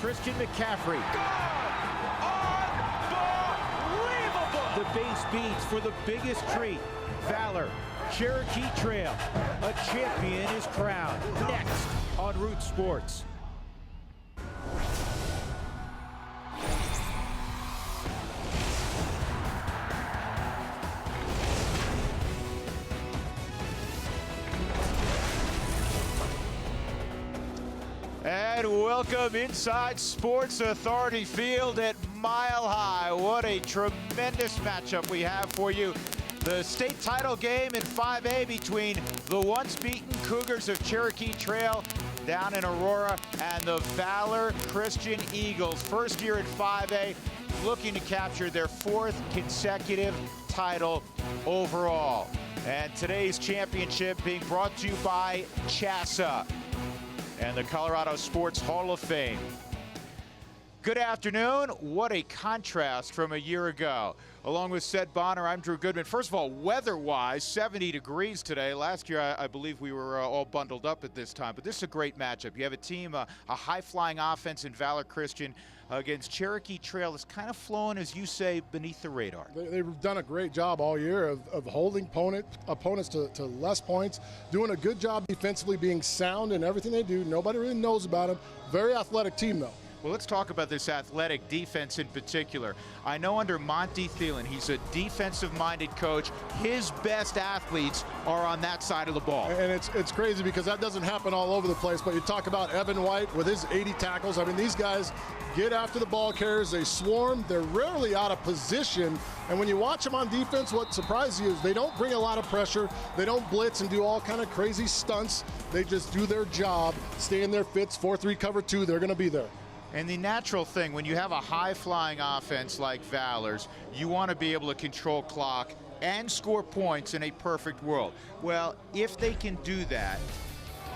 Christian McCaffrey. Unbelievable! The base beats for the biggest treat. Valor, Cherokee Trail. A champion is crowned. Next on Root Sports. And welcome inside Sports Authority Field at Mile High. What a tremendous matchup we have for you. The state title game in 5A between the once beaten Cougars of Cherokee Trail down in Aurora and the Valor Christian Eagles. First year in 5A, looking to capture their fourth consecutive title overall. And today's championship being brought to you by CHSAA and the Colorado Sports Hall of Fame. Good afternoon. What a contrast from a year ago. Along with Seth Bonner, I'm Drew Goodman. First of all, weather-wise, 70 degrees today. Last year, I believe we were all bundled up at this time, but this is a great matchup. You have a team, a high-flying offense in Valor Christian against Cherokee Trail that's kind of flowing, as you say, beneath the radar. They've done a great job all year of holding opponents to less points, doing a good job defensively, being sound in everything they do. Nobody really knows about them. Very athletic team, though. Well, let's talk about this athletic defense in particular. I know under Monty Thielen, he's a defensive-minded coach. His best athletes are on that side of the ball. And it's crazy because that doesn't happen all over the place, but you talk about Evan White with his 80 tackles. I mean, these guys get after the ball carriers. They swarm. They're rarely out of position. And when you watch them on defense, what surprises you is they don't bring a lot of pressure. They don't blitz and do all kind of crazy stunts. They just do their job, stay in their fits, 4-3 cover 2. They're going to be there. And the natural thing, when you have a high-flying offense like Valor's, you want to be able to control clock and score points in a perfect world. Well, if they can do that,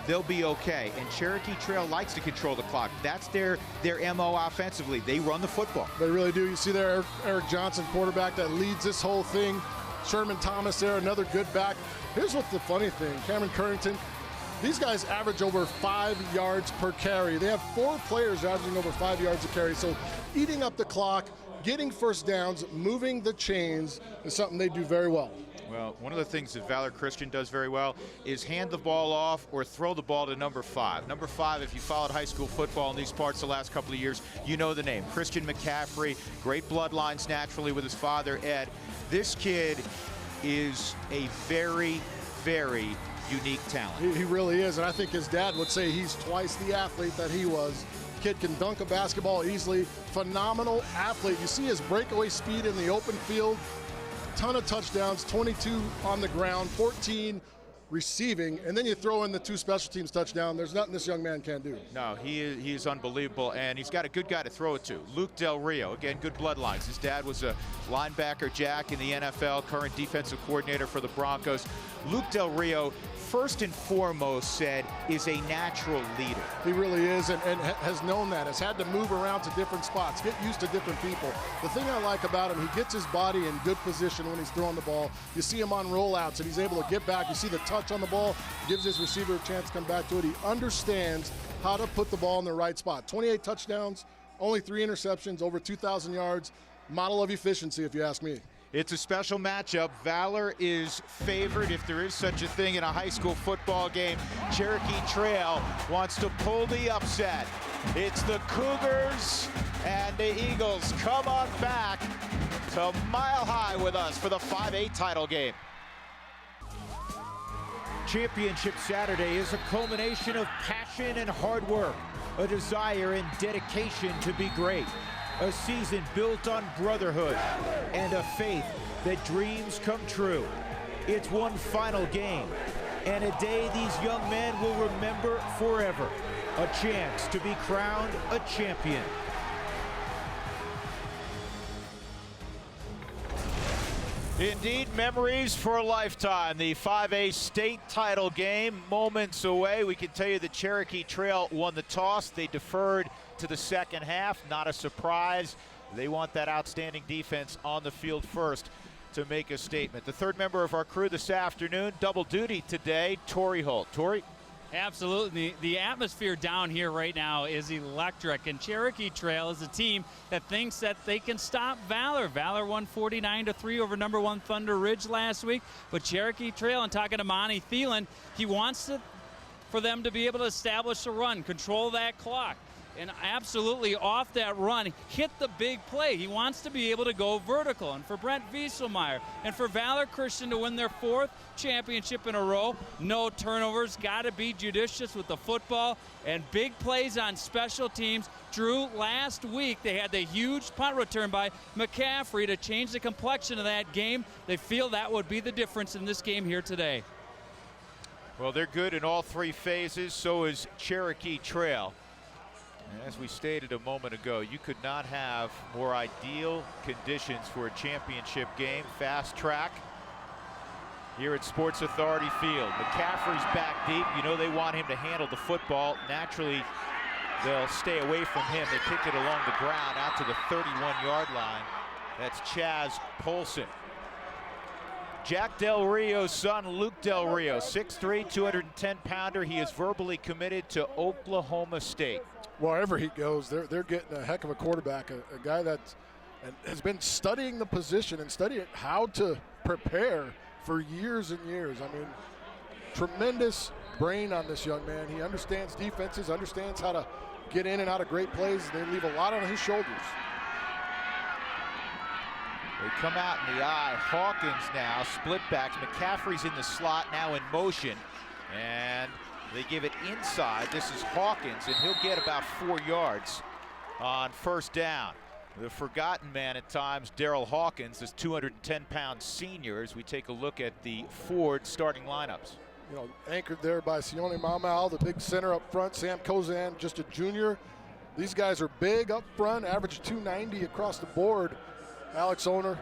they'll be okay. And Cherokee Trail likes to control the clock. That's their MO offensively. They run the football. They really do. You see there Eric Johnson, quarterback that leads this whole thing. Sherman Thomas there, another good back. Here's what's the funny thing. Cameron Currington, these guys average over 5 yards per carry. They have 4 players averaging over 5 yards a carry. So eating up the clock, getting first downs, moving the chains is something they do very well. Well, one of the things that Valor Christian does very well is hand the ball off or throw the ball to number 5. Number 5, if you followed high school football in these parts the last couple of years, you know the name. Christian McCaffrey, great bloodlines naturally with his father, Ed. This kid is a very, very unique talent. He really is, and I think his dad would say he's twice the athlete that he was. Kid can dunk a basketball easily. Phenomenal athlete. You see his breakaway speed in the open field. Ton of touchdowns, 22 on the ground, 14 receiving, and then you throw in the 2 special teams touchdown. There's nothing this young man can't do. No, he is unbelievable, and he's got a good guy to throw it to. Luke Del Rio, again, good bloodlines. His dad was a linebacker jack in the NFL, current defensive coordinator for the Broncos. Luke Del Rio, first and foremost, said, is a natural leader. He really is, and has known that, has had to move around to different spots, get used to different people. The thing I like about him, he gets his body in good position when he's throwing the ball. You see him on rollouts, and he's able to get back. You see the touch on the ball, gives his receiver a chance to come back to it. He understands how to put the ball in the right spot. 28 touchdowns, only 3 interceptions, over 2,000 yards. Model of efficiency, if you ask me. It's a special matchup. Valor is favored, if there is such a thing in a high school football game. Cherokee Trail wants to pull the upset. It's the Cougars and the Eagles. Come on back to Mile High with us for the 5A title game. Championship Saturday is a culmination of passion and hard work, a desire and dedication to be great. A season built on brotherhood and a faith that dreams come true. It's one final game and a day these young men will remember forever. A chance to be crowned a champion. Indeed, memories for a lifetime. The 5A state title game moments away. We can tell you the Cherokee Trail won the toss. They deferred to the second half. Not a surprise. They want that outstanding defense on the field first to make a statement. The third member of our crew this afternoon, double duty today, Torrey Holt. Torrey? Absolutely. The atmosphere down here right now is electric, and Cherokee Trail is a team that thinks that they can stop Valor. Valor won 49-3 over number 1 Thunder Ridge last week, but Cherokee Trail, and talking to Monty Thielen, he wants for them to be able to establish a run, control that clock, and absolutely off that run, hit the big play. He wants to be able to go vertical. And for Brent Wieselmeyer and for Valor Christian to win their 4th championship in a row, no turnovers, got to be judicious with the football and big plays on special teams. Drew, last week they had the huge punt return by McCaffrey to change the complexion of that game. They feel that would be the difference in this game here today. Well, they're good in all 3 phases. So is Cherokee Trail. As we stated a moment ago, you could not have more ideal conditions for a championship game. Fast track here at Sports Authority Field. McCaffrey's back deep. You know they want him to handle the football. Naturally, they'll stay away from him. They kick it along the ground out to the 31-yard line. That's Chaz Polson. Jack Del Rio's son, Luke Del Rio, 6'3", 210-pounder. He is verbally committed to Oklahoma State. Wherever he goes, they're getting a heck of a quarterback, a guy that has been studying the position and studying how to prepare for years and years. I mean, tremendous brain on this young man. He understands defenses, understands how to get in and out of great plays. They leave a lot on his shoulders. They come out in the eye. Hawkins now, split backs. McCaffrey's in the slot, now in motion. And they give it inside. This is Hawkins, and he'll get about 4 yards on first down. The forgotten man at times, Darrell Hawkins, this 210-pound senior, as we take a look at the Ford starting lineups. You know, anchored there by Sione Mamal, the big center up front. Sam Kozan, just a junior. These guys are big up front, average 290 across the board. Alex Ulmer,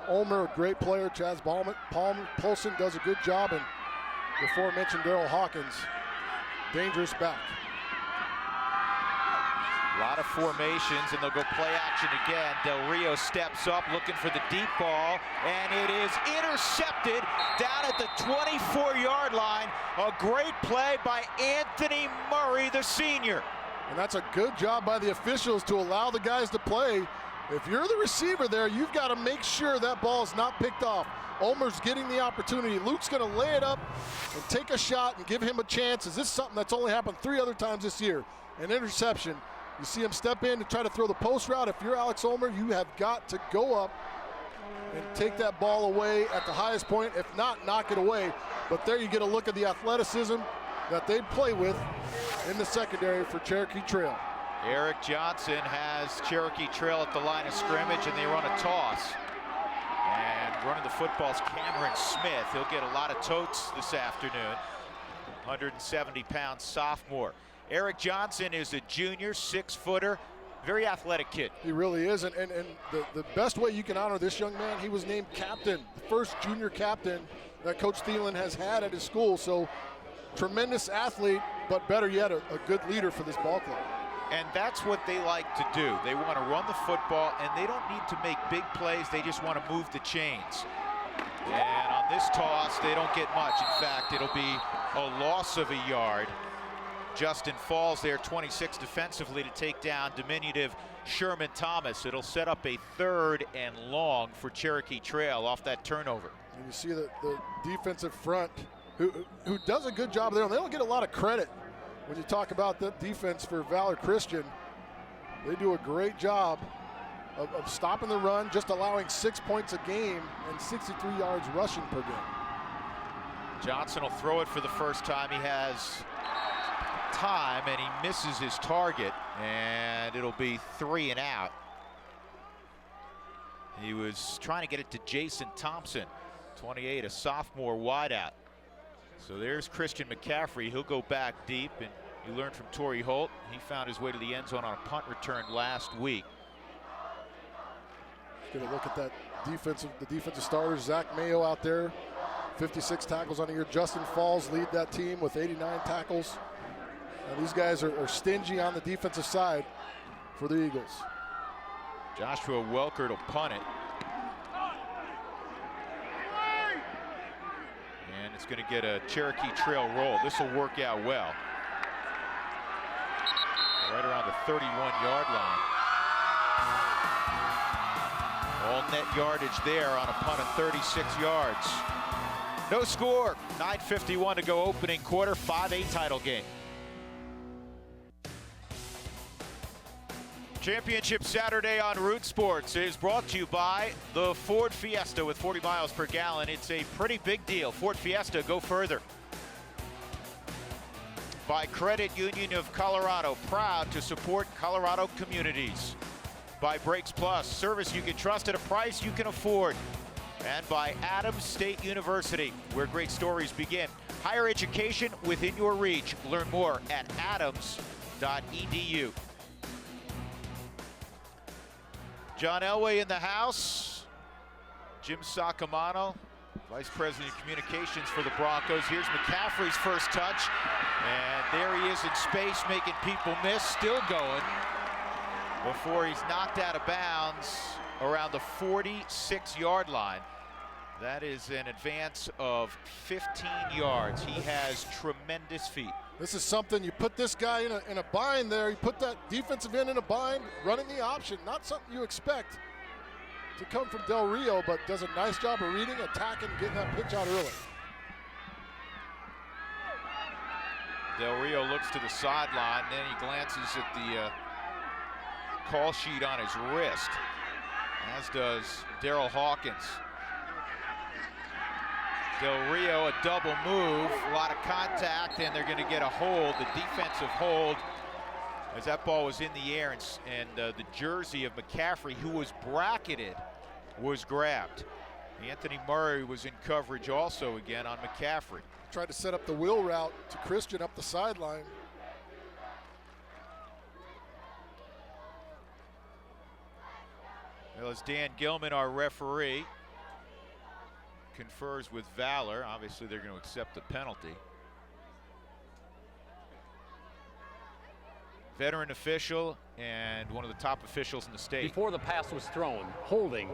a great player. Chaz Polson does a good job, and before mentioned Darrell Hawkins, dangerous back. A lot of formations, and they'll go play action again. Del Rio steps up looking for the deep ball, and it is intercepted down at the 24-yard line. A great play by Anthony Murray, the senior. And that's a good job by the officials to allow the guys to play. If you're the receiver there, you've got to make sure that ball is not picked off. Ulmer's getting the opportunity. Luke's going to lay it up and take a shot and give him a chance. Is this something that's only happened 3 other times this year? An interception. You see him step in to try to throw the post route. If you're Alex Ulmer, you have got to go up and take that ball away at the highest point. If not, knock it away. But there you get a look at the athleticism that they play with in the secondary for Cherokee Trail. Eric Johnson has Cherokee Trail at the line of scrimmage, and they run a toss. And running the football's Cameron Smith. He'll get a lot of totes this afternoon. 170-pound sophomore. Eric Johnson is a junior, 6-footer, very athletic kid. He really is, and the best way you can honor this young man, he was named captain, the first junior captain that Coach Thielen has had at his school. So tremendous athlete, but better yet, a good leader for this ball club. And that's what they like to do. They want to run the football, and they don't need to make big plays. They just want to move the chains. And on this toss, they don't get much. In fact, it'll be a loss of a yard. Justin Falls there, 26 defensively to take down diminutive Sherman Thomas. It'll set up a 3rd and long for Cherokee Trail off that turnover. And you see the defensive front who does a good job there. They don't get a lot of credit when you talk about the defense for Valor Christian. They do a great job of stopping the run, just allowing 6 points a game and 63 yards rushing per game. Johnson will throw it for the first time. He has time, and he misses his target, and it'll be 3 and out. He was trying to get it to Jason Thompson, 28, a sophomore wideout. So there's Christian McCaffrey. He'll go back deep, and you learned from Torrey Holt. He found his way to the end zone on a punt return last week. Get a look at that the defensive starters. Zach Mayo out there, 56 tackles on the year. Justin Falls lead that team with 89 tackles. Now these guys are stingy on the defensive side for the Eagles. Joshua Welker to punt it. And it's going to get a Cherokee Trail roll. This will work out well. Right around the 31-yard line. All net yardage there on a punt of 36 yards. No score. 9:51 to go opening quarter. 5-8 title game. Championship Saturday on Root Sports is brought to you by the Ford Fiesta with 40 miles per gallon. It's a pretty big deal. Ford Fiesta, go further. By Credit Union of Colorado, proud to support Colorado communities. By Brakes Plus, service you can trust at a price you can afford. And by Adams State University, where great stories begin. Higher education within your reach. Learn more at adams.edu. John Elway in the house. Jim Sacamano, Vice President of Communications for the Broncos. Here's McCaffrey's first touch. And there he is in space, making people miss. Still going before he's knocked out of bounds around the 46-yard line. That is an advance of 15 yards. He has tremendous feet. This is something, you put this guy in a bind there, you put that defensive end in a bind, running the option, not something you expect to come from Del Rio, but does a nice job of reading, attacking, getting that pitch out early. Del Rio looks to the sideline, then he glances at the call sheet on his wrist, as does Daryl Hawkins. Del Rio, a double move, a lot of contact, and they're going to get a hold, the defensive hold, as that ball was in the air, and the jersey of McCaffrey, who was bracketed, was grabbed. Anthony Murray was in coverage also again on McCaffrey. Tried to set up the wheel route to Christian up the sideline. Well, as Dan Gilman, our referee, confers with Valor, obviously they're going to accept the penalty. Veteran official and one of the top officials in the state. Before the pass was thrown, holding,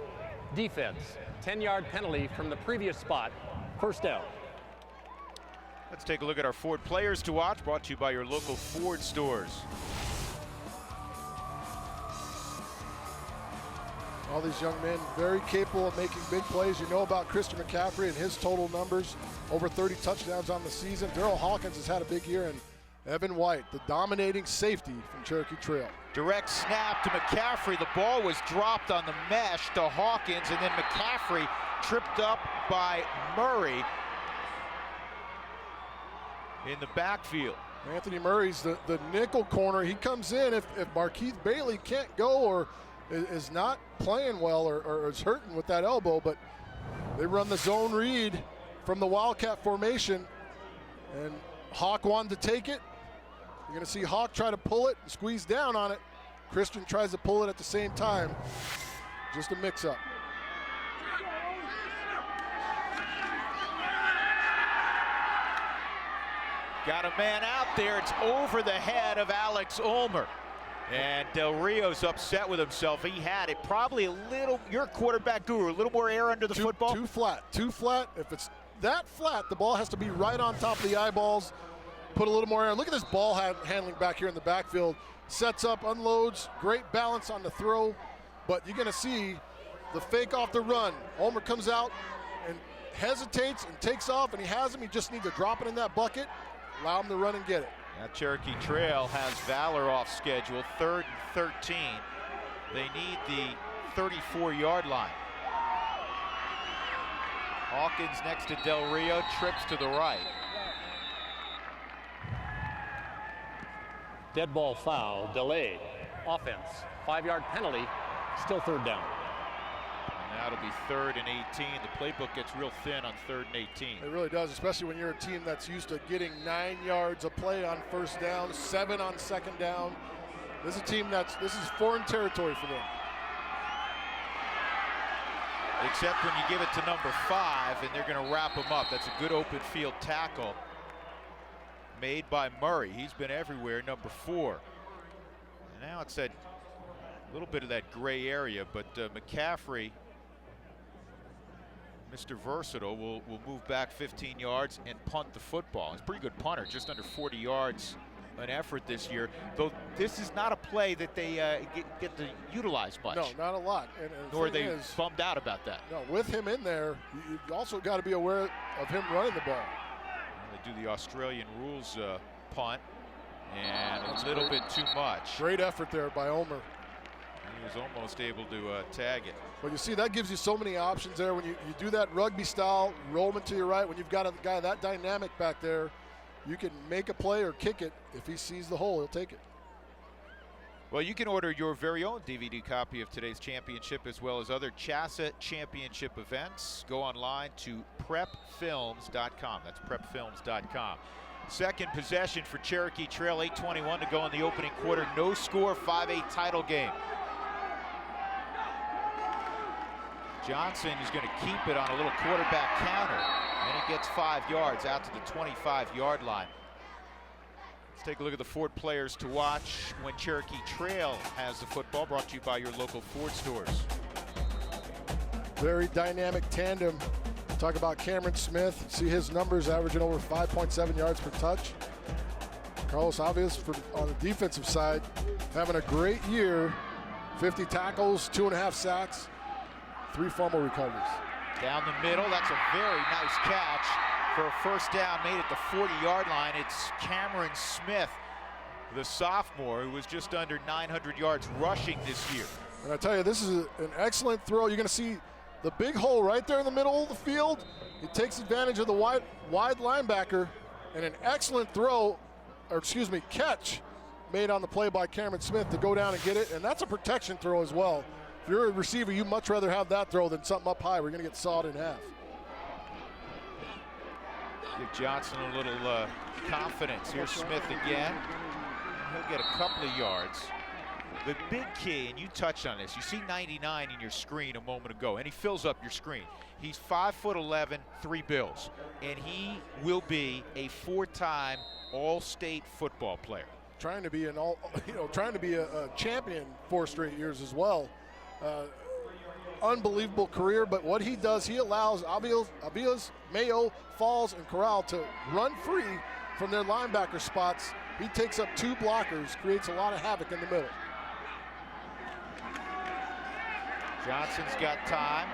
defense, 10-yard penalty from the previous spot, first down. Let's take a look at our Ford players to watch, brought to you by your local Ford stores. All these young men very capable of making big plays. You know about Christian McCaffrey and his total numbers, over 30 touchdowns on the season. Daryl Hawkins has had a big year, and Evan White, the dominating safety from Cherokee Trail. Direct snap to McCaffrey. The ball was dropped on the mesh to Hawkins, and then McCaffrey tripped up by Murray in the backfield. Anthony Murray's the nickel corner. He comes in if Markeith Bailey can't go or is not playing well or is hurting with that elbow, but they run the zone read from the Wildcat formation, and Hawk wanted to take it. You're going to see Hawk try to pull it and squeeze down on it. Christian tries to pull it at the same time. Just a mix-up. Got a man out there. It's over the head of Alex Ulmer. And Del Rio's upset with himself. He had it probably a little, your quarterback guru, a little more air under the football. Too flat. If it's that flat, the ball has to be right on top of the eyeballs. Put a little more air. Look at this ball handling back here in the backfield. Sets up, unloads, great balance on the throw. But you're going to see the fake off the run. Ulmer comes out and hesitates and takes off, and he has him. He just needs to drop it in that bucket, allow him to run and get it. Now Cherokee Trail has Valor off schedule, 3rd and 13. They need the 34-yard line. Hawkins next to Del Rio, trips to the right. Dead ball foul, delay, offense, 5-yard penalty, still third down. And now it'll be 3rd and 18. The playbook gets real thin on 3rd and 18. It really does, especially when you're a team that's used to getting 9 yards of play on first down, 7 on second down. This is a team this is foreign territory for them. Except when you give it to number 5 and they're going to wrap him up. That's a good open field tackle made by Murray. He's been everywhere, number 4. And now it's that little bit of that gray area, but McCaffrey Mr. Versatile will move back 15 yards and punt the football. He's a pretty good punter, just under 40 yards an effort this year, though this is not a play that they get to utilize much. No, not a lot. And nor are they bummed out about that. No, with him in there, you also got to be aware of him running the ball. Well, they do the Australian rules punt, and a little bit too much. Great effort there by Omer. He was almost able to tag it. But you see, that gives you so many options there. When you do that rugby style, roll him to your right, when you've got a guy that dynamic back there, you can make a play or kick it. If he sees the hole, he'll take it. Well, you can order your very own DVD copy of today's championship as well as other CHSAA championship events. Go online to prepfilms.com. That's prepfilms.com. Second possession for Cherokee Trail, 8:21 to go in the opening quarter. No score, 5-8 title game. Johnson is going to keep it on a little quarterback counter, and he gets 5 yards out to the 25-yard line. Let's take a look at the Ford players to watch when Cherokee Trail has the football, brought to you by your local Ford stores. Very dynamic tandem. Talk about Cameron Smith. See his numbers averaging over 5.7 yards per touch. Carlos Aviles on the defensive side having a great year. 50 tackles, 2.5 sacks, 3 fumble recoveries. Down the middle, that's a very nice catch for a first down made at the 40-yard line. It's Cameron Smith, the sophomore, who was just under 900 yards rushing this year. And I tell you, this is an excellent throw. You're going to see the big hole right there in the middle of the field. He takes advantage of the wide linebacker, and an excellent throw, or excuse me, catch made on the play by Cameron Smith to go down and get it, and that's a protection throw as well. If you're a receiver, you'd much rather have that throw than something up high where you're going to get sawed in half. Give Johnson a little confidence. Here's Smith again. He'll get a couple of yards. The big key, and you touched on this, you see 99 in your screen a moment ago, and he fills up your screen. He's 5'11", 3 bills, and he will be a 4-time All-State football player. Trying to be trying to be a champion 4 straight years as well. Unbelievable career, but what he does, he allows Aviles, Mayo, Falls, and Corral to run free from their linebacker spots. He takes up 2 blockers, creates a lot of havoc in the middle. Johnson's got time,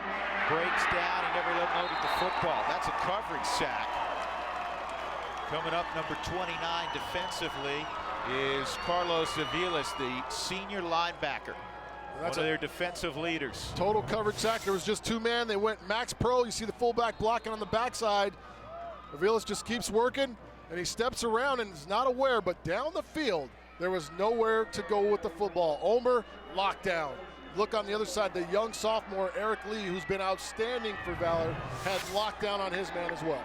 breaks down, he never unloaded the football. That's a coverage sack. Coming up, number 29 defensively is Carlos Aviles, the senior linebacker. One of their defensive leaders. Total coverage sack. There was just 2 men. They went max pro. You see the fullback blocking on the backside. Aviles just keeps working, and he steps around and is not aware, but down the field, there was nowhere to go with the football. Omer, lockdown. Look on the other side, the young sophomore, Eric Lee, who's been outstanding for Valor, had lockdown on his man as well.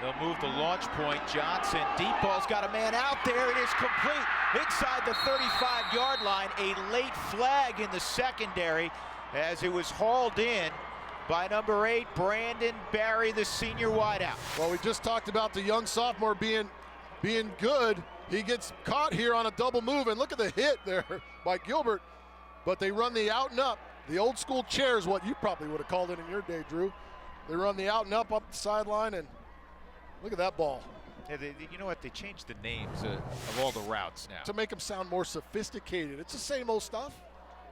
They'll move the launch point. Johnson, deep ball's got a man out there. It is complete inside the 35-yard line. A late flag in the secondary as it was hauled in by number 8, Brandon Barry, the senior wideout. Well, we just talked about the young sophomore being good. He gets caught here on a double move, and look at the hit there by Gilbert. But they run the out and up. The old school chair is what you probably would have called it in your day, Drew. They run the out and up the sideline, and look at that ball. Yeah, you know what? They changed the names of all the routes now. To make them sound more sophisticated. It's the same old stuff.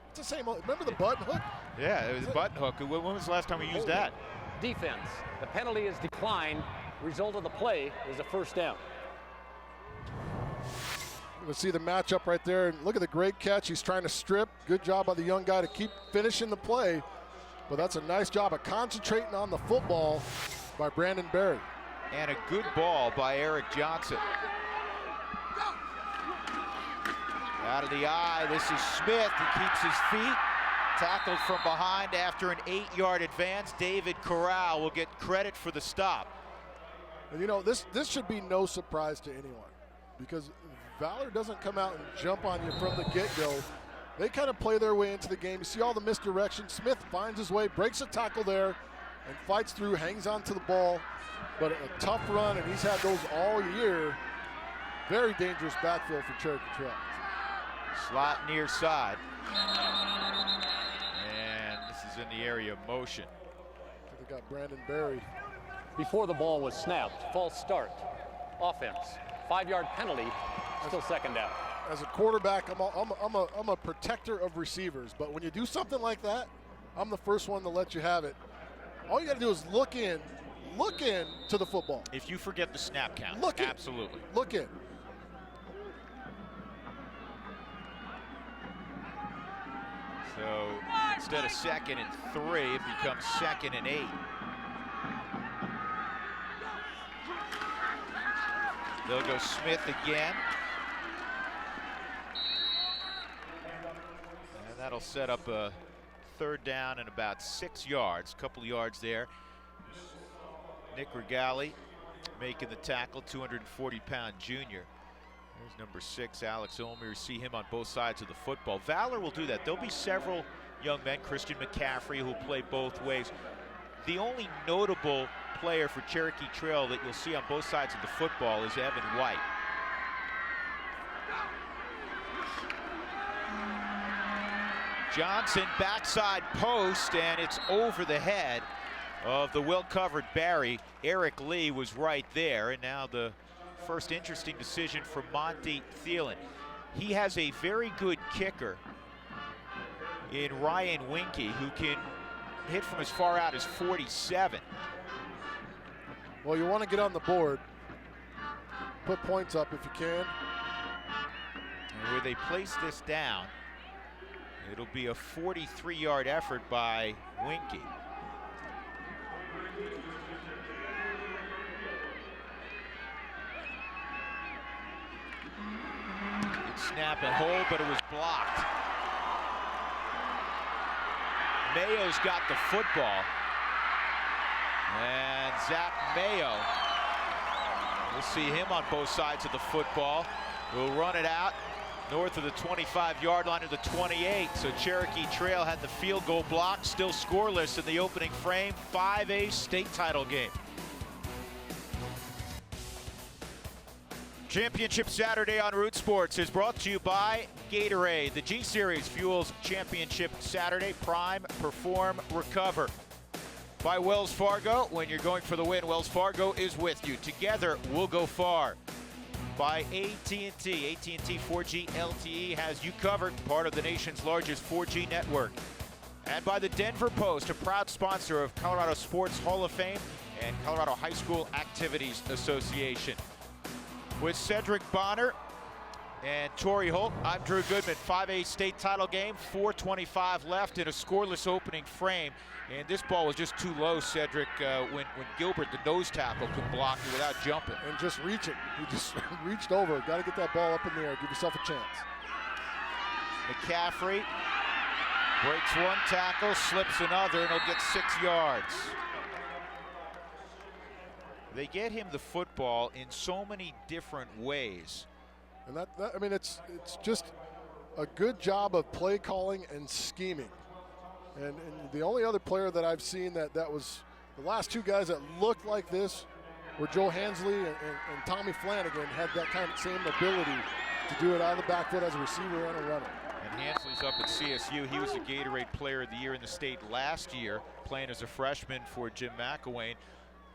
It's the same old. Remember the button hook? Yeah, it was a button hook. When was the last time we used that? Defense. The penalty is declined. Result of the play is a first down. You'll see the matchup right there. And look at the great catch. He's trying to strip. Good job by the young guy to keep finishing the play. But that's a nice job of concentrating on the football by Brandon Barry. And a good ball by Eric Johnson. Out of the eye, this is Smith. He keeps his feet. Tackled from behind after an 8-yard advance. David Corral will get credit for the stop. And you know, this should be no surprise to anyone, because Valor doesn't come out and jump on you from the get-go. They kind of play their way into the game. You see all the misdirection. Smith finds his way, breaks a tackle there, and fights through, hangs on to the ball. But a tough run, and he's had those all year. Very dangerous backfield for Cherokee Trail. Slot near side. And this is in the area of motion. got Brandon Berry. Before the ball was snapped, false start, offense, 5-yard penalty, still second down. As a quarterback, I'm a protector of receivers, but when you do something like that, I'm the first one to let you have it. All you got to do is look in to the football. If you forget the snap count, look in. Absolutely. Look in. So instead of 2nd and 3, it becomes 2nd and 8. They'll go Smith again. And that'll set up a 3rd down and about 6 yards, a couple of yards there. Nick Regali making the tackle, 240-pound junior. There's number 6, Alex Omer. See him on both sides of the football. Valor will do that. There'll be several young men, Christian McCaffrey, who'll play both ways. The only notable player for Cherokee Trail that you'll see on both sides of the football is Evan White. Johnson, backside post, and it's over the head of the well-covered Barry. Eric Lee was right there, and now the first interesting decision for Monty Thielen. He has a very good kicker in Ryan Winky, who can hit from as far out as 47. Well, you want to get on the board. Put points up if you can. And where they place this down, it'll be a 43-yard effort by Winky. Snap and hold, but it was blocked. Mayo's got the football. And Zach Mayo, we'll see him on both sides of the football. We'll run it out north of the 25-yard line to the 28. So Cherokee Trail had the field goal block, still scoreless in the opening frame. 5A state title game. Championship Saturday on Root Sports is brought to you by Gatorade. The G Series fuels Championship Saturday. Prime, perform, recover. By Wells Fargo. When you're going for the win, Wells Fargo is with you. Together, we'll go far. By AT&T. AT&T 4G LTE has you covered. Part of the nation's largest 4G network. And by the Denver Post, a proud sponsor of Colorado Sports Hall of Fame and Colorado High School Activities Association. With Cedric Bonner and Torrey Holt, I'm Drew Goodman. 5A state title game, 4:25 left in a scoreless opening frame. And this ball was just too low, Cedric, when Gilbert, the nose tackle, could block it without jumping. And just reaching. He just reached over. Got to get that ball up in the air. Give yourself a chance. McCaffrey breaks one tackle, slips another, and he'll get 6 yards. They get him the football in so many different ways. And that I mean, it's just a good job of play calling and scheming. And the only other player that I've seen that was the last two guys that looked like this were Joe Hansley and Tommy Flanagan, had that kind of same ability to do it out of the back foot as a receiver and a runner. And Hansley's up at CSU. He was a Gatorade Player of the Year in the state last year, playing as a freshman for Jim McElwain.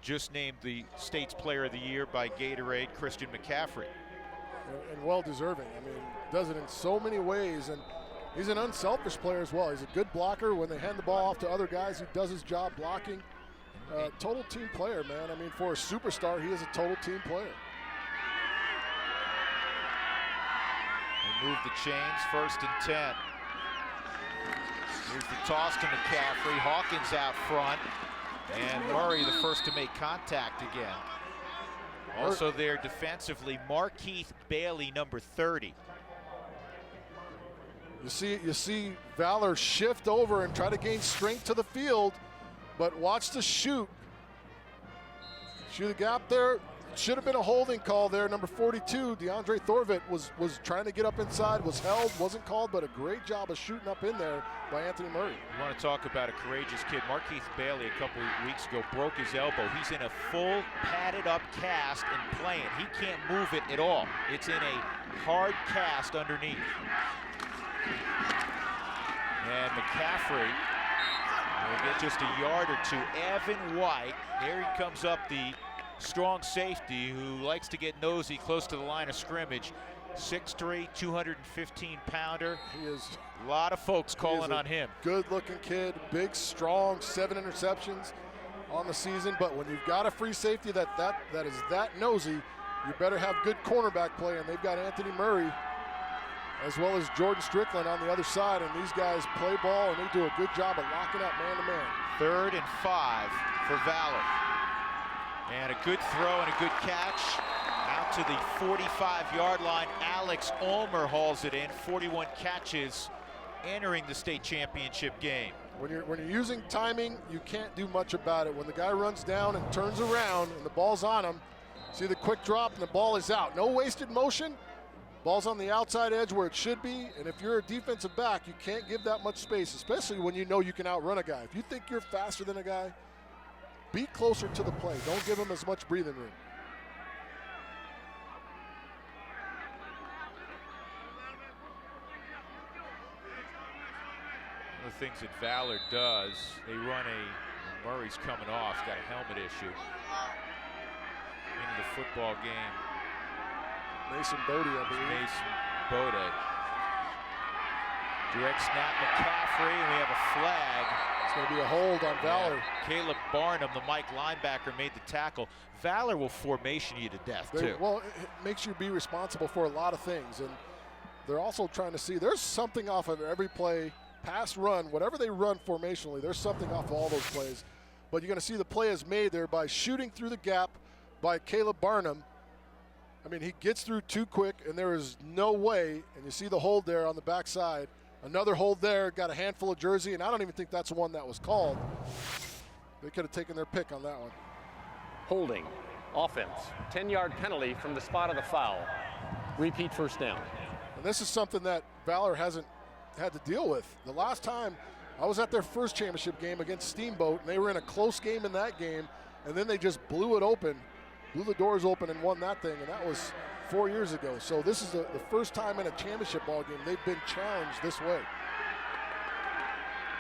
Just named the state's Player of the Year by Gatorade, Christian McCaffrey. And well deserving. I mean, does it in so many ways, and he's an unselfish player as well. He's a good blocker. When they hand the ball off to other guys, he does his job blocking. Total team player, man. I mean, for a superstar, he is a total team player. They move the chains, 1st and 10. Here's the toss to McCaffrey. Hawkins out front. And Murray the first to make contact again. Also there defensively, Markeith Bailey, number 30. You see Valor shift over and try to gain strength to the field, but watch the shoot. Shoot a gap there. Should have been a holding call there. Number 42, DeAndre Thorvitt was trying to get up inside, was held, wasn't called, but a great job of shooting up in there by Anthony Murray. You want to talk about a courageous kid. Markeith Bailey a couple of weeks ago broke his elbow. He's in a full padded up cast and playing. He can't move it at all. It's in a hard cast underneath. And McCaffrey We'll get just a yard or two. Evan White, there he comes up, the strong safety who likes to get nosy close to the line of scrimmage. 6'3", 215-pounder. He is a lot of folks calling on him. Good-looking kid, big, strong, 7 interceptions on the season. But when you've got a free safety that is that nosy, you better have good cornerback play. And they've got Anthony Murray as well as Jordan Strickland on the other side. And these guys play ball, and they do a good job of locking up man-to-man. 3rd and 5 for Valor. And a good throw and a good catch. Out to the 45-yard line. Alex Ulmer hauls it in. 41 catches entering the state championship game. When you're using timing, you can't do much about it. When the guy runs down and turns around and the ball's on him, see the quick drop and the ball is out. No wasted motion. Ball's on the outside edge where it should be. And if you're a defensive back, you can't give that much space, especially when you know you can outrun a guy. If you think you're faster than a guy, be closer to the play. Don't give him as much breathing room. One of the things that Valor does, they run a, Murray's coming off, got a helmet issue. Into the football game. Mason Bodie, I believe. Mason Bodie. Direct snap, McCaffrey, and we have a flag. It's going to be a hold on Valor. Caleb Barnum, the Mike linebacker, made the tackle. Valor will formation you to death, too. Well, it makes you be responsible for a lot of things. And they're also trying to see there's something off of every play, pass, run, whatever they run formationally, there's something off of all those plays. But you're going to see the play is made there by shooting through the gap by Caleb Barnum. I mean, he gets through too quick, and there is no way, and you see the hold there on the backside. Another hold there, got a handful of jersey, and I don't even think that's one that was called. They could have taken their pick on that one. Holding, offense, 10-yard penalty from the spot of the foul. Repeat first down. And this is something that Valor hasn't had to deal with. The last time I was at their first championship game against Steamboat, and they were in a close game in that game, and then they just blew it open, blew the doors open and won that thing, and that was 4 years ago. So this is the first time in a championship ball game they've been challenged this way.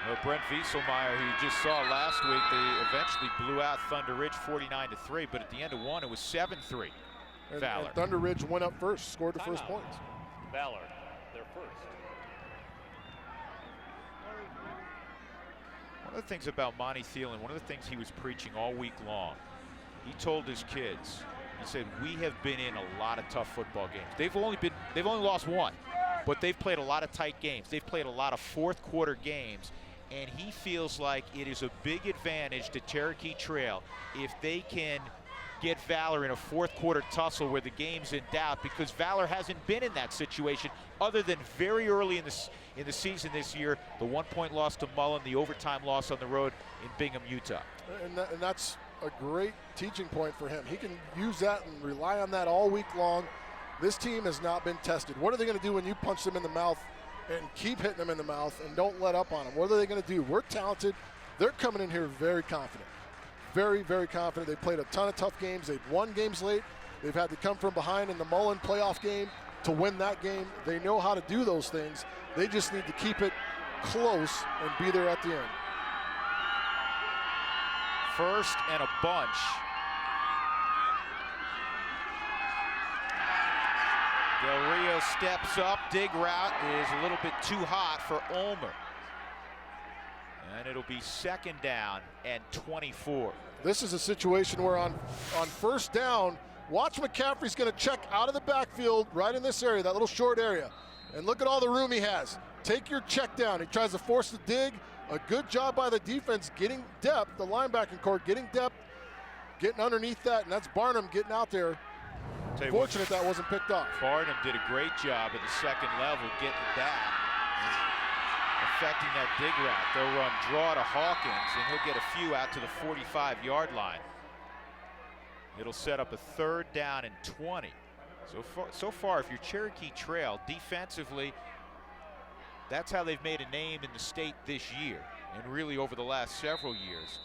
Well, Brent Wieselmeyer, who you just saw last week, they eventually blew out Thunder Ridge 49-3, but at the end of one, it was 7-3. Valor. And Thunder Ridge went up first, scored the first Timeout. points. Valor, their first. One of the things about Monty Thielen, one of the things he was preaching all week long, he told his kids, he said, we have been in a lot of tough football games. They've only lost one, but they've played a lot of tight games. They've played a lot of fourth quarter games, and he feels like it is a big advantage to Cherokee Trail if they can get Valor in a fourth quarter tussle where the game's in doubt, because Valor hasn't been in that situation other than very early in the season this year, the 1-point loss to Mullen, the overtime loss on the road in Bingham, Utah. And that's a great teaching point for him. He can use that and rely on that all week long. This team has not been tested. What are they going to do when you punch them in the mouth and keep hitting them in the mouth and don't let up on them? What are they going to do? We're talented. They're coming in here very confident. Very, very confident. They played a ton of tough games. They've won games late. They've had to come from behind in the Mullen playoff game to win that game. They know how to do those things. They just need to keep it close and be there at the end. First and a bunch. Del Rio steps up. Dig route is a little bit too hot for Ulmer. And it'll be second down and 24. This is a situation where on first down, watch McCaffrey's going to check out of the backfield right in this area, that little short area. And look at all the room he has. Take your check down. He tries to force the dig. A good job by the defense getting depth, the linebacking core getting depth, getting underneath that, and that's Barnum getting out there. Fortunate that wasn't picked off. Barnum did a great job at the second level getting back, affecting that dig route. They'll run draw to Hawkins, and he'll get a few out to the 45-yard line. It'll set up a third down and 20. So far, if you're Cherokee Trail, defensively, that's how they've made a name in the state this year and really over the last several years.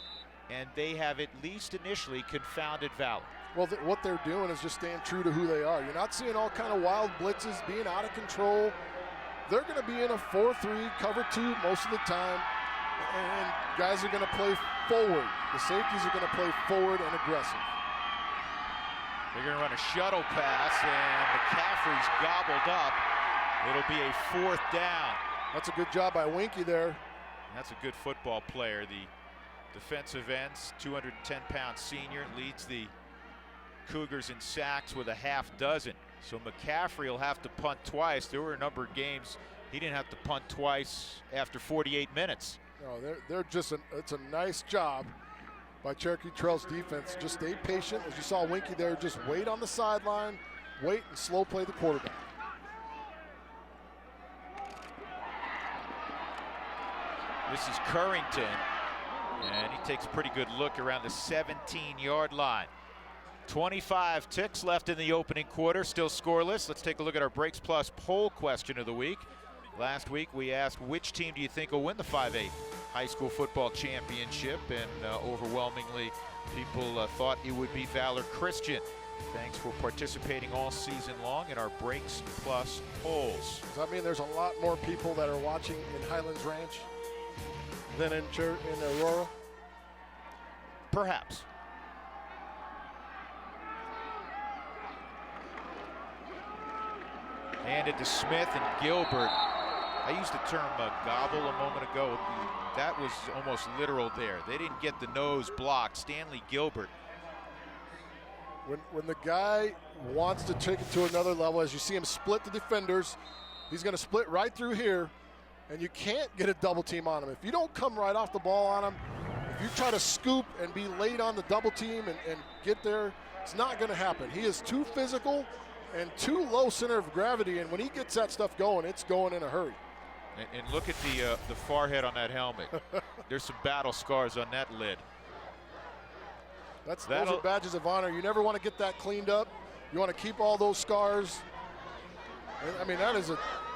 And they have at least initially confounded Valor. Well, what they're doing is just staying true to who they are. You're not seeing all kind of wild blitzes, being out of control. They're going to be in a 4-3, cover 2 most of the time. And guys are going to play forward. The safeties are going to play forward and aggressive. They're going to run a shuttle pass, and McCaffrey's gobbled up. It'll be a 4th down. That's a good job by Winky there. That's a good football player. The defensive ends, 210-pound senior, leads the Cougars in sacks with a half dozen. So McCaffrey will have to punt twice. There were a number of games he didn't have to punt twice after 48 minutes. No, they're just it's a nice job by Cherokee Trail's defense. Just stay patient. As you saw Winky there, just wait on the sideline, wait and slow play the quarterback. This is Currington, and he takes a pretty good look around the 17-yard line. 25 ticks left in the opening quarter, still scoreless. Let's take a look at our Breaks Plus poll question of the week. Last week we asked which team do you think will win the 5A high school football championship, and overwhelmingly people thought it would be Valor Christian. Thanks for participating all season long in our Breaks Plus polls. Does that mean there's a lot more people that are watching in Highlands Ranch than in Aurora? Perhaps. Handed to Smith and Gilbert. I used the term gobble a moment ago. That was almost literal there. They didn't get the nose blocked. Stanley Gilbert. When the guy wants to take it to another level, as you see him split the defenders, he's going to split right through here, and you can't get a double team on him. If you don't come right off the ball on him, if you try to scoop and be late on the double team and get there, it's not going to happen. He is too physical and too low center of gravity, and when he gets that stuff going, it's going in a hurry. And look at the forehead on that helmet. There's some battle scars on that lid. Those are badges of honor. You never want to get that cleaned up. You want to keep all those scars. I mean, that is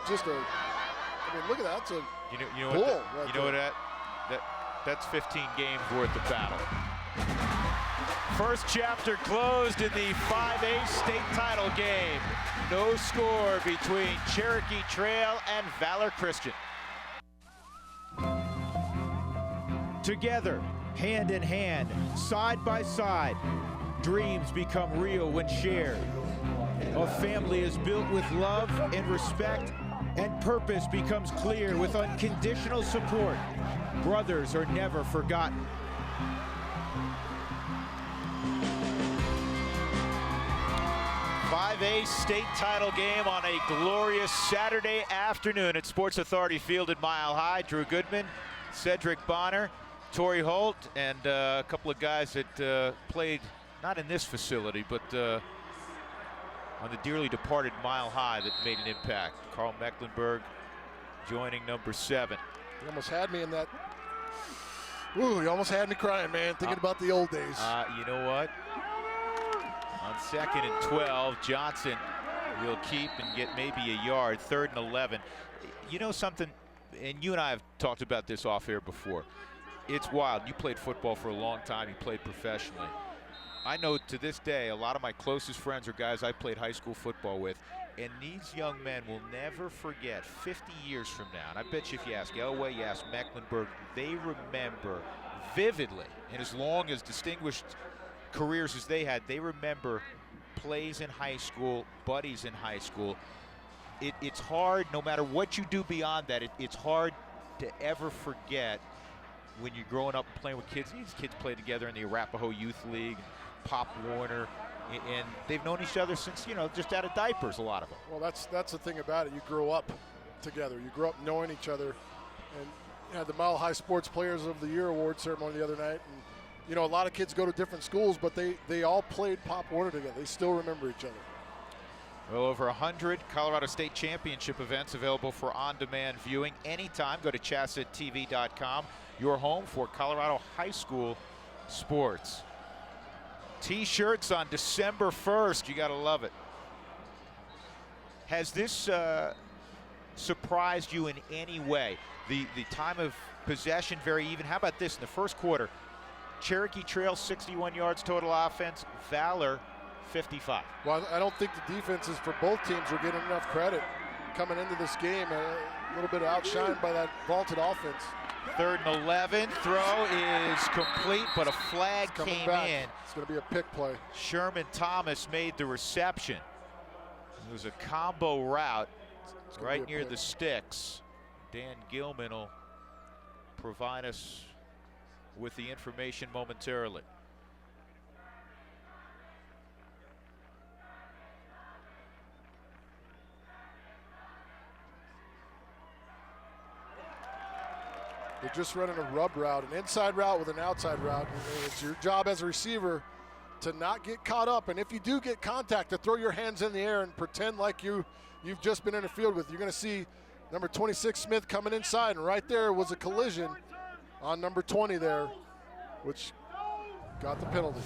just a. I mean, look at that. That's a you know bull. What you know what that's 15 games worth of battle. First chapter closed in the 5A state title game. No score between Cherokee Trail and Valor Christian. Together, hand in hand, side by side, dreams become real when shared. A family is built with love and respect, and purpose becomes clear with unconditional support. Brothers are never forgotten. A state title game on a glorious Saturday afternoon at Sports Authority Field at Mile High. Drew Goodman, Cedric Bonner, Torrey Holt, and a couple of guys that played not in this facility, but on the dearly departed Mile High that made an impact. Carl Mecklenburg joining number 7. You almost had me in that. Ooh, you almost had me crying, man, thinking about the old days. You know what? On 2nd and 12, Johnson will keep and get maybe a yard. 3rd and 11. You know something, and you and I have talked about this off air before. It's wild. You played football for a long time. You played professionally. I know to this day a lot of my closest friends are guys I played high school football with, and these young men will never forget 50 years from now. And I bet you if you ask Elway, you ask Mecklenburg, they remember vividly, and as long as distinguished careers as they had, they remember plays in high school, buddies in high school. It's hard, no matter what you do beyond that, it's hard to ever forget when you're growing up and playing with kids. These kids played together in the Arapahoe Youth League, Pop Warner, and they've known each other since, just out of diapers, a lot of them. Well, that's the thing about it. You grow up together. You grow up knowing each other. And you had the Mile High Sports Players of the Year award ceremony the other night. And a lot of kids go to different schools, but they all played Pop Warner together. They still remember each other. Well, over 100 Colorado State Championship events available for on-demand viewing anytime. Go to CHSAA.tv.com, your home for Colorado high school sports. T-shirts on December 1st. You got to love it. Has this surprised you in any way? The time of possession very even. How about this in the first quarter? Cherokee Trail 61 yards total offense, Valor 55. Well, I don't think the defenses for both teams were getting enough credit coming into this game. A little bit outshined by that vaulted offense. 3rd and 11. Throw is complete, but a flag came in. It's going to be a pick play. Sherman Thomas made the reception. It was a combo route right near the sticks. Dan Gilman will provide us with the information momentarily. They're just running a rub route, an inside route with an outside route. It's your job as a receiver to not get caught up, and if you do get contact, to throw your hands in the air and pretend like you've just been interfered with. You're going to see number 26 Smith coming inside, and right there was a collision on number 20 there, which got the penalty.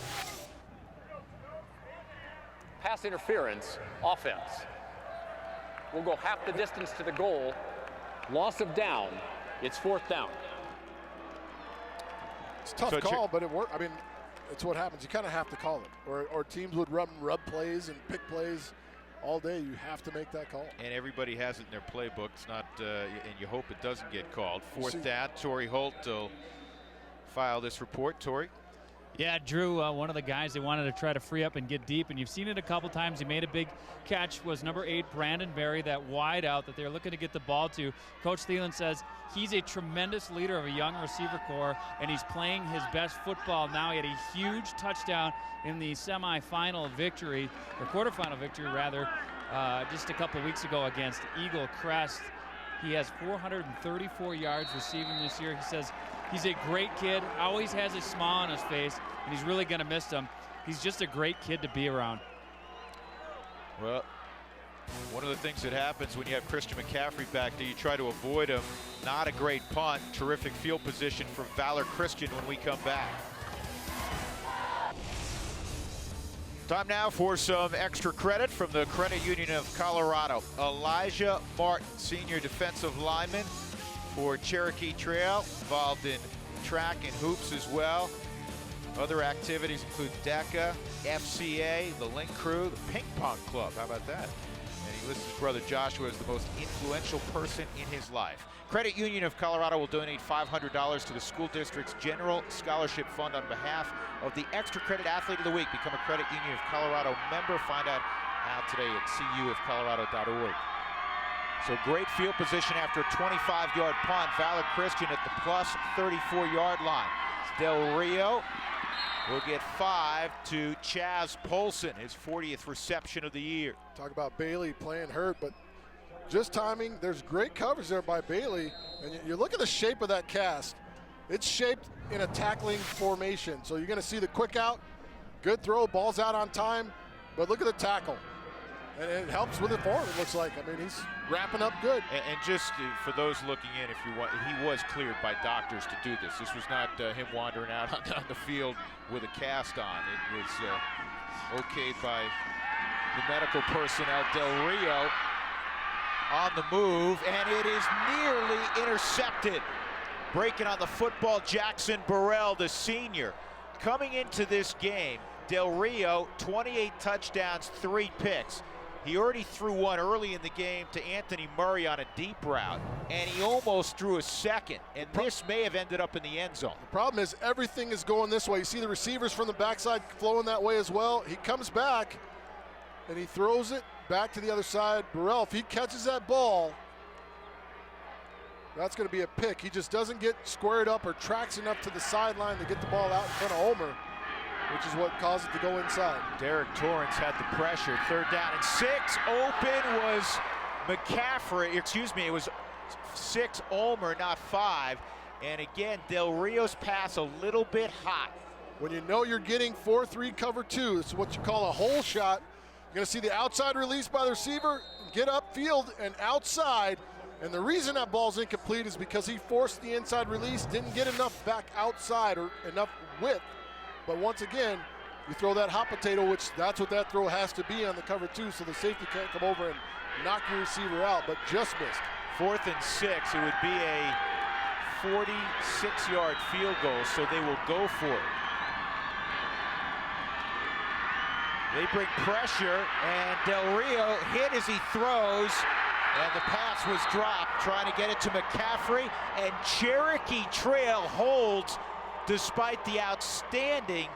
Pass interference, offense. We'll go half the distance to the goal. Loss of down. It's 4th down. It's a tough call, but it worked. I mean, it's what happens. You kind of have to call it. Or teams would rub plays and pick plays all day. You have to make that call. And everybody has it in their playbook. It's not, and you hope it doesn't get called. 4th down. Torrey Holt will file this report. Torrey? Yeah, Drew, one of the guys they wanted to try to free up and get deep, and you've seen it a couple times. He made a big catch, was number 8, Brandon Berry, that wide out that they're looking to get the ball to. Coach Thielen says he's a tremendous leader of a young receiver corps, and he's playing his best football now. He had a huge touchdown in the semifinal victory, or quarterfinal victory rather, just a couple weeks ago against Eagle Crest. He has 434 yards receiving this year. He says he's a great kid, always has a smile on his face, and he's really going to miss him. He's just a great kid to be around. Well, one of the things that happens when you have Christian McCaffrey back there, you try to avoid him. Not a great punt. Terrific field position from Valor Christian when we come back. Time now for some extra credit from the Credit Union of Colorado. Elijah Martin, senior defensive lineman for Cherokee Trail, involved in track and hoops as well. Other activities include DECA, FCA, the Link Crew, the Ping Pong Club. How about that? And he lists his brother Joshua as the most influential person in his life. Credit Union of Colorado will donate $500 to the school district's general scholarship fund on behalf of the Extra Credit Athlete of the Week. Become a Credit Union of Colorado member. Find out how today at cuofcolorado.org. So great field position after a 25-yard punt. Valor Christian at the plus 34-yard line. Del Rio will get 5 to Chaz Polson, his 40th reception of the year. Talk about Bailey playing hurt, but just timing. There's great coverage there by Bailey. And you look at the shape of that cast. It's shaped in a tackling formation. So you're going to see the quick out, good throw, ball's out on time. But look at the tackle. And it helps with the form, it looks like. I mean, he's wrapping up good. And just for those looking in, if you want, he was cleared by doctors to do this. This was not him wandering out on the field with a cast on. It was okayed by the medical personnel. Del Rio on the move, and it is nearly intercepted. Breaking on the football, Jackson Burrell, the senior. Coming into this game, Del Rio, 28 touchdowns, 3 picks. He already threw one early in the game to Anthony Murray on a deep route, and he almost threw a second, and this may have ended up in the end zone. The problem is everything is going this way. You see the receivers from the backside flowing that way as well. He comes back, and he throws it back to the other side. Burrell, if he catches that ball, that's going to be a pick. He just doesn't get squared up or tracks enough to the sideline to get the ball out in front of Homer, which is what caused it to go inside. Derek Torrance had the pressure. 3rd down and 6. Open was McCaffrey. Excuse me, it was 6 Ulmer, not 5. And again, Del Rio's pass a little bit hot. When you know you're getting 4-3 cover 2, it's what you call a hole shot. You're going to see the outside release by the receiver, get upfield and outside. And the reason that ball's incomplete is because he forced the inside release, didn't get enough back outside or enough width. But once again, you throw that hot potato, which that's what that throw has to be on the cover 2, so the safety can't come over and knock your receiver out, but just missed. 4th and 6, it would be a 46-yard field goal, so they will go for it. They bring pressure, and Del Rio hit as he throws, And the pass was dropped, trying to get it to McCaffrey, and Cherokee Trail holds despite the outstanding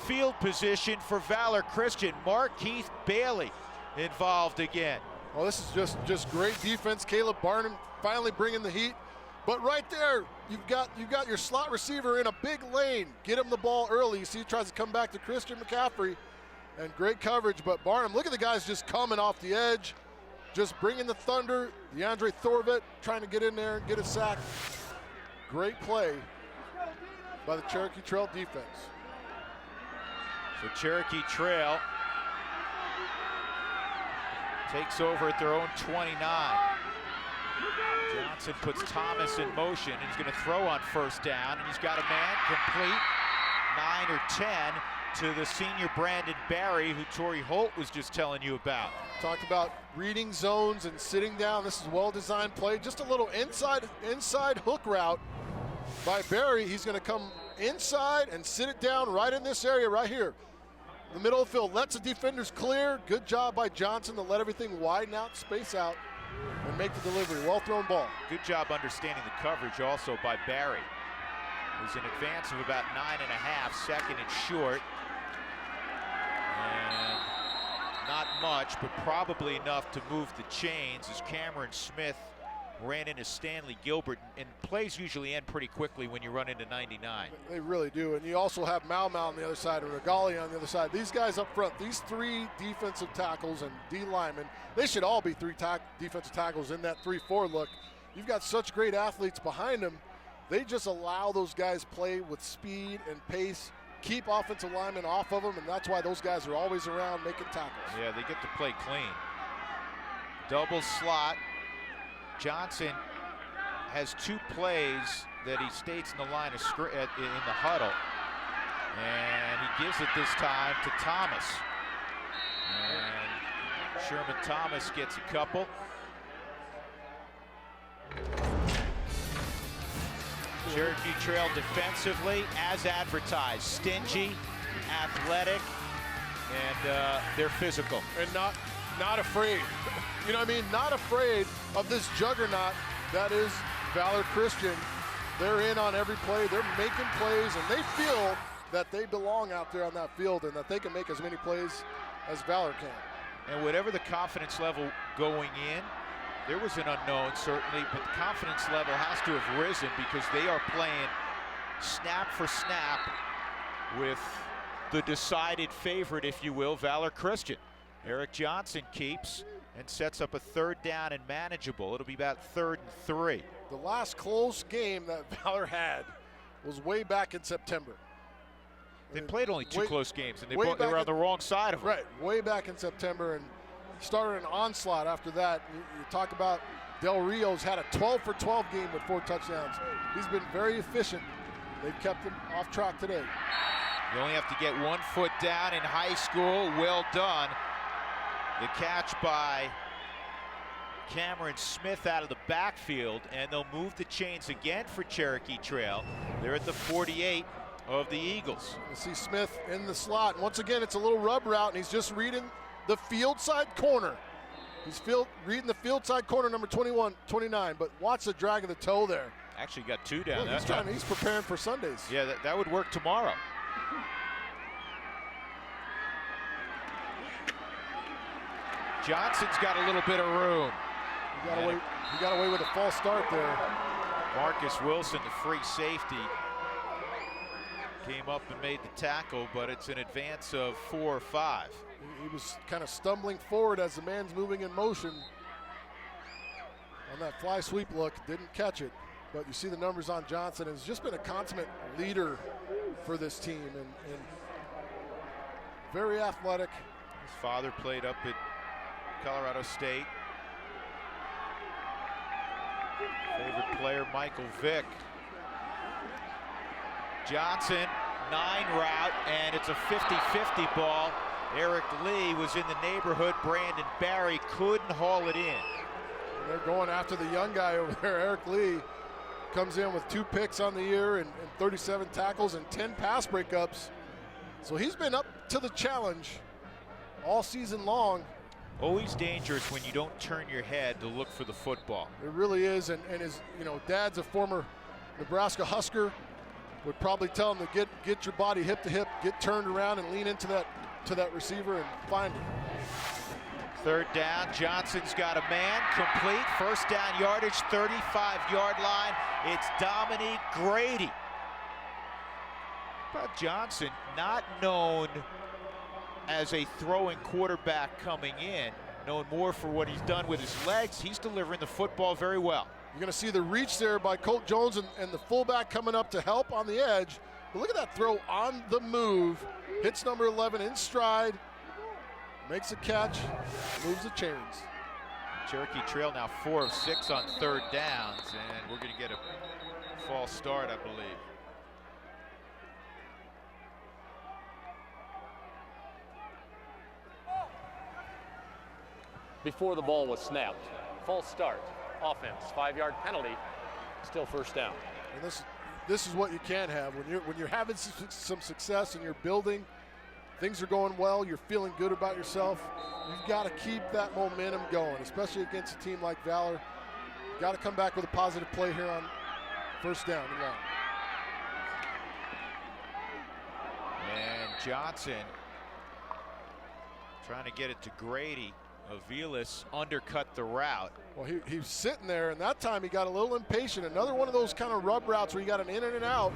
field position for Valor Christian. Markeith Bailey involved again. Well, this is just great defense. Caleb Barnum finally bringing the heat. But right there, you've got your slot receiver in a big lane. Get him the ball early. You see he tries to come back to Christian McCaffrey, and great coverage. But Barnum, look at the guys just coming off the edge, just bringing the thunder. DeAndre Thorvet trying to get in there and get a sack. Great play by the Cherokee Trail defense. So Cherokee Trail takes over at their own 29. Johnson puts Thomas in motion, and he's going to throw on first down, and he's got a man complete, 9 or 10, to the senior Brandon Barry, who Torrey Holt was just telling you about. Talked about reading zones and sitting down. This is a well-designed play. Just a little inside hook route by Barry. He's going to come inside and sit it down right in this area right here. The middle of the field, lets the defenders clear. Good job by Johnson to let everything widen out, space out, and make the delivery. Well-thrown ball. Good job understanding the coverage also by Barry. It was an advance of about 9.5, second and short. And not much, but probably enough to move the chains as Cameron Smith ran into Stanley Gilbert, and plays usually end pretty quickly when you run into 99. They really do, and you also have Mau on the other side and Regali on the other side. These guys up front, these three defensive tackles and D linemen, they should all be three defensive tackles in that 3-4 look. You've got such great athletes behind them. They just allow those guys play with speed and pace, keep offensive linemen off of them, and that's why those guys are always around making tackles. Yeah, they get to play clean. Double slot. Johnson has 2 plays that he states in the line of in the huddle, and he gives it this time to Thomas. And Sherman Thomas gets a couple. Cherokee Trail defensively, as advertised, stingy, athletic, and they're physical. And not afraid. You know what I mean? Not afraid of this juggernaut that is Valor Christian. They're in on every play. They're making plays, and they feel that they belong out there on that field and that they can make as many plays as Valor can. And whatever the confidence level going in, there was an unknown certainly, but the confidence level has to have risen because they are playing snap for snap with the decided favorite, if you will, Valor Christian. Eric Johnson keeps and sets up a 3rd down and manageable. It'll be about 3rd and 3. The last close game that Valor had was way back in September. They played only 2 close games, and they were on the wrong side of them. Right, way back in September, and started an onslaught after that. You talk about Del Rio's had a 12-for-12 game with 4 touchdowns. He's been very efficient. They've kept him off track today. You only have to get 1 foot down in high school. Well done. The catch by Cameron Smith out of the backfield, and they'll move the chains again for Cherokee Trail. They're at the 48 of the Eagles. You see Smith in the slot. And once again, it's a little rub route, and he's just reading the field side corner. He's reading the field side corner, number 21, 29, but watch the drag of the toe there. Actually got 2 down. Look, he's preparing for Sundays. Yeah, that would work tomorrow. Johnson's got a little bit of room. He got away with a false start there. Marcus Wilson, the free safety, came up and made the tackle, but it's an advance of 4 or 5. He was kind of stumbling forward as the man's moving in motion on that fly sweep look. Didn't catch it, but you see the numbers on Johnson. Has just been a consummate leader for this team, and very athletic. His father played up at Colorado State. Favorite player, Michael Vick. Johnson, 9 route, and it's a 50-50 ball. Eric Lee was in the neighborhood. Brandon Barry couldn't haul it in. And they're going after the young guy over there. Eric Lee comes in with 2 picks on the year and 37 tackles and 10 pass breakups. So he's been up to the challenge all season long. Always dangerous when you don't turn your head to look for the football. It really is, and his dad's a former Nebraska Husker. Would probably tell him to get your body hip to hip, get turned around, and lean into that receiver and find him. Third down, Johnson's got a man, complete, first down yardage, 35-yard line. It's Dominique Grady. But Johnson, not known as a throwing quarterback coming in, known more for what he's done with his legs. He's delivering the football very well. You're going to see the reach there by Colt Jones and the fullback coming up to help on the edge. But look at that throw on the move. Hits number 11 in stride. Makes a catch, moves the chains. Cherokee Trail now 4 of 6 on third downs, and we're going to get a false start, I believe. Before the ball was snapped. False start. Offense. 5-yard penalty. Still first down. And this is what you can't have when you're having some success and you're building. Things are going well, you're feeling good about yourself. You've got to keep that momentum going, especially against a team like Valor. You've got to come back with a positive play here on first down and long. And Johnson trying to get it to Grady. Aviles undercut the route. Well, he was sitting there, and that time he got a little impatient. Another one of those kind of rub routes where you got an in and an out,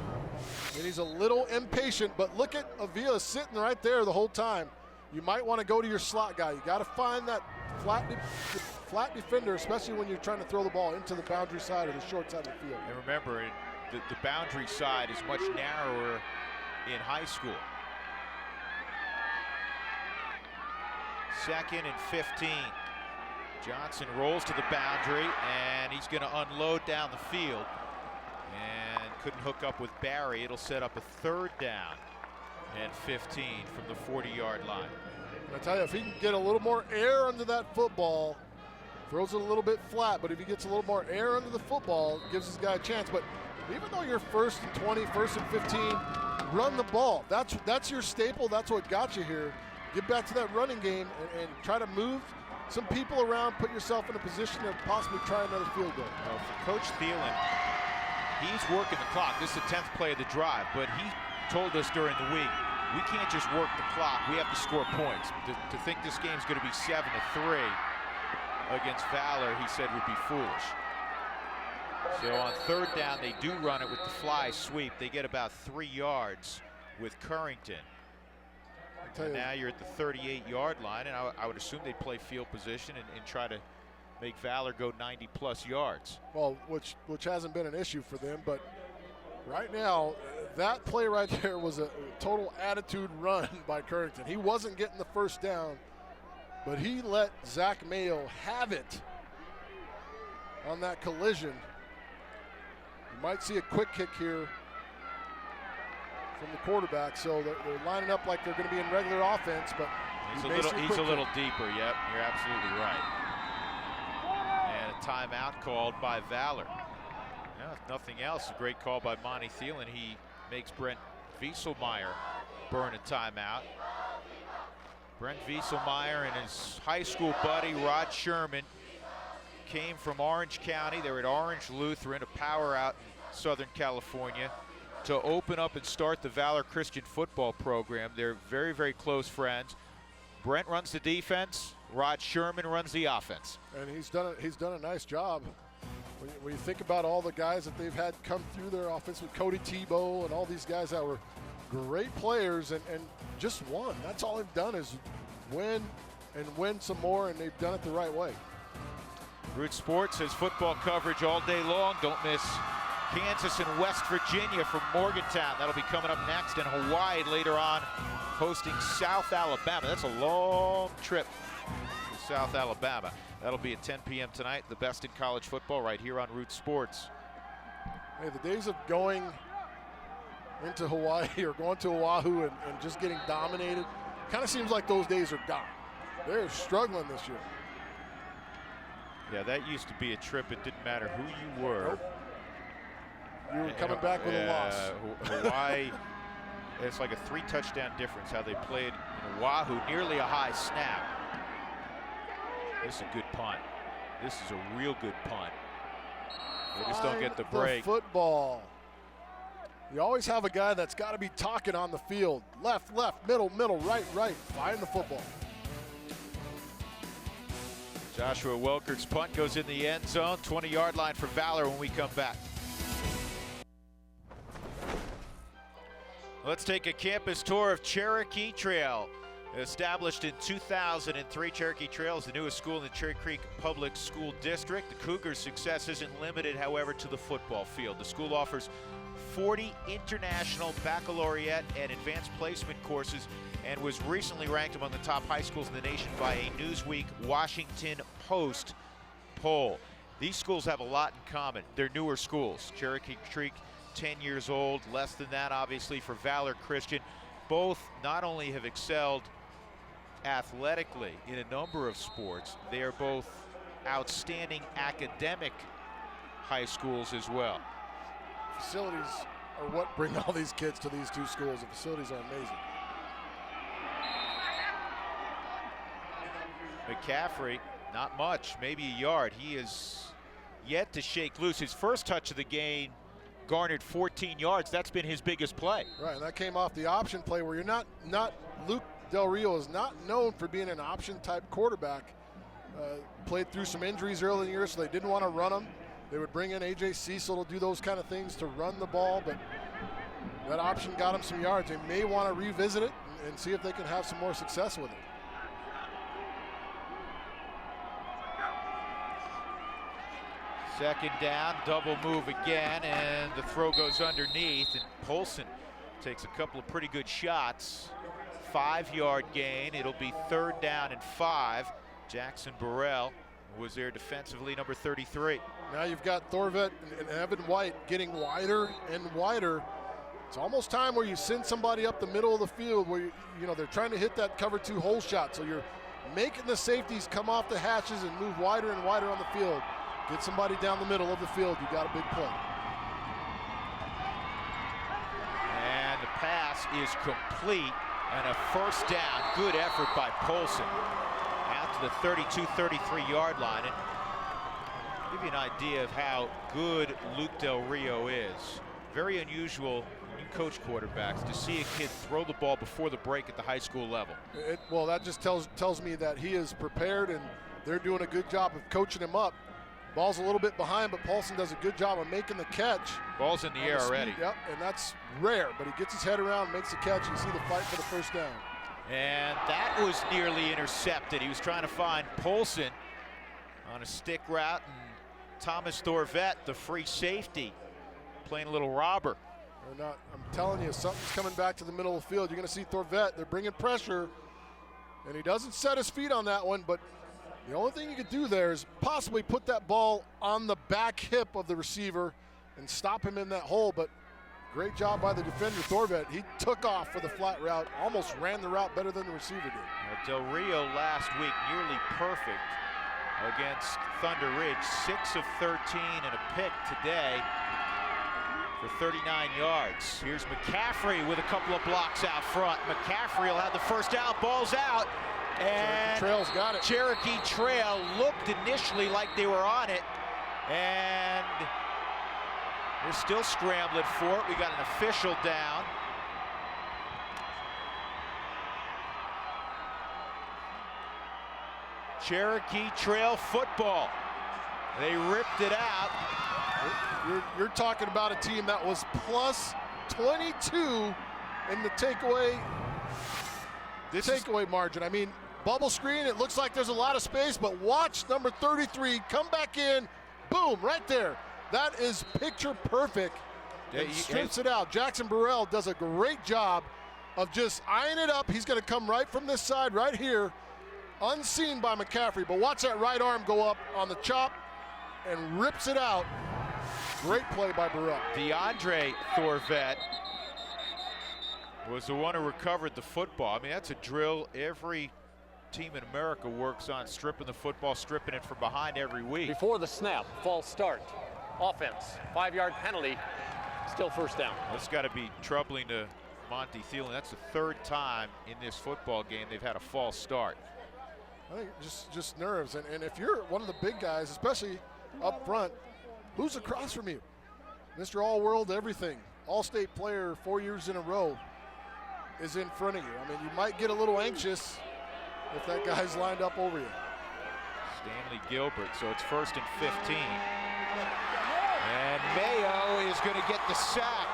and he's a little impatient. But look at Aviles sitting right there the whole time. You might want to go to your slot guy. You got to find that flat defender, especially when you're trying to throw the ball into the boundary side or the short side of the field. And remember, the boundary side is much narrower in high school. 2nd and 15. Johnson rolls to the boundary, and he's going to unload down the field. And couldn't hook up with Barry. It'll set up a third down and 15 from the 40-yard line. I tell you, if he can get a little more air under that football, throws it a little bit flat, but if he gets a little more air under the football, it gives this guy a chance. But even though you're 1st and 20, 1st and 15, run the ball. That's your staple. That's what got you here. Get back to that running game and try to move some people around, put yourself in a position to possibly try another field goal. Well, for Coach Thielen, he's working the clock. This is the 10th play of the drive, but he told us during the week, we can't just work the clock. We have to score points. To think this game's going to be 7-3 against Valor, he said, would be foolish. So on third down, they do run it with the fly sweep. They get about 3 yards with Currington. And now you're at the 38-yard line, and I would assume they'd play field position and try to make Valor go 90-plus yards. Well, which hasn't been an issue for them, but right now, that play right there was a total attitude run by Currington. He wasn't getting the first down, but he let Zach Mayo have it on that collision. You might see a quick kick here from the quarterback, so they're lining up like they're going to be in regular offense, but he's a little deeper. Yep, you're absolutely right. And a timeout called by Valor. Yeah, if nothing else, a great call by Monty Thielen. He makes Brent Wieselmeyer burn a timeout. Brent Wieselmeyer and his high school buddy Rod Sherman came from Orange County. They were at Orange Lutheran, a power out in Southern California, to open up and start the Valor Christian football program. They're very, very close friends. Brent runs the defense. Rod Sherman runs the offense. And he's done a nice job. When you think about all the guys that they've had come through their offense with Cody Tebow and all these guys that were great players and just won. That's all they've done is win and win some more, and they've done it the right way. Root Sports has football coverage all day long. Don't miss Kansas and West Virginia from Morgantown. That'll be coming up next. And Hawaii later on hosting South Alabama. That's a long trip to South Alabama. That'll be at 10 p.m. tonight. The best in college football right here on Root Sports. Hey, the days of going into Hawaii or going to Oahu and just getting dominated, kind of seems like those days are gone. They're struggling this year. Yeah, that used to be a trip. It didn't matter who you were. Nope. You were coming back with a loss. Hawaii, it's like a 3-touchdown difference how they played in Oahu, nearly a high snap. This is a good punt. This is a real good punt. They just don't get the break. Football. You always have a guy that's got to be talking on the field. Left, left, middle, middle, right, right. Find the football. Joshua Welker's punt goes in the end zone. 20-yard line for Valor when we come back. Let's take a campus tour of Cherokee Trail. Established in 2003, Cherokee Trail is the newest school in the Cherry Creek Public School District. The Cougars' success isn't limited, however, to the football field. The school offers 40 international baccalaureate and advanced placement courses and was recently ranked among the top high schools in the nation by a Newsweek Washington Post poll. These schools have a lot in common. They're newer schools. Cherokee Creek, 10 years old, less than that obviously for Valor Christian. Both not only have excelled athletically in a number of sports, they are both outstanding academic high schools as well. Facilities are what bring all these kids to these two schools. The facilities are amazing. McCaffrey, not much, maybe a yard. He is yet to shake loose. His first touch of the game garnered 14 yards. That's been his biggest play. Right, and that came off the option play where you're not Luke Del Rio is not known for being an option type quarterback. Played through some injuries early in the year, so they didn't want to run him. They would bring in A.J. Cecil to do those kind of things to run the ball, but that option got him some yards. They may want to revisit it and see if they can have some more success with it. Second down, double move again, and the throw goes underneath, and Polson takes a couple of pretty good shots. 5-yard gain. It'll be 3rd down and 5. Jackson Burrell was there defensively, number 33. Now you've got Thorvet and Evan White getting wider and wider. It's almost time where you send somebody up the middle of the field where you know they're trying to hit that cover 2 hole shot. So you're making the safeties come off the hatches and move wider and wider on the field. Get somebody down the middle of the field. You got a big play. And the pass is complete and a first down. Good effort by Polson. Out to the 32, 33-yard line. And give you an idea of how good Luke Del Rio is. Very unusual when you coach quarterbacks to see a kid throw the ball before the break at the high school level. Well, that just tells me that he is prepared and they're doing a good job of coaching him up. Ball's a little bit behind, but Paulson does a good job of making the catch. Ball's in the air already. Yep, and that's rare, but he gets his head around, makes the catch, and you see the fight for the first down. And that was nearly intercepted. He was trying to find Polson on a stick route, and Thomas Thorvet, the free safety, playing a little robber. They're not, I'm telling you, something's coming back to the middle of the field. You're going to see Thorvet. They're bringing pressure, and he doesn't set his feet on that one, but the only thing you could do there is possibly put that ball on the back hip of the receiver and stop him in that hole, but great job by the defender, Thorvet. He took off for the flat route, almost ran the route better than the receiver did. Del Rio last week nearly perfect against Thunder Ridge, 6 of 13 and a pick today for 39 yards. Here's McCaffrey with a couple of blocks out front. McCaffrey will have the first down, ball's out. And Cherokee Trail's got it. Cherokee Trail looked initially like they were on it, and they're still scrambling for it. We got an official down. Cherokee Trail football. They ripped it out. You're talking about a team that was plus 22 in the takeaway margin. I mean, bubble screen, it looks like there's a lot of space, but watch number 33 come back in, boom, right there. That is picture perfect. It strips it out. Jackson Burrell does a great job of just eyeing it up. He's going to come right from this side right here, unseen by McCaffrey, but watch that right arm go up on the chop and rips it out. Great play by Burrell. DeAndre Thorvet was the one who recovered the football. I mean, that's a drill every team in America works on, stripping the football, stripping it from behind every week. Before the snap, false start. Offense, 5-yard penalty, still first down. That's got to be troubling to Monty Thielen. That's the 3rd time in this football game they've had a false start. I think just nerves. And if you're one of the big guys, especially up front, who's across from you? Mr. All-World everything, All-State player 4 years in a row is in front of you. I mean, you might get a little anxious if that guy's lined up over you. Stanley Gilbert, so it's 1st and 15. And Mayo is going to get the sack.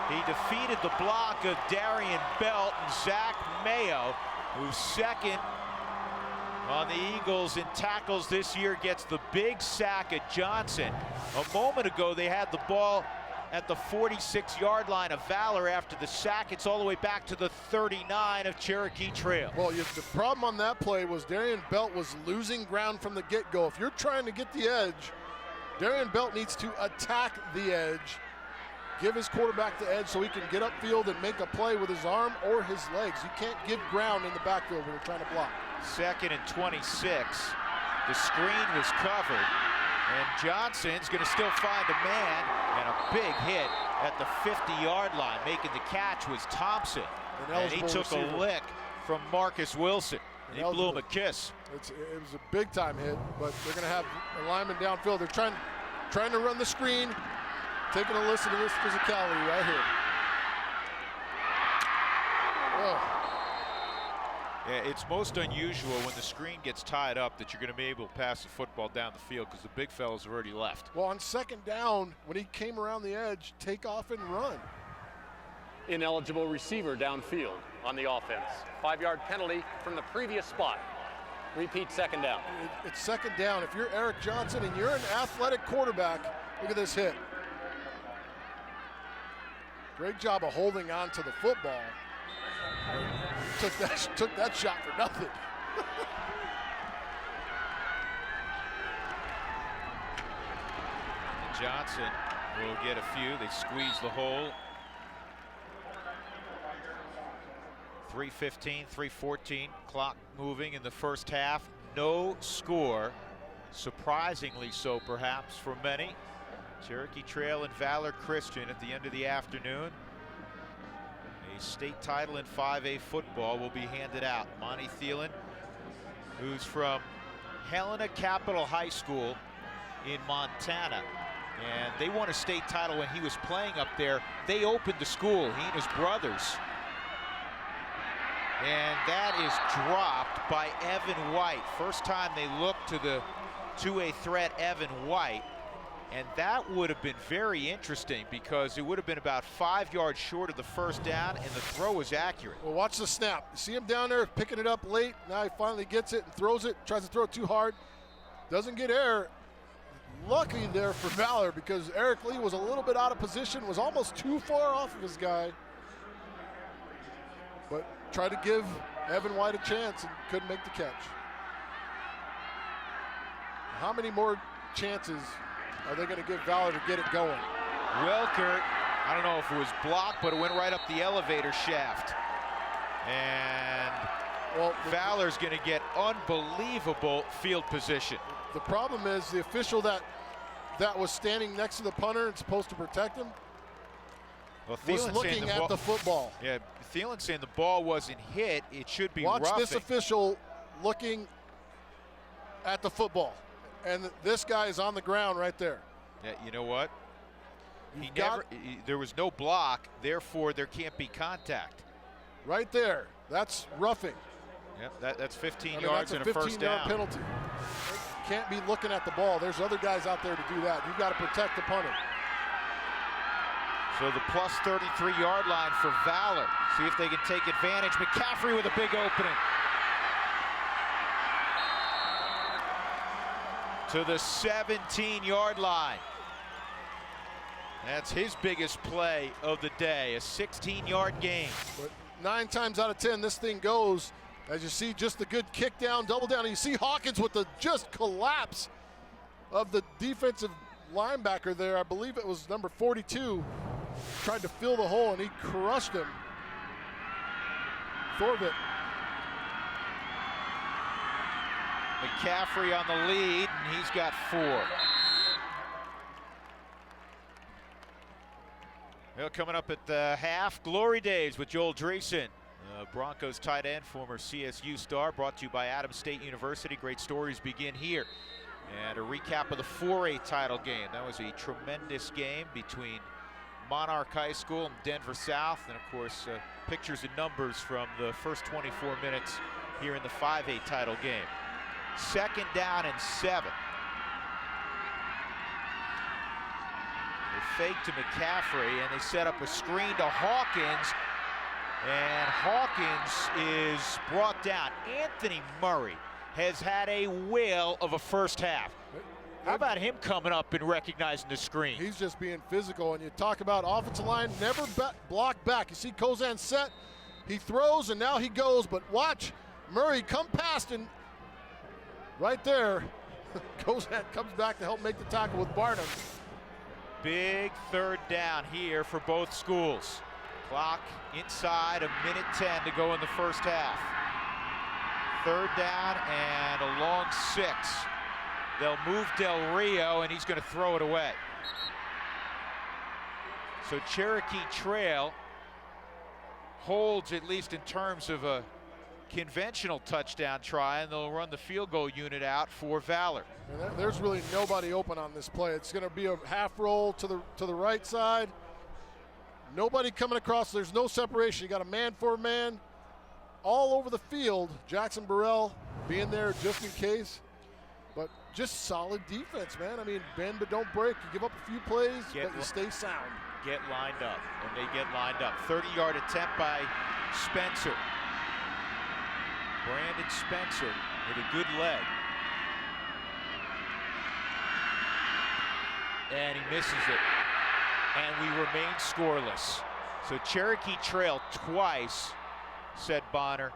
He defeated the block of Darian Belt, and Zach Mayo, who's second on the Eagles in tackles this year, gets the big sack at Johnson. A moment ago, they had the ball at the 46-yard line of Valor. After the sack, it's all the way back to the 39 of Cherokee Trail. Well, the problem on that play was Darian Belt was losing ground from the get-go. If you're trying to get the edge, Darian Belt needs to attack the edge, give his quarterback the edge so he can get upfield and make a play with his arm or his legs. You can't give ground in the backfield when you're trying to block. 2nd and 26. The screen was covered, and Johnson's going to still find a man, and a big hit at the 50-yard line. Making the catch was Thompson, and he took a lick from Marcus Wilson. And he blew him a kiss. It was a big-time hit, but they're going to have a lineman downfield. They're trying to run the screen, taking a listen to this physicality right here. Oh. Yeah, it's most unusual when the screen gets tied up that you're going to be able to pass the football down the field because the big fellas have already left. Well, on 2nd down, when he came around the edge, take off and run. Ineligible receiver downfield on the offense. 5-yard penalty from the previous spot. Repeat 2nd down. It's 2nd down. If you're Eric Johnson and you're an athletic quarterback, look at this hit. Great job of holding on to the football. Took that shot for nothing. Johnson will get a few. They squeeze the hole. 3:15, 3:14, clock moving in the first half. No score, surprisingly so perhaps for many. Cherokee Trail and Valor Christian at the end of the afternoon. A state title in 5A football will be handed out. Monty Thielen, who's from Helena Capital High School in Montana, and they won a state title when he was playing up there. They opened the school, he and his brothers. And that is dropped by Evan White. First time they looked to the 2A threat, Evan White. And that would have been very interesting because it would have been about 5 yards short of the first down, and the throw was accurate. Well, watch the snap. You see him down there picking it up late. Now he finally gets it and throws it, tries to throw it too hard. Doesn't get air. Lucky there for Valor because Eric Lee was a little bit out of position, was almost too far off of his guy. But tried to give Evan White a chance and couldn't make the catch. How many more chances are they going to give Valor to get it going? Wilkert, I don't know if it was blocked, but it went right up the elevator shaft. And well, Valor's going to get unbelievable field position. The problem is the official that was standing next to the punter and supposed to protect him was looking at the football. Yeah, Thielen saying the ball wasn't hit. It should be roughing. Watch this official looking at the football. And this guy is on the ground right there. Yeah, you know what? There was no block, therefore there can't be contact. Right there. That's roughing. Yep, that's 15 yards and a first down. That's a 15-yard penalty. Can't be looking at the ball. There's other guys out there to do that. You've got to protect the punter. So the plus 33-yard line for Valor. See if they can take advantage. McCaffrey with a big opening. To the 17-yard line. That's his biggest play of the day, a 16-yard gain. But 9 times out of 10, this thing goes, as you see, just the good kick down, double down. And you see Hawkins with the just collapse of the defensive linebacker there. I believe it was number 42. Tried to fill the hole, and he crushed him. Thorvit. McCaffrey on the lead, and he's got 4. Well, coming up at the half, Glory Days with Joel Dreesen. Broncos tight end, former CSU star, brought to you by Adams State University. Great stories begin here. And a recap of the 4A title game. That was a tremendous game between Monarch High School and Denver South. And of course, pictures and numbers from the first 24 minutes here in the 5A title game. 2nd down and 7. They fake to McCaffrey and they set up a screen to Hawkins. And Hawkins is brought down. Anthony Murray has had a whale of a first half. How about him coming up and recognizing the screen? He's just being physical, and you talk about offensive line never block back. You see Kozan set, he throws, and now he goes, but watch Murray come past, and right there, Kozan comes back to help make the tackle with Barnum. Big 3rd down here for both schools. Clock inside, 1:10 to go in the first half. 3rd down and a long 6. They'll move Del Rio, and he's going to throw it away. So Cherokee Trail holds, at least in terms of a conventional touchdown try, and they'll run the field goal unit out for Valor. And there's really nobody open on this play. It's going to be a half roll to the right side. Nobody coming across. There's no separation. You got a man for a man all over the field. Jackson Burrell being there just in case. But just solid defense, man. I mean, bend but don't break. You give up a few plays, but you stay sound. Get lined up, and they get lined up. 30-yard attempt by Spencer. Brandon Spencer with a good leg. And he misses it. And we remain scoreless. So Cherokee Trail twice, said Bonner,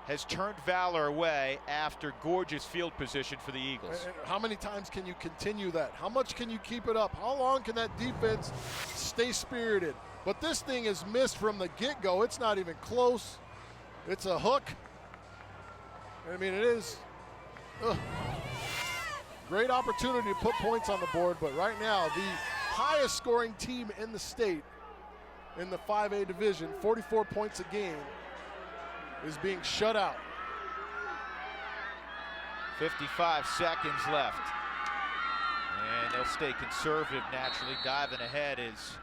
has turned Valor away after gorgeous field position for the Eagles. And how many times can you continue that? How much can you keep it up? How long can that defense stay spirited? But this thing is missed from the get-go. It's not even close. It's a hook. I mean, it is. Great opportunity to put points on the board, but right now, the highest scoring team in the state in the 5A division, 44 points a game, is being shut out. 55 seconds left. And they'll stay conservative naturally. Diving ahead is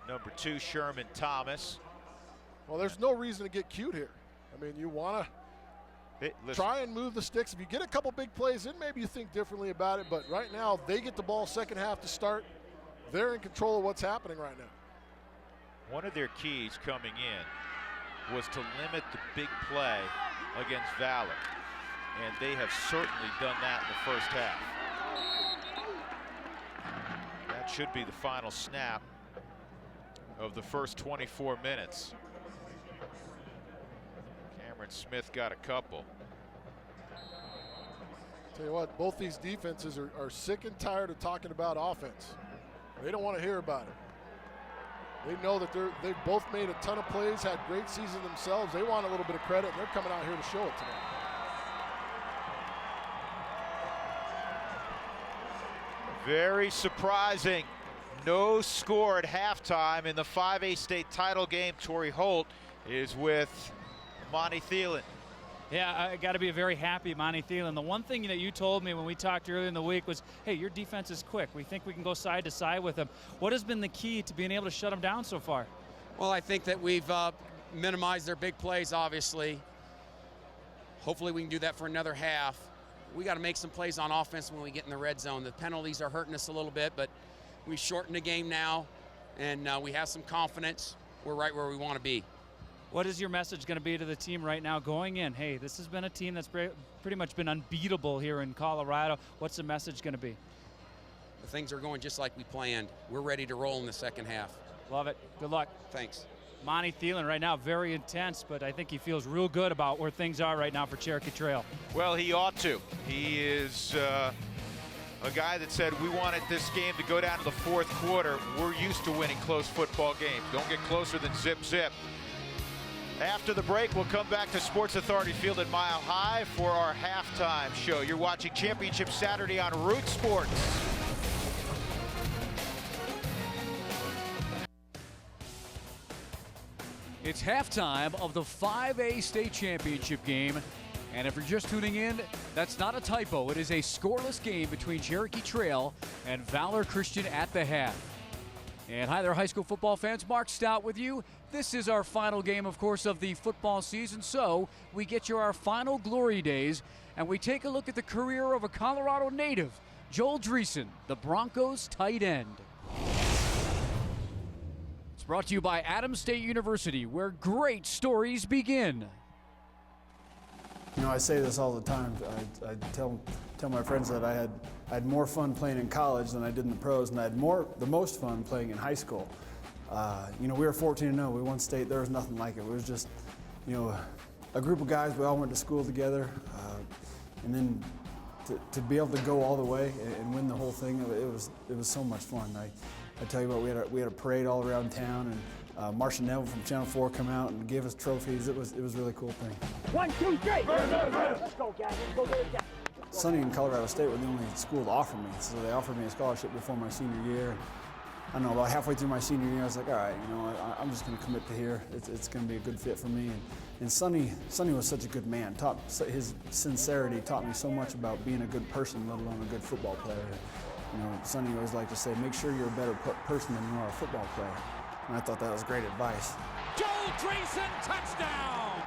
number 2, Sherman Thomas. Well, there's no reason to get cute here. I mean, you want to try and move the sticks. If you get a couple big plays, then maybe you think differently about it. But right now, they get the ball second half to start. They're in control of what's happening right now. One of their keys coming in was to limit the big play against Valor. And they have certainly done that in the first half. That should be the final snap of the first 24 minutes. Cameron Smith got a couple. Tell you what, both these defenses are sick and tired of talking about offense. They don't want to hear about it. They know that they've both made a ton of plays, had great seasons themselves. They want a little bit of credit, and they're coming out here to show it tonight. Very surprising. No score at halftime in the 5A state title game. Torrey Holt is with Monty Thielen. Yeah, I got to be very happy, Monty Thielen. The one thing that you told me when we talked earlier in the week was, hey, your defense is quick. We think we can go side to side with them. What has been the key to being able to shut them down so far? Well, I think that we've minimized their big plays, obviously. Hopefully we can do that for another half. We got to make some plays on offense when we get in the red zone. The penalties are hurting us a little bit, but we've shortened the game now, and we have some confidence. We're right where we want to be. What is your message going to be to the team right now going in? Hey, this has been a team that's pretty much been unbeatable here in Colorado. What's the message going to be? The things are going just like we planned. We're ready to roll in the second half. Love it. Good luck. Thanks. Monty Thielen right now, very intense, but I think he feels real good about where things are right now for Cherokee Trail. Well, he ought to. He is a guy that said we wanted this game to go down to the fourth quarter. We're used to winning close football games. Don't get closer than zip, zip. After the break, we'll come back to Sports Authority Field at Mile High for our halftime show. You're watching Championship Saturday on Root Sports. It's halftime of the 5A state championship game. And if you're just tuning in, that's not a typo. It is a scoreless game between Cherokee Trail and Valor Christian at the half. And hi there, high school football fans. Mark Stout with you. This is our final game, of course, of the football season. So we get you our final glory days, and we take a look at the career of a Colorado native, Joel Dreesen, the Broncos tight end. It's brought to you by Adams State University, where great stories begin. You know, I say this all the time. I tell my friends that I had more fun playing in college than I did in the pros, and I had the most fun playing in high school. You know, we were 14-0. We won state. There was nothing like it. It was just, you know, a group of guys. We all went to school together, and then to be able to go all the way and win the whole thing, it was so much fun. I tell you what, we had a parade all around town, and Marcia Neville from Channel 4 come out and gave us trophies. It was a really cool thing. 1, 2, 3. Let's go, guys. Let's go get it. Sonny and Colorado State were the only school to offer me, so they offered me a scholarship before my senior year. I don't know, about halfway through my senior year, I was like, all right, you know, I'm just going to commit to here. It's going to be a good fit for me. And Sonny was such a good man. His sincerity taught me so much about being a good person, let alone a good football player. You know, Sonny always liked to say, make sure you're a better person than you are a football player. And I thought that was great advice. Joel Dreesen, touchdown!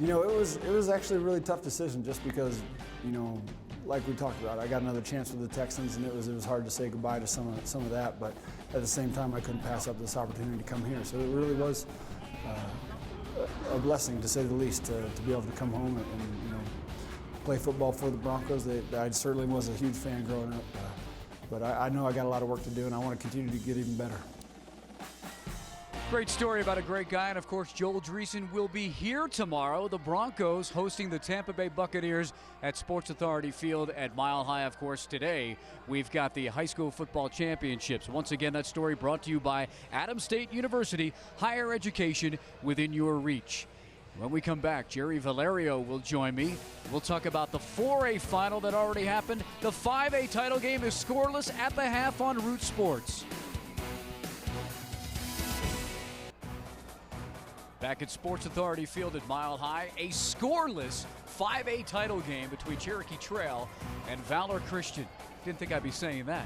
You know, it was actually a really tough decision just because, you know, like we talked about, I got another chance with the Texans, and it was hard to say goodbye to some of that, but at the same time, I couldn't pass up this opportunity to come here. So it really was a blessing, to say the least, to be able to come home and you know, play football for the Broncos. I certainly was a huge fan growing up, but I know I got a lot of work to do, and I want to continue to get even better. Great story about a great guy, and of course, Joel Dreesen will be here tomorrow. The Broncos hosting the Tampa Bay Buccaneers at Sports Authority Field at Mile High. Of course, today we've got the high school football championships. Once again, that story brought to you by Adams State University, higher education within your reach. When we come back, Jerry Valerio will join me. We'll talk about the 4A final that already happened. The 5A title game is scoreless at the half on Root Sports. Back at Sports Authority Field at Mile High, a scoreless 5A title game between Cherokee Trail and Valor Christian. Didn't think I'd be saying that.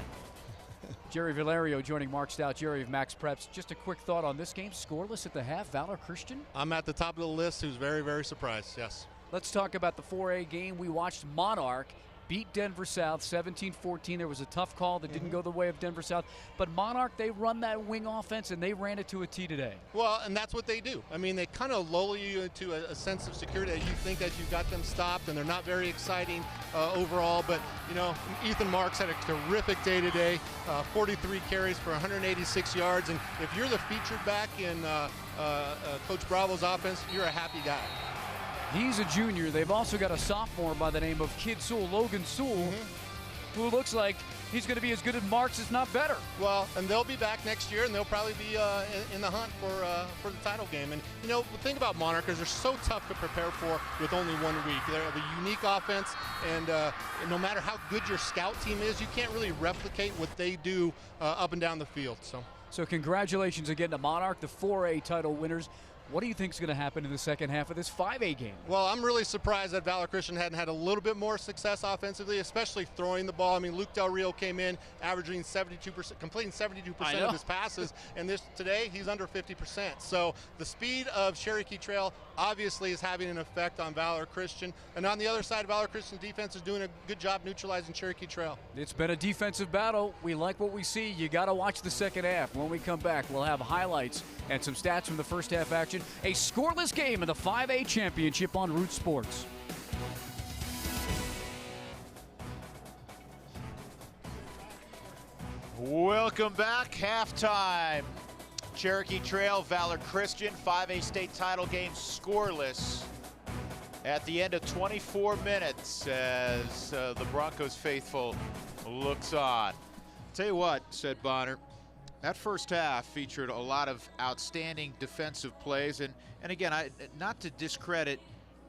Jerry Valerio joining Mark Stout, Jerry of Max Preps. Just a quick thought on this game, scoreless at the half, Valor Christian? I'm at the top of the list, who's very, very surprised, yes. Let's talk about the 4A game. We watched Monarch beat Denver South 17-14. There was a tough call that didn't go the way of Denver South. But Monarch, they run that wing offense, and they ran it to a T today. Well, and that's what they do. I mean, they kind of lull you into a sense of security that you think that you've got them stopped, and they're not very exciting overall. But, you know, Ethan Marks had a terrific day today, 43 carries for 186 yards. And if you're the featured back in Coach Bravo's offense, you're a happy guy. He's a junior. They've also got a sophomore by the name of Kid Sewell, Logan Sewell, who looks like he's going to be as good as Marks, if not better. Well, and they'll be back next year, and they'll probably be in the hunt for the title game. And, you know, the thing about Monarch is they're so tough to prepare for with only 1 week. They're a unique offense, and no matter how good your scout team is, you can't really replicate what they do up and down the field. So congratulations again to Monarch, the 4A title winners. What do you think is going to happen in the second half of this 5A game? Well, I'm really surprised that Valor Christian hadn't had a little bit more success offensively, especially throwing the ball. I mean, Luke Del Rio came in averaging 72%, completing 72% of his passes, and today he's under 50%. So the speed of Cherokee Trail obviously is having an effect on Valor Christian. And on the other side, Valor Christian defense is doing a good job neutralizing Cherokee Trail. It's been a defensive battle. We like what we see. You got to watch the second half. When we come back, we'll have highlights and some stats from the first half action. A scoreless game in the 5A championship on Root Sports. Welcome back. Halftime. Cherokee Trail, Valor Christian, 5A state title game scoreless at the end of 24 minutes as the Broncos faithful looks on. Tell you what, said Bonner, that first half featured a lot of outstanding defensive plays. And again, not to discredit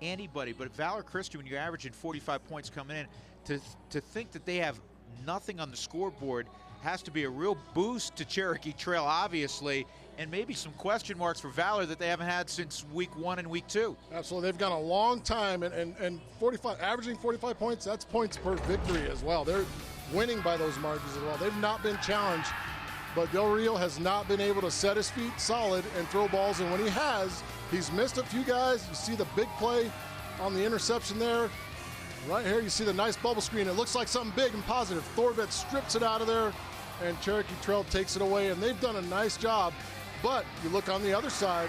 anybody, but Valor Christian, when you're averaging 45 points coming in, to think that they have nothing on the scoreboard has to be a real boost to Cherokee Trail, obviously, and maybe some question marks for Valor that they haven't had since week 1 and week 2. Absolutely. They've gone a long time, and 45, averaging 45 points, that's points per victory as well. They're winning by those margins as well. They've not been challenged, but Del Rio has not been able to set his feet solid and throw balls, and when he has, he's missed a few guys. You see the big play on the interception there. Right here, you see the nice bubble screen. It looks like something big and positive. Thorvet strips it out of there, and Cherokee Trail takes it away, and they've done a nice job. But you look on the other side,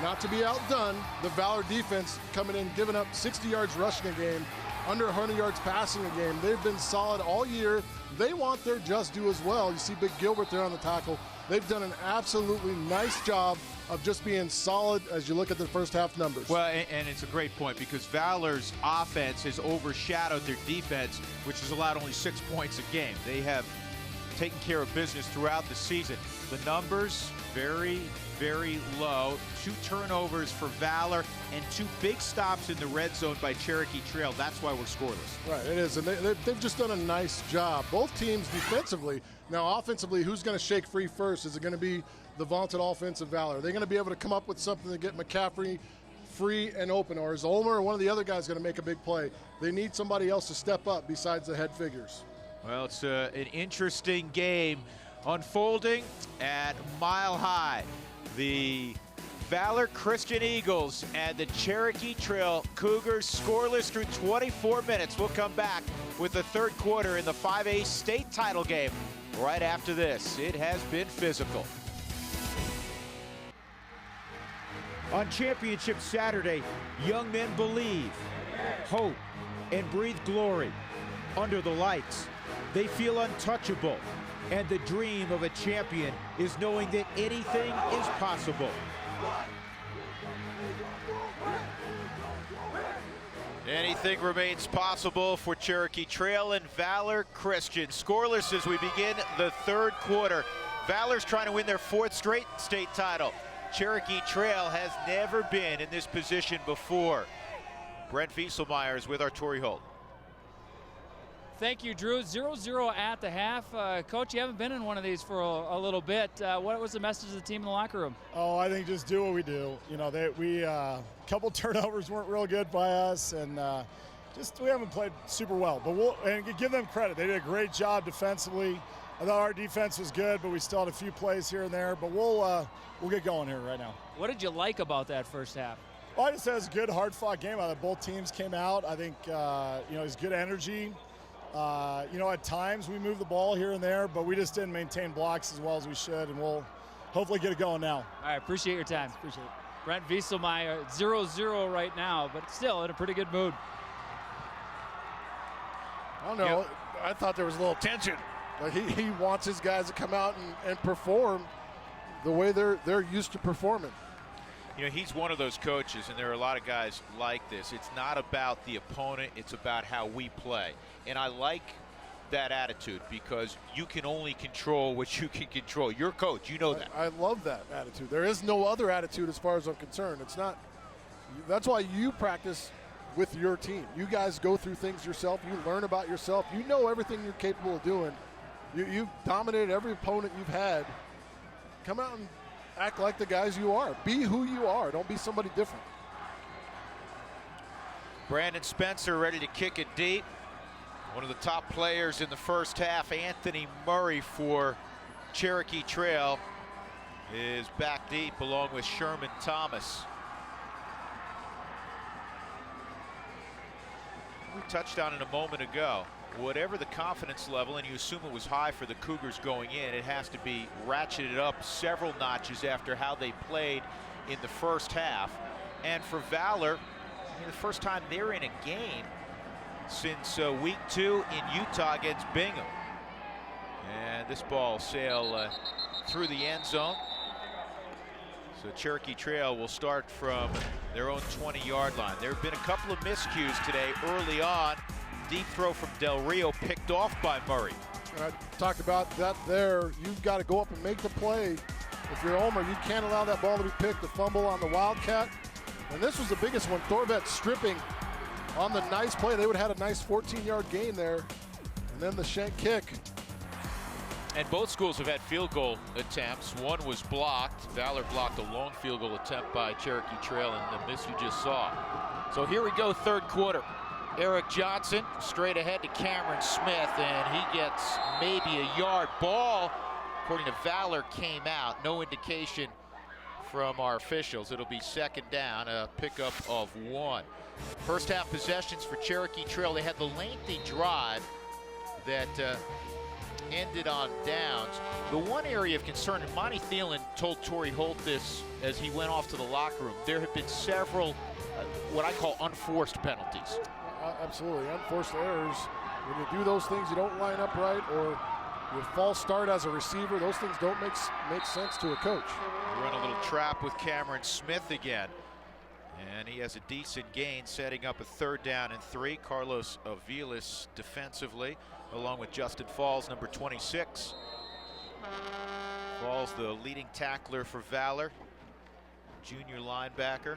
not to be outdone, the Valor defense coming in, giving up 60 yards rushing a game, under 100 yards passing a game. They've been solid all year. They want their just due as well. You see Big Gilbert there on the tackle. They've done an absolutely nice job of just being solid as you look at the first half numbers. Well, and it's a great point because Valor's offense has overshadowed their defense, which has allowed only 6 points a game. They have taken care of business throughout the season. The numbers, very, very low. 2 turnovers for Valor and 2 big stops in the red zone by Cherokee Trail. That's why we're scoreless. Right, it is, and they've just done a nice job. Both teams defensively. Now, offensively, who's going to shake free first? Is it going to be the vaunted offensive Valor? Are they going to be able to come up with something to get McCaffrey free and open? Or is Ulmer or one of the other guys going to make a big play? They need somebody else to step up besides the head figures. Well, it's an interesting game unfolding at Mile High. The Valor Christian Eagles and the Cherokee Trail Cougars scoreless through 24 minutes. We'll come back with the third quarter in the 5A state title game right after this. It has been physical. On Championship Saturday, young men believe, hope, and breathe glory. Under the lights, they feel untouchable, and the dream of a champion is knowing that anything is possible. Anything remains possible for Cherokee Trail and Valor Christian. Scoreless as we begin the third quarter. Valor's trying to win their 4th straight state title. Cherokee Trail has never been in this position before. Brent Wieselmeyer is with our Torrey Holt. Thank you, Drew. 0-0 at the half. Coach, you haven't been in one of these for a little bit. What was the message of the team in the locker room? Oh, I think just do what we do. You know, a couple turnovers weren't real good by us, and we haven't played super well. But give them credit. They did a great job defensively. I thought our defense was good, but we still had a few plays here and there. But we'll get going here right now. What did you like about that first half? Well, I just said it was a good, hard-fought game. I thought both teams came out. I think it was good energy. At times we moved the ball here and there, but we just didn't maintain blocks as well as we should, and we'll hopefully get it going now. All right, appreciate your time. Appreciate it. Brent Wieselmeyer, 0-0 right now, but still in a pretty good mood. I don't know. I thought there was a little tension. Like he wants his guys to come out and perform the way they're used to performing. You know, he's one of those coaches, and there are a lot of guys like this. It's not about the opponent, it's about how we play. And I like that attitude because you can only control what you can control. You're a coach, you know that. I love that attitude. There is no other attitude as far as I'm concerned. It's not. That's why you practice with your team. You guys go through things yourself. You learn about yourself. You know everything you're capable of doing. You've dominated every opponent you've had. Come out and act like the guys you are. Be who you are. Don't be somebody different. Brandon Spencer ready to kick it deep. One of the top players in the first half, Anthony Murray for Cherokee Trail, is back deep along with Sherman Thomas. We touched on it a moment ago. Whatever the confidence level, and you assume it was high for the Cougars going in, it has to be ratcheted up several notches after how they played in the first half. And for Valor, the first time they're in a game since week 2 in Utah against Bingham. And this ball sail through the end zone. So Cherokee Trail will start from their own 20-yard line. There have been a couple of miscues today early on. Deep throw from Del Rio picked off by Murray. I talked about that there. You've got to go up and make the play. If you're Ulmer, you can't allow that ball to be picked. The fumble on the Wildcat. And this was the biggest one. Thorvet stripping on the nice play. They would have had a nice 14-yard gain there. And then the shank kick. And both schools have had field goal attempts. One was blocked. Valor blocked a long field goal attempt by Cherokee Trail, and the miss you just saw. So here we go, third quarter. Eric Johnson straight ahead to Cameron Smith, and he gets maybe a yard. Ball, according to Valor, came out. No indication from our officials. It'll be second down, a pickup of 1. First half possessions for Cherokee Trail. They had the lengthy drive that ended on downs. The one area of concern, and Monty Thielen told Torrey Holt this as he went off to the locker room, there have been several what I call unforced penalties. Absolutely, unforced errors. When you do those things, you don't line up right, or you false start as a receiver. Those things don't make sense to a coach. We run a little trap with Cameron Smith again, and he has a decent gain, setting up a 3rd down and 3. Carlos Aviles defensively, along with Justin Falls, number 26. Falls, the leading tackler for Valor, junior linebacker.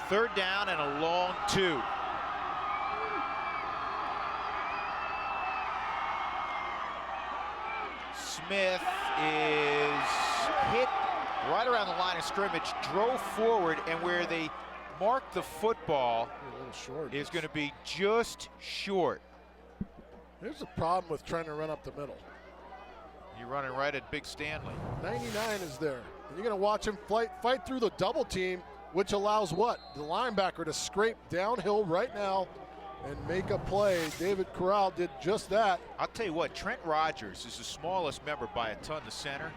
Third down and a long 2. Smith is hit right around the line of scrimmage, drove forward, and where they marked the football is going to be just short. Here's the problem with trying to run up the middle. You're running right at Big Stanley. 99 is there. And you're going to watch him fight through the double team, which allows what? The linebacker to scrape downhill right now and make a play. David Corral did just that. I'll tell you what, Trent Rogers is the smallest member by a ton, the center.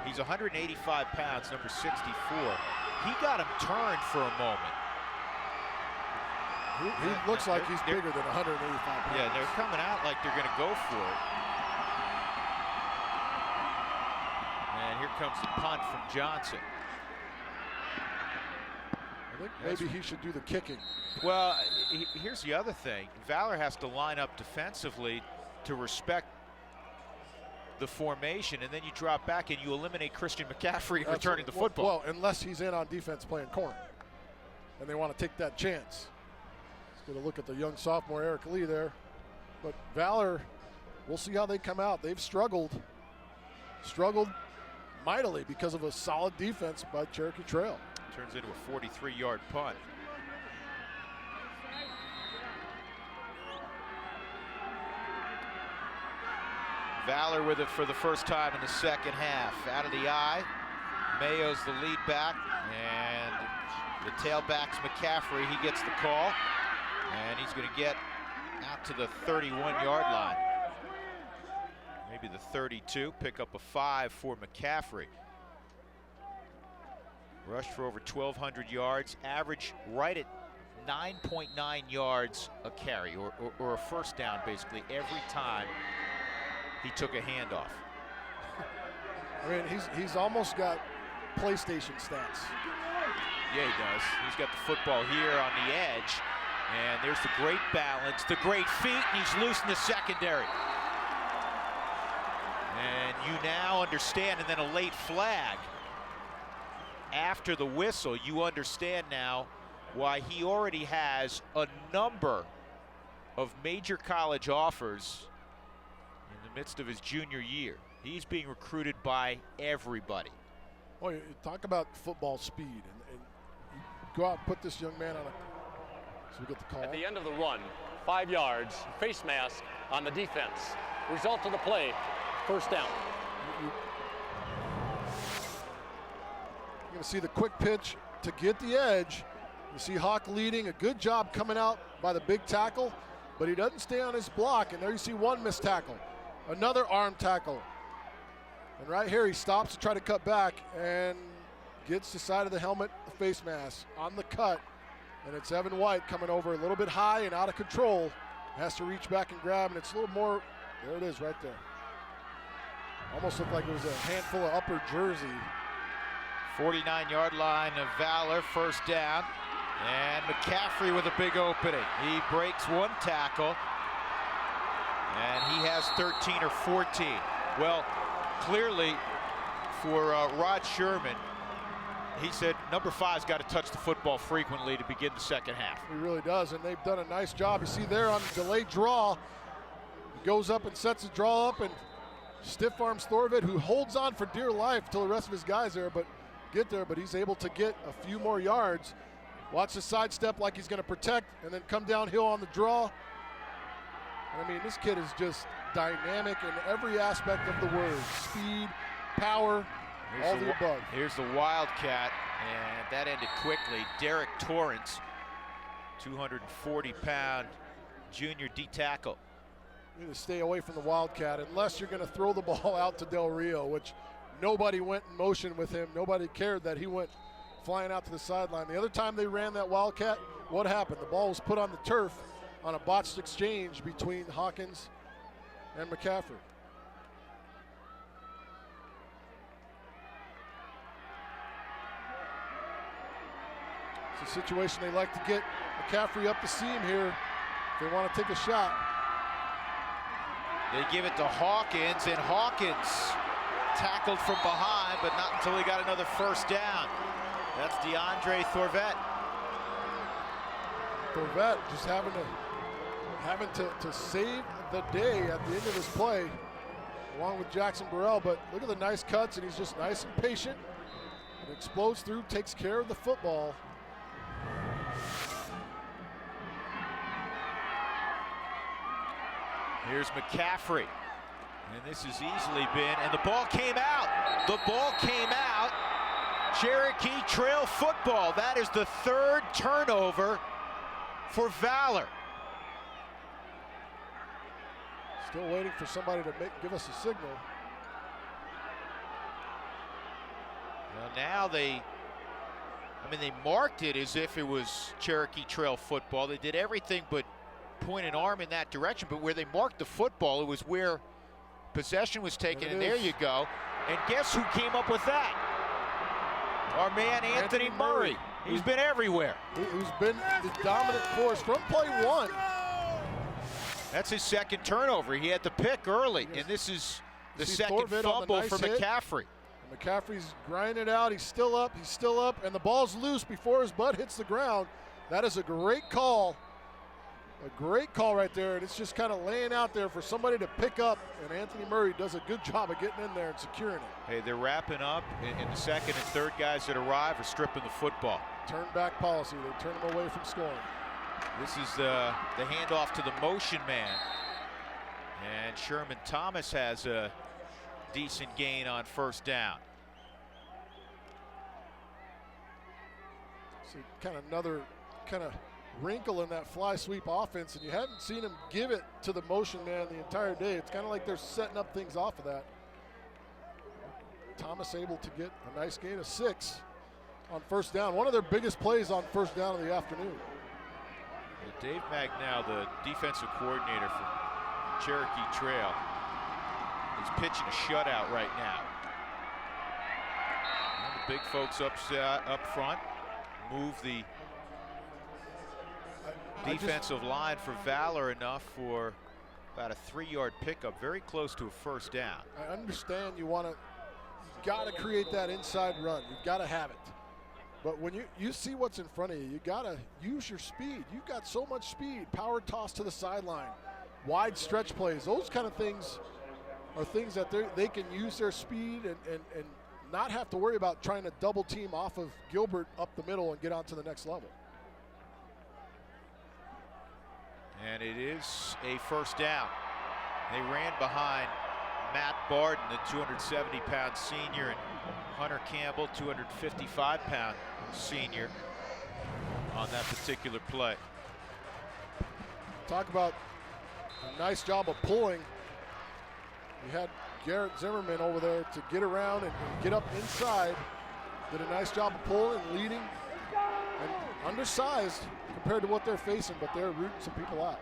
He's 185 pounds, number 64. He got him turned for a moment. He looks like he's bigger than 185 pounds. Yeah, they're coming out like they're going to go for it. And here comes the punt from Johnson. I think maybe he should do the kicking. Well, here's the other thing. Valor has to line up defensively to respect the formation, and then you drop back and you eliminate Christian McCaffrey returning the football. Well, unless he's in on defense playing corner, and they want to take that chance. Let's get a look at the young sophomore Eric Lee there. But Valor, we'll see how they come out. They've struggled mightily because of a solid defense by Cherokee Trail. Turns into a 43-yard punt. Valor with it for the first time in the second half. Out of the eye, Mayo's the lead back, and the tailback's McCaffrey. He gets the call, and he's going to get out to the 31-yard line. Maybe the 32, pick up a 5 for McCaffrey. Rushed for over 1,200 yards, average right at 9.9 yards a carry, or a first down basically every time he took a handoff. I mean, he's almost got PlayStation stats. Yeah, he does. He's got the football here on the edge, and there's the great balance, the great feet, and he's loose in the secondary. And you now understand, and then a late flag. After the whistle, you understand now why he already has a number of major college offers in the midst of his junior year. He's being recruited by everybody. Well, you talk about football speed, and you go out and put this young man on a. So we get the call. At the end of the run, 5 yards, face mask on the defense. Result of the play, first down. You're going to see the quick pitch to get the edge. You see Hawk leading, a good job coming out by the big tackle, but he doesn't stay on his block, and there you see one missed tackle. Another arm tackle. And right here he stops to try to cut back and gets the side of the helmet, the face mask on the cut, and it's Evan White coming over a little bit high and out of control. Has to reach back and grab, and it's a little more, there it is right there. Almost looked like it was a handful of upper jersey. 49-yard line of Valor, first down. And McCaffrey with a big opening. He breaks one tackle, and he has 13 or 14. Well, clearly for Rod Sherman, he said number 5's got to touch the football frequently to begin the second half. He really does, and they've done a nice job. You see there on the delayed draw, he goes up and sets the draw up and stiff arms Thorvet, who holds on for dear life till the rest of his guys there, but he's able to get a few more yards. Watch the sidestep like he's going to protect and then come downhill on the draw. I mean, this kid is just dynamic in every aspect of the word. Speed, power, all the above. Here's the Wildcat, and that ended quickly. Derek Torrance, 240-pound junior D-tackle. You need to stay away from the Wildcat unless you're going to throw the ball out to Del Rio, which nobody went in motion with him. Nobody cared that he went flying out to the sideline. The other time they ran that Wildcat, what happened? The ball was put on the turf on a botched exchange between Hawkins and McCaffrey. It's a situation they like to get McCaffrey up the seam here if they want to take a shot. They give it to Hawkins, and Hawkins tackled from behind, but not until he got another first down. That's DeAndre Thorvet. Thorvet just having to save the day at the end of his play, along with Jackson Burrell. But look at the nice cuts, and he's just nice and patient. And explodes through, takes care of the football. Here's McCaffrey, and this has easily been, and the ball came out. The ball came out. Cherokee trail football. That is the third turnover for Valor. Still waiting for somebody to give us a signal. Well, now they marked it as if it was Cherokee trail football. They did everything but point an arm in that direction, but where they marked the football, it was where possession was taken, and there you go. And guess who came up with that? Our man Anthony Murray. He's been everywhere. Who's been the dominant force from play one. That's his second turnover. He had the pick early, and this is the second fumble for McCaffrey. McCaffrey's grinding it out. He's still up, and the ball's loose before his butt hits the ground. That is a great call. A great call right there, and it's just kind of laying out there for somebody to pick up, and Anthony Murray does a good job of getting in there and securing it. Hey, they're wrapping up, and the second and third guys that arrive are stripping the football. Turn back policy. They turn them away from scoring. This is the handoff to the motion man, and Sherman Thomas has a decent gain on first down. So another wrinkle in that fly sweep offense, and you haven't seen him give it to the motion man the entire day. It's kind of like they're setting up things off of that. Thomas able to get a nice gain of 6 on first down. One of their biggest plays on first down of the afternoon. Dave Magnell, the defensive coordinator for Cherokee Trail, is pitching a shutout right now. And the big folks up front move the defensive line for Valor enough for about a 3-yard pickup, very close to a first down. I understand you got to create that inside run. You've got to have it. But when you see what's in front of you, you got to use your speed. You've got so much speed. Power toss to the sideline, wide stretch plays. Those kind of things are things that they can use their speed and not have to worry about trying to double team off of Gilbert up the middle and get on to the next level. And it is a first down. They ran behind Matt Barden, the 270-pound senior, and Hunter Campbell, 255-pound senior, on that particular play. Talk about a nice job of pulling. You had Garrett Zimmerman over there to get around and get up inside. Did a nice job of pulling and leading. And undersized compared to what they're facing, but they're rooting some people out.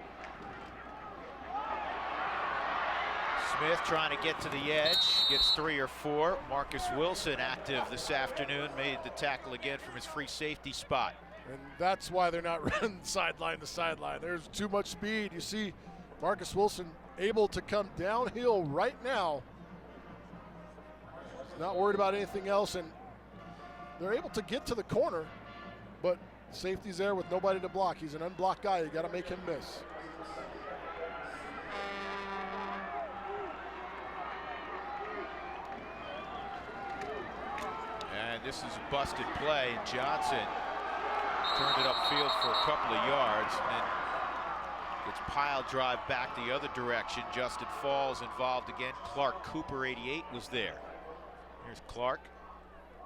Smith trying to get to the edge, gets 3 or 4. Marcus Wilson active this afternoon, made the tackle again from his free safety spot. And that's why they're not running sideline to sideline. There's too much speed. You see Marcus Wilson able to come downhill right now. He's not worried about anything else, and they're able to get to the corner, but safety's there with nobody to block. He's an unblocked guy. You got to make him miss. And this is a busted play. Johnson turned it upfield for a couple of yards, and then gets pile drive back the other direction. Justin Falls involved again. Clark Cooper, 88, was there. Here's Clark,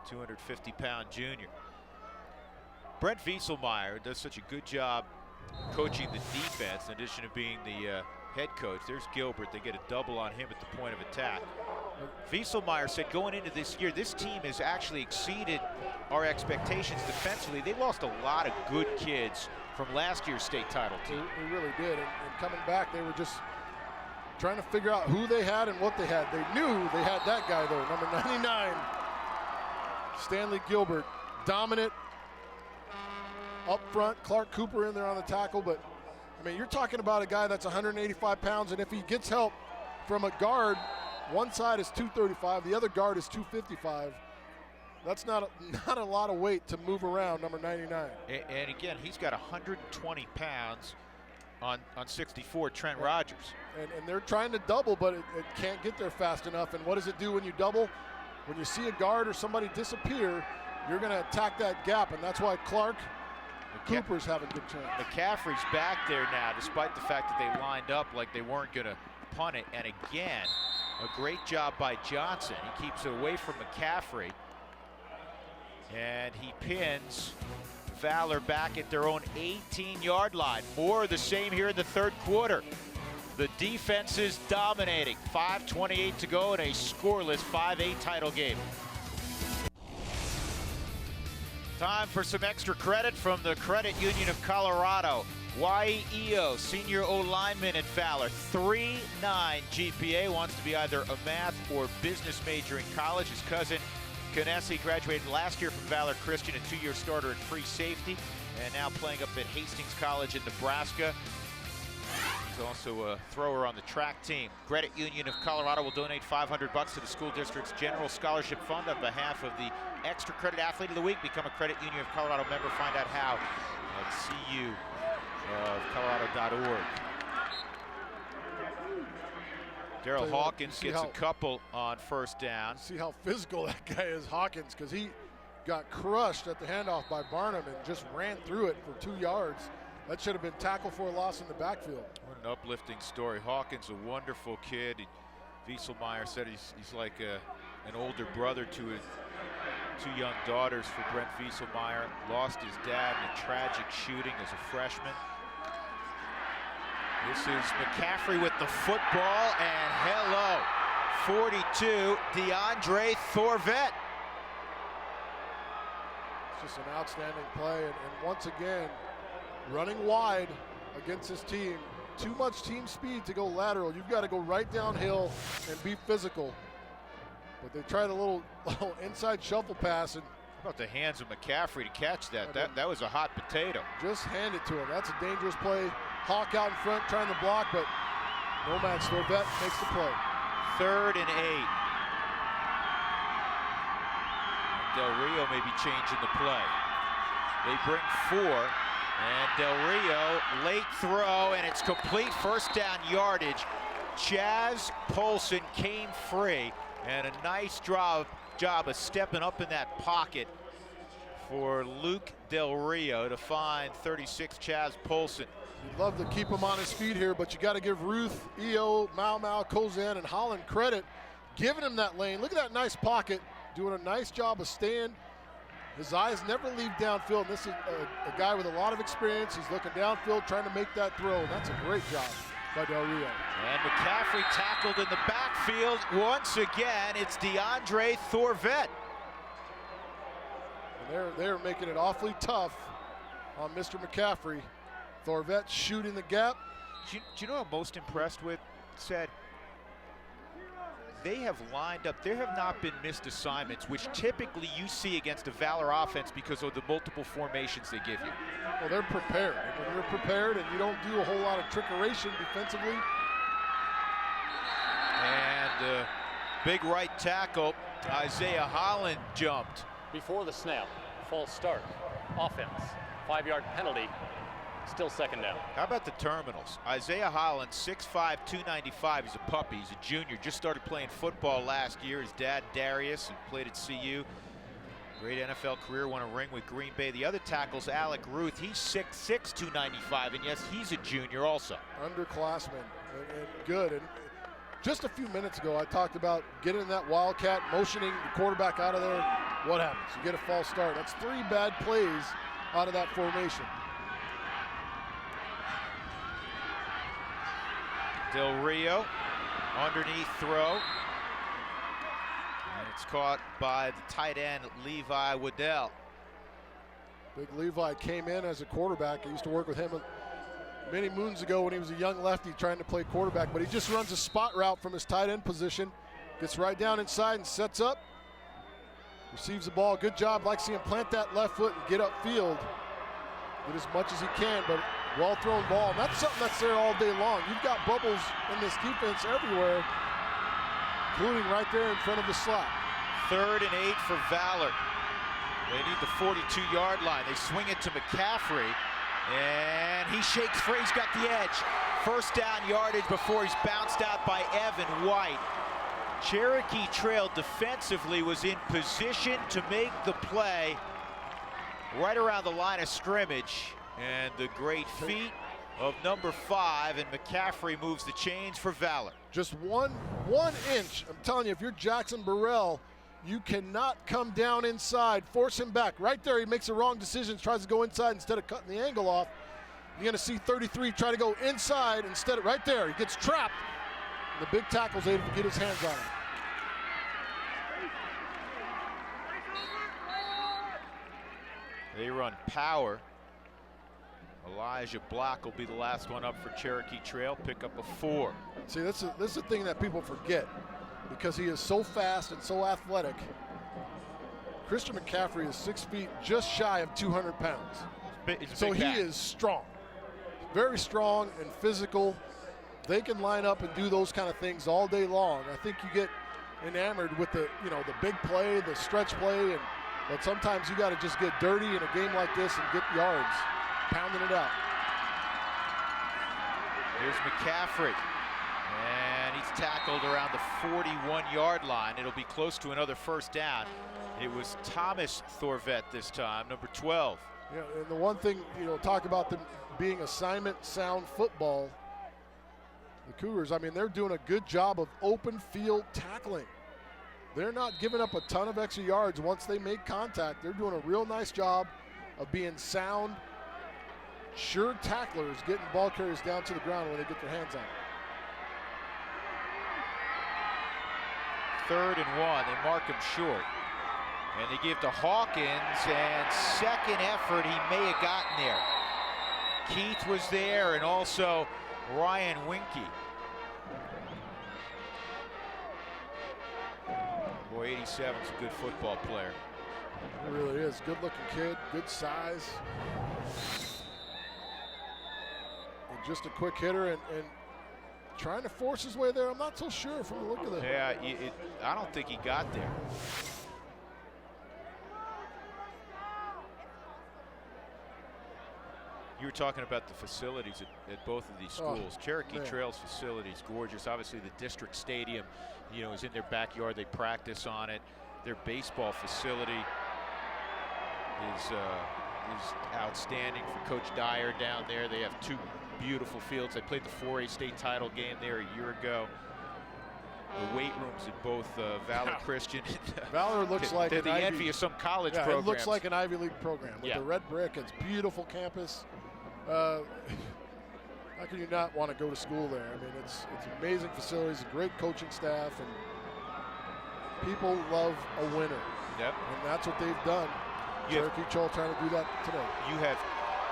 250-pound junior. Brent Wieselmeyer does such a good job coaching the defense in addition to being the head coach. There's Gilbert. They get a double on him at the point of attack. Wieselmeyer said going into this year, this team has actually exceeded our expectations defensively. They lost a lot of good kids from last year's state title team. They really did, and coming back, they were just trying to figure out who they had and what they had. They knew they had that guy, though, number 99, Stanley Gilbert, dominant up front. Clark Cooper in there on the tackle, but I mean, you're talking about a guy that's 185 pounds, and if he gets help from a guard, one side is 235, the other guard is 255. That's not a lot of weight to move around, number 99. And again, he's got 120 pounds on 64, Trent Rogers. And they're trying to double, but it can't get there fast enough. And what does it do when you double? When you see a guard or somebody disappear, you're going to attack that gap, and that's why Clark Cooper's having a good chance. McCaffrey's back there now, despite the fact that they lined up like they weren't going to punt it. And again, a great job by Johnson. He keeps it away from McCaffrey. And he pins Valor back at their own 18-yard line. More of the same here in the third quarter. The defense is dominating. 5:28 to go in a scoreless 5A title game. Time for some extra credit from the Credit Union of Colorado. YEO, senior O-lineman at Valor, 3.9 GPA, wants to be either a math or business major in college. His cousin Canesi graduated last year from Valor Christian, a 2-year starter at free safety, and now playing up at Hastings College in Nebraska. He's also a thrower on the track team. Credit Union of Colorado will donate $500 to the school district's general scholarship fund on behalf of the Extra Credit Athlete of the Week. Become a Credit Union of Colorado member. Find out how at cuofcolorado.org. Daryl Hawkins gets a couple on first down. See how physical that guy is, Hawkins, because he got crushed at the handoff by Barnum and just ran through it for 2 yards. That should have been tackle for a loss in the backfield. What an uplifting story. Hawkins, a wonderful kid. Wieselmeyer said he's like an older brother to his 2 young daughters for Brent Wieselmeyer. Lost his dad in a tragic shooting as a freshman. This is McCaffrey with the football, and hello, 42, DeAndre Thorvett. It's just an outstanding play, and once again, running wide against this team. Too much team speed to go lateral. You've got to go right downhill and be physical. But they tried a little inside shuffle pass. And how about the hands of McCaffrey to catch that? That was a hot potato. Just hand it to him. That's a dangerous play. Hawk out in front trying to block, but no match. Thorvett makes the play. 3rd and 8. Del Rio may be changing the play. They bring 4. And Del Rio, late throw, and it's complete first down yardage. Chaz Polson came free, and a nice job of stepping up in that pocket for Luke Del Rio to find 36 Chaz Polson. You'd love to keep him on his feet here, but you got to give Ruth, EO, Mau, Kozan, and Holland credit, giving him that lane. Look at that nice pocket, doing a nice job of staying. His eyes never leave downfield. And this is a guy with a lot of experience. He's looking downfield, trying to make that throw. And that's a great job by Del Rio. And McCaffrey tackled in the backfield. Once again, it's DeAndre Thorvett. And they're making it awfully tough on Mr. McCaffrey. Thorvett shooting the gap. Do you know what I'm most impressed with? Said they have lined up. There have not been missed assignments, which typically you see against a Valor offense because of the multiple formations they give you. Well, they're prepared. When you're prepared and you don't do a whole lot of trickeration defensively. And big right tackle, Isaiah Holland jumped. before the snap. False start. Offense. 5-yard penalty. Still second down. How about the terminals? Isaiah Holland, 6'5", 295. He's a puppy. He's a junior. Just started playing football last year. His dad, Darius, who played at CU. Great NFL career, won a ring with Green Bay. The other tackle's Alec Ruth. He's 6'6", 295, and yes, he's a junior also. Underclassman, and good. And just a few minutes ago, I talked about getting in that wildcat, motioning the quarterback out of there. What happens? You get a false start. That's 3 bad plays out of that formation. Del Rio, underneath throw. And it's caught by the tight end, Levi Waddell. Big Levi came in as a quarterback. I used to work with him many moons ago when he was a young lefty trying to play quarterback, but he just runs a spot route from his tight end position, gets right down inside and sets up, receives the ball. Good job. Like to see him plant that left foot and get upfield, get as much as he can, but well-thrown ball. And that's something that's there all day long. You've got bubbles in this defense everywhere, including right there in front of the slot. 3rd and 8 for Valor. They need the 42-yard line. They swing it to McCaffrey, and he shakes free. He's got the edge. First down yardage before he's bounced out by Evan White. Cherokee Trail defensively was in position to make the play right around the line of scrimmage. And the great feat of number 5, and McCaffrey moves the chains for Valor. Just one inch. I'm telling you, if you're Jackson Burrell, you cannot come down inside, force him back. Right there, he makes the wrong decisions, tries to go inside instead of cutting the angle off. You're going to see 33 try to go inside instead of right there. He gets trapped. And the big tackle's able to get his hands on him. They run power. Elijah Block will be the last one up for Cherokee Trail, pick up a 4. See, this is the thing that people forget, because he is so fast and so athletic. Christian McCaffrey is 6 feet, just shy of 200 pounds. So he is strong, very strong and physical. They can line up and do those kind of things all day long. I think you get enamored with the big play, the stretch play, but sometimes you got to just get dirty in a game like this and get yards. Pounding it out. Here's McCaffrey, and he's tackled around the 41-yard line. It'll be close to another first down. It was Thomas Thorvett this time, number 12. Yeah, and the one thing, talk about them being assignment sound football. The Cougars, I mean, they're doing a good job of open field tackling. They're not giving up a ton of extra yards once they make contact. They're doing a real nice job of being sound, sure tacklers, getting ball carriers down to the ground when they get their hands on it. 3rd and 1, they mark him short. And they give to Hawkins, and second effort, he may have gotten there. Keith was there, and also Ryan Winke. Boy, 87's a good football player. He really is. Good looking kid, good size. Just a quick hitter and trying to force his way there. I'm not so sure from the look of it. Yeah, I don't think he got there. You were talking about the facilities at both of these schools. Cherokee Trail's facilities, gorgeous. Obviously, the district stadium, is in their backyard. They practice on it. Their baseball facility is outstanding for Coach Dyer down there. They have 2 beautiful fields. They played the 4A state title game there a year ago. The weight rooms at both Valor Christian. Valor looks like they're the envy of some college programs. It looks like an Ivy League program with the red brick. It's a beautiful campus. How can you not want to go to school there? I mean, it's amazing facilities, a great coaching staff, and people love a winner. Yep. And that's what they've done. Cherokee Trail trying to do that today. You have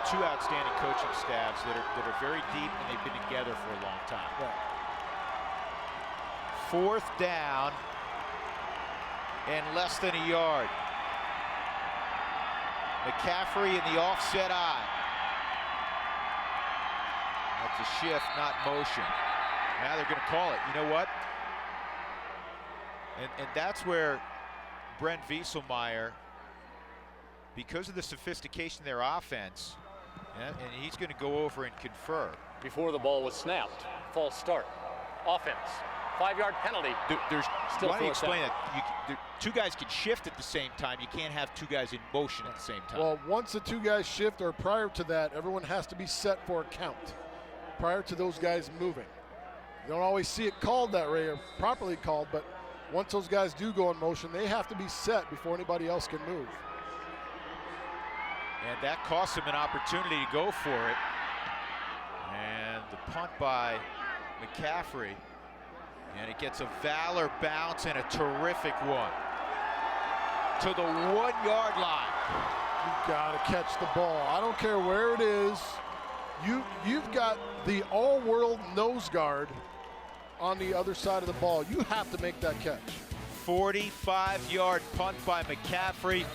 2 outstanding coaching staffs that are very deep, and they've been together for a long time. Right. 4th down and less than a yard. McCaffrey in the offset eye. That's a shift, not motion. Now they're going to call it. You know what? And that's where Brent Wieselmeyer because of the sophistication of their offense, and he's going to go over and confer. Before the ball was snapped, false start, offense, 5-yard penalty. There's still why don't you fourth explain down. that? Two guys can shift at the same time. You can't have two guys in motion at the same time. Well, once the two guys shift or prior to that, everyone has to be set for a count prior to those guys moving. You don't always see it called that way or properly called, but once those guys do go in motion, they have to be set before anybody else can move. And that costs him an opportunity to go for it. And the punt by McCaffrey. And it gets a Valor bounce and a terrific one to the 1-yard line. You've got to catch the ball. I don't care where it is. You've got the all-world nose guard on the other side of the ball. You have to make that catch. 45-yard punt by McCaffrey.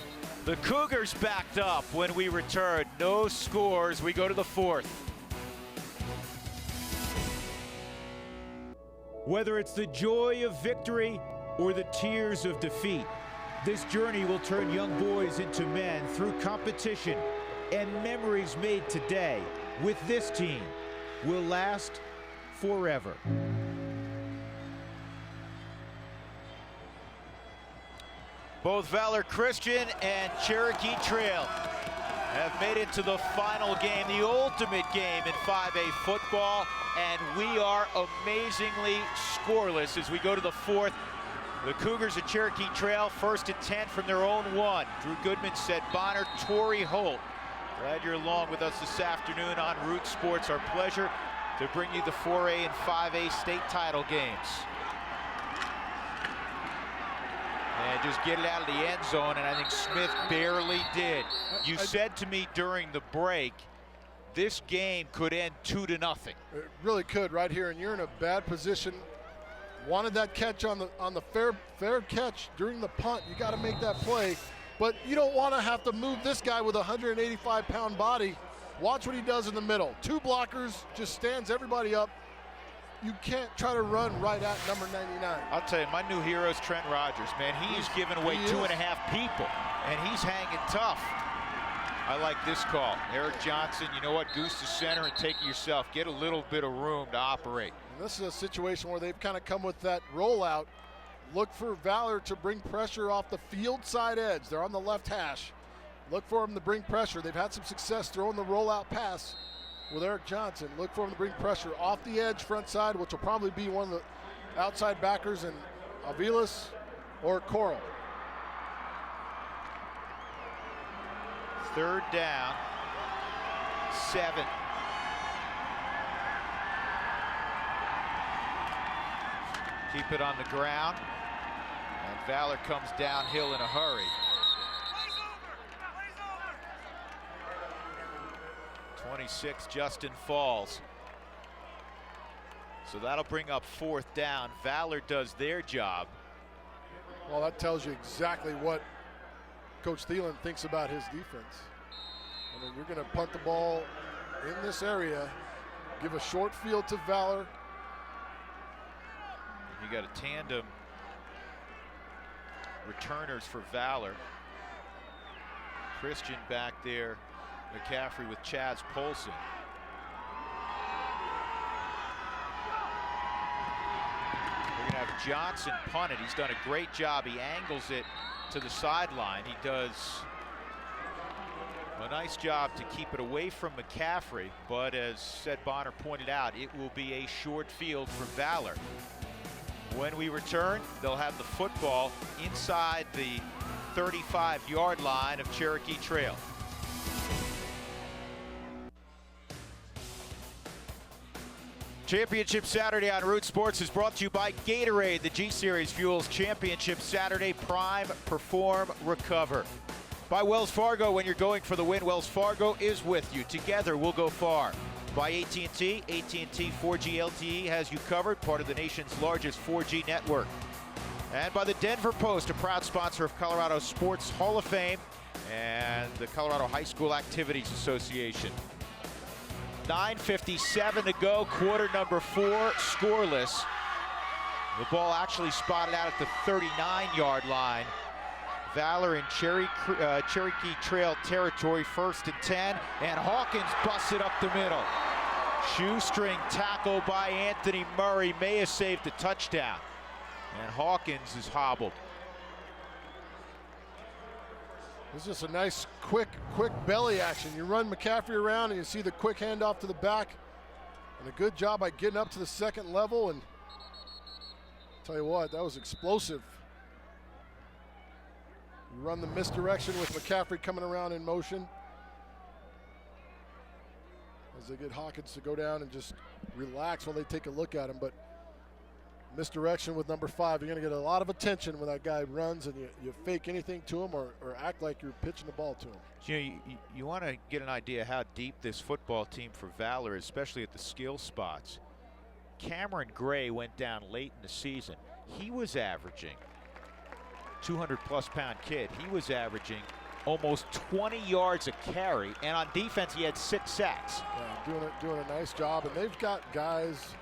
The Cougars backed up when we return. No scores. We go to the 4th. Whether it's the joy of victory or the tears of defeat, this journey will turn young boys into men through competition, and memories made today with this team will last forever. Both Valor Christian and Cherokee Trail have made it to the final game, the ultimate game in 5A football, and we are amazingly scoreless as we go to the 4th. The Cougars at Cherokee Trail, 1st and 10 from their own 1. Drew Goodman said Bonner, Torrey Holt. Glad you're along with us this afternoon on Root Sports. Our pleasure to bring you the 4A and 5A state title games. And just get it out of the end zone, and I think Smith barely did. You said to me during the break, this game could end 2-0. It really could right here, and you're in a bad position. Wanted that catch on the fair catch during the punt. You got to make that play, but you don't want to have to move this guy with a 185-pound body. Watch what he does in the middle. 2 blockers, just stands everybody up. You can't try to run right at number 99. I'll tell you, my new hero is Trent Rogers, man. He's given away 2.5 people, and he's hanging tough. I like this call. Eric Johnson, you know what? Goose to center and take it yourself. Get a little bit of room to operate. And this is a situation where they've kind of come with that rollout. Look for Valor to bring pressure off the field side edge. They're on the left hash. Look for them to bring pressure. They've had some success throwing the rollout pass with Eric Johnson. Look for him to bring pressure off the edge front side, which will probably be one of the outside backers in Avilas or Coral. 3rd down, 7. Keep it on the ground, and Valor comes downhill in a hurry. 26, Justin Falls. So that'll bring up 4th down. Valor does their job. Well, that tells you exactly what Coach Thielen thinks about his defense. I mean, you're going to punt the ball in this area, give a short field to Valor. You got a tandem returners for Valor. Christian back there, McCaffrey with Chaz Polson. We're gonna have Johnson punt it. He's done a great job. He angles it to the sideline. He does a nice job to keep it away from McCaffrey, but as Sed Bonner pointed out, it will be a short field for Valor. When we return, they'll have the football inside the 35-yard line of Cherokee Trail. Championship Saturday on Root Sports is brought to you by Gatorade. The G-Series fuels Championship Saturday. Prime, perform, recover. By Wells Fargo, when you're going for the win, Wells Fargo is with you. Together, we'll go far. By AT&T, AT&T 4G LTE has you covered, part of the nation's largest 4G network. And by the Denver Post, a proud sponsor of Colorado Sports Hall of Fame and the Colorado High School Activities Association. 9:57 to go, quarter number 4, scoreless. The ball actually spotted out at the 39-yard line. Valor in Cherokee Trail territory, 1st and 10, and Hawkins busts it up the middle. Shoestring tackle by Anthony Murray may have saved the touchdown, and Hawkins is hobbled. It's just a nice, quick belly action. You run McCaffrey around and you see the quick handoff to the back, and a good job by getting up to the second level. And tell you what, that was explosive. You run the misdirection with McCaffrey coming around in motion as they get Hawkins to go down and just relax while they take a look at him. But misdirection with number 5, you're going to get a lot of attention when that guy runs and you fake anything to him or act like you're pitching the ball to him. You know, you want to get an idea how deep this football team for Valor is, especially at the skill spots. Cameron Gray went down late in the season. He was averaging 200-plus pound kid. He was averaging almost 20 yards a carry, and on defense he had 6 sacks. Yeah, doing a nice job, and they've got guys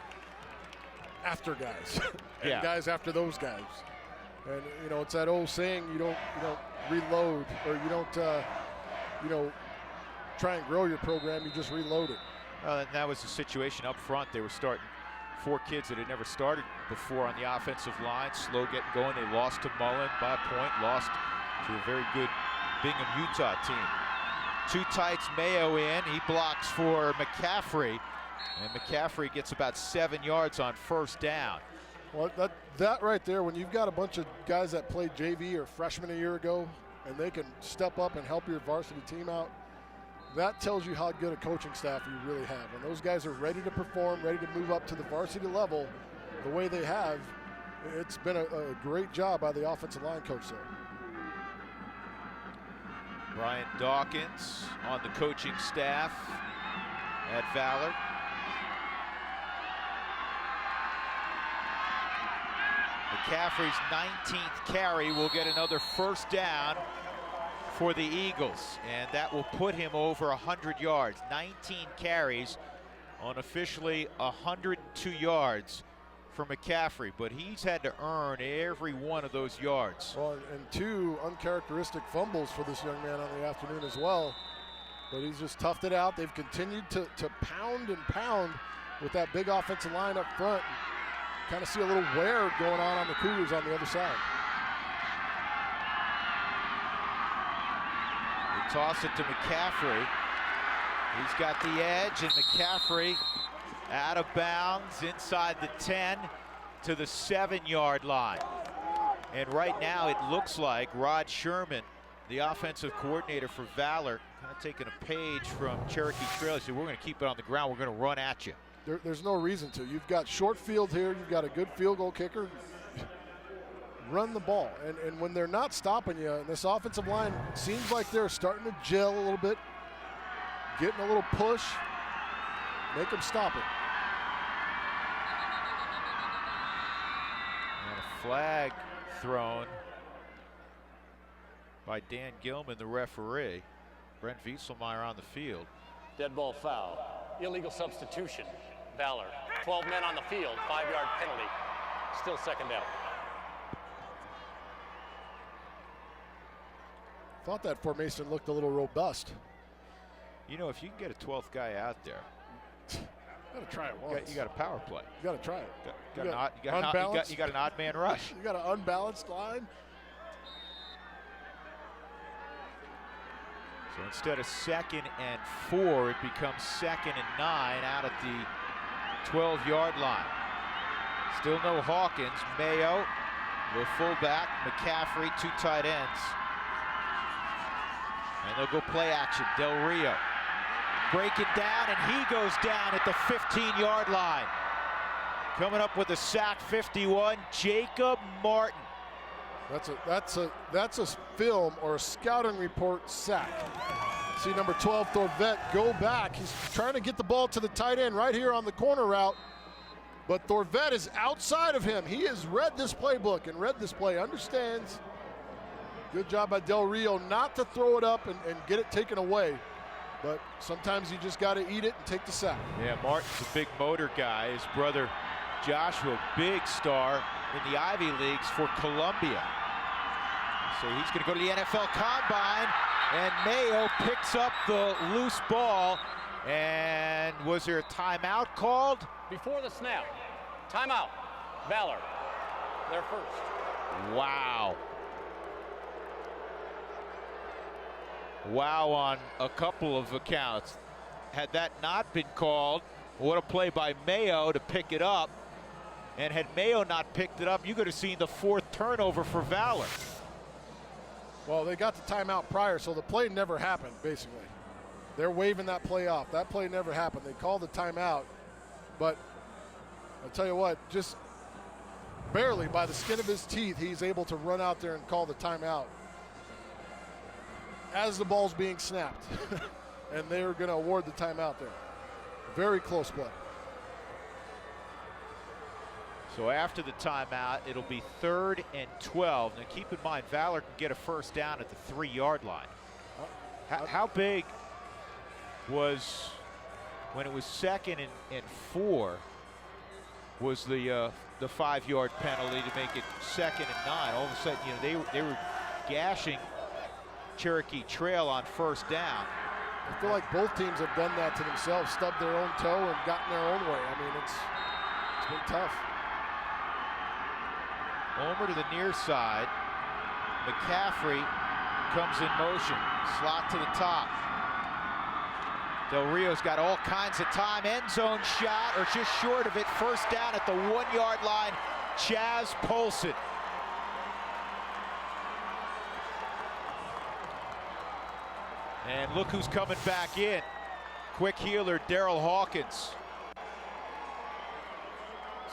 after guys, and yeah, guys after those guys. And you know, it's that old saying: you don't reload, or you don't try and grow your program. You just reload it. And that was the situation up front. They were starting 4 kids that had never started before on the offensive line. Slow getting going. They lost to Mullen by a point. Lost to a very good Bingham, Utah team. 2 tights, Mayo in. He blocks for McCaffrey, and McCaffrey gets about 7 yards on 1st down. Well, that right there, when you've got a bunch of guys that played JV or freshmen a year ago, and they can step up and help your varsity team out, that tells you how good a coaching staff you really have. When those guys are ready to perform, ready to move up to the varsity level the way they have, it's been a great job by the offensive line coach there. Brian Dawkins on the coaching staff at Valor. McCaffrey's 19th carry will get another 1st down for the Eagles, and that will put him over 100 yards. 19 carries on officially 102 yards for McCaffrey, but he's had to earn every one of those yards. Well, and 2 uncharacteristic fumbles for this young man on the afternoon as well, but he's just toughed it out. They've continued to pound and pound with that big offensive line up front. Kind of see a little wear going on the Cougars on the other side. They toss it to McCaffrey. He's got the edge, and McCaffrey out of bounds inside the 10 to the 7-yard line. And right now it looks like Rod Sherman, the offensive coordinator for Valor, kind of taking a page from Cherokee Trail. He said, we're going to keep it on the ground. We're going to run at you. There's no reason to. You've got short field here. You've got a good field goal kicker. Run the ball. And when they're not stopping you, and this offensive line seems like they're starting to gel a little bit, getting a little push, make them stop it. And a flag thrown by Dan Gilman, the referee. Brent Wieselmeyer on the field. Dead ball foul. Illegal substitution. Valor. 12 men on the field. 5-yard penalty. Still 2nd down. Thought that formation looked a little robust. You know, if you can get a 12th guy out there, you got to try it once. You got a power play. You got to try it. You got an odd man rush. You got an unbalanced line. So instead of 2nd and 4, it becomes 2nd and 9 out at the 12-yard line. Still no Hawkins. Mayo, the fullback. McCaffrey, 2 tight ends. And they'll go play action. Del Rio breaking down, and he goes down at the 15-yard line. Coming up with a sack, 51, Jacob Martin. That's a film or a scouting report sack. See number 12, Thorvett, go back. He's trying to get the ball to the tight end right here on the corner route, but Thorvett is outside of him. He has read this playbook and read this play, understands. Good job by Del Rio not to throw it up and get it taken away, but sometimes you just got to eat it and take the sack. Yeah, Martin's a big motor guy. His brother Joshua, big star in the Ivy Leagues for Columbia. So he's going to go to the NFL Combine, and Mayo picks up the loose ball. And was there a timeout called? Before the snap, timeout. Valor, they're first. Wow. Wow on a couple of accounts. Had that not been called, what a play by Mayo to pick it up. And had Mayo not picked it up, you could have seen the 4th turnover for Valor. Well, they got the timeout prior, so the play never happened, basically. They're waving that play off. That play never happened. They called the timeout, but I'll tell you what, just barely by the skin of his teeth, he's able to run out there and call the timeout as the ball's being snapped. And they're going to award the timeout there. Very close play. So after the timeout, it'll be 3rd and 12. Now keep in mind, Valor can get a first down at the 3-yard line. How big was, when it was 2nd and 4, was the 5-yard penalty to make it 2nd and 9? All of a sudden, you know, they were gashing Cherokee Trail on first down. I feel like both teams have done that to themselves, stubbed their own toe and gotten their own way. I mean, it's been tough. Over to the near side. McCaffrey comes in motion. Slot to the top. Del Rio's got all kinds of time. End zone shot, or just short of it. First down at the 1-yard line. Chaz Polson. And look who's coming back in. Quick healer, Daryl Hawkins.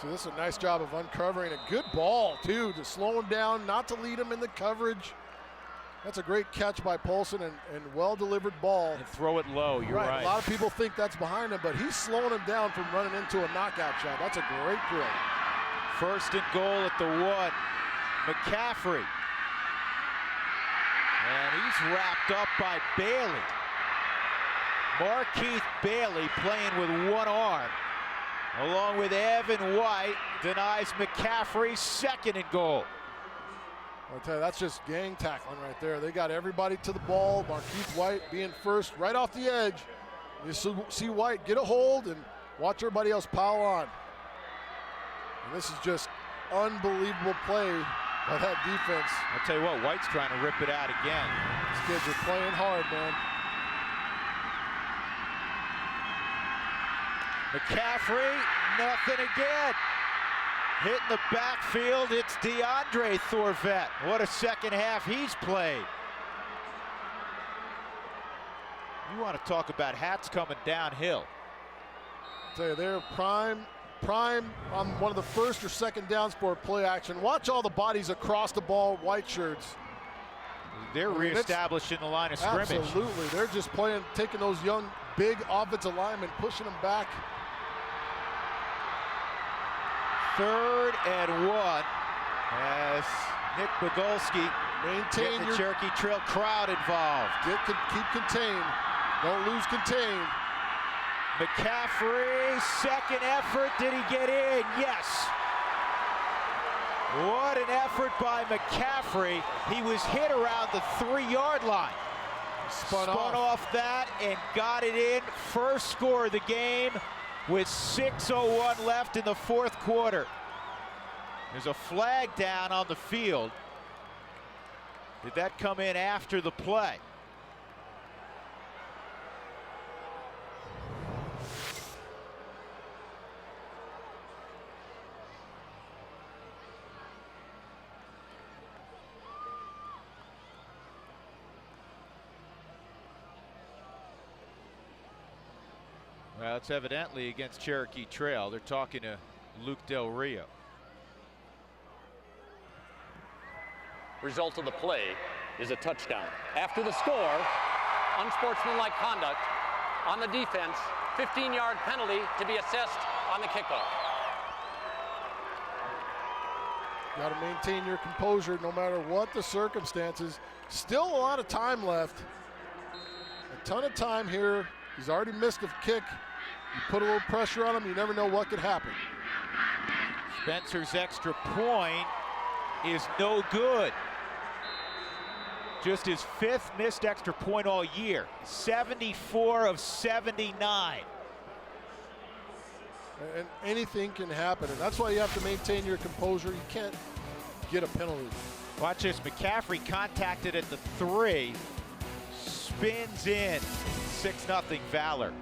So this is a nice job of uncovering a good ball, too, to slow him down, not to lead him in the coverage. That's a great catch by Polson and well-delivered ball. And throw it low, you're right. A lot of people think that's behind him, but he's slowing him down from running into a knockout shot. That's a great throw. 1st and goal at the 1. McCaffrey. And he's wrapped up by Bailey. Markeith Bailey playing with one arm, along with Evan White, denies McCaffrey 2nd and goal. I'll tell you, that's just gang tackling right there. They got everybody to the ball. Markeith White being first right off the edge. You see White get a hold and watch everybody else pile on. And this is just unbelievable play by that defense. I'll tell you what, White's trying to rip it out again. These kids are playing hard, man. McCaffrey, nothing again. Hitting the backfield, it's DeAndre Thorvett. What a second half he's played. You want to talk about hats coming downhill. I'll tell you, they're prime on one of the 1st or 2nd downs for play action. Watch all the bodies across the ball, white shirts. They're reestablishing the line of scrimmage. Absolutely, they're just playing, taking those young, big offensive linemen, pushing them back. 3rd and 1 as Nick Bogolski maintain the Cherokee Trail crowd involved. Keep contained. Don't lose contain. McCaffrey, 2nd effort. Did he get in? Yes. What an effort by McCaffrey. He was hit around the 3-yard line. Spun off that and got it in. First score of the game with 6:01 left in the 4th quarter. There's a flag down on the field. Did that come in after the play? Well, it's evidently against Cherokee Trail. They're talking to Luke Del Rio. Result of the play is a touchdown. After the score, unsportsmanlike conduct on the defense, 15-yard penalty to be assessed on the kickoff. Got to maintain your composure no matter what the circumstances. Still a lot of time left. A ton of time here. He's already missed a kick. You put a little pressure on him, you never know what could happen. Spencer's extra point is no good. Just his 5th missed extra point all year. 74 of 79. And anything can happen, and that's why you have to maintain your composure. You can't get a penalty. Watch this, McCaffrey contacted at the 3, spins in, 6-0 Valor.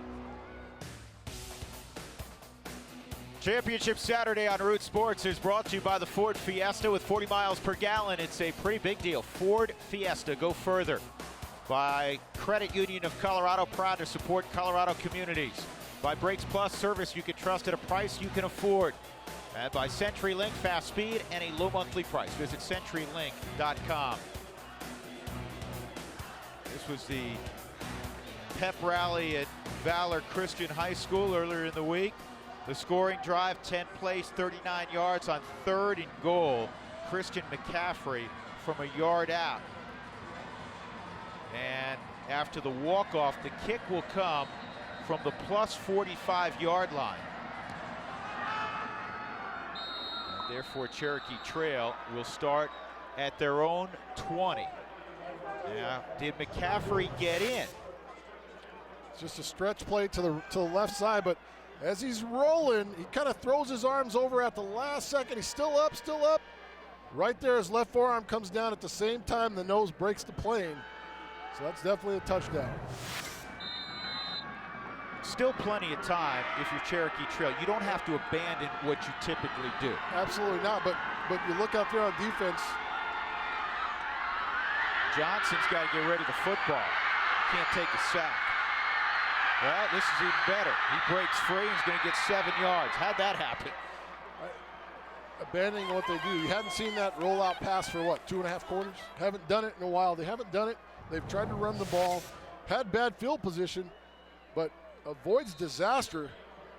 Championship Saturday on Root Sports is brought to you by the Ford Fiesta with 40 miles per gallon. It's a pretty big deal. Ford Fiesta, go further. By Credit Union of Colorado, proud to support Colorado communities. By Brakes Plus, service you can trust at a price you can afford. And by CenturyLink, fast speed and a low monthly price. Visit CenturyLink.com. This was the pep rally at Valor Christian High School earlier in the week. The scoring drive, 10 plays, 39 yards on 3rd and goal. Christian McCaffrey from a yard out. And after the walk-off, the kick will come from the plus 45-yard line. And therefore, Cherokee Trail will start at their own 20. Now, did McCaffrey get in? It's just a stretch play to the left side, but as he's rolling, he kind of throws his arms over at the last second. He's still up. Right there, his left forearm comes down at the same time the nose breaks the plane. So that's definitely a touchdown. Still plenty of time if you're Cherokee Trail. You don't have to abandon what you typically do. Absolutely not, but you look out there on defense. Johnson's got to get rid of the football. Can't take a sack. Well, this is even better. He breaks free and he's going to get 7 yards. How'd that happen? Abandoning what they do. You hadn't seen that rollout pass for what, 2.5 quarters? Haven't done it in a while. They haven't done it. They've tried to run the ball, had bad field position, but avoids disaster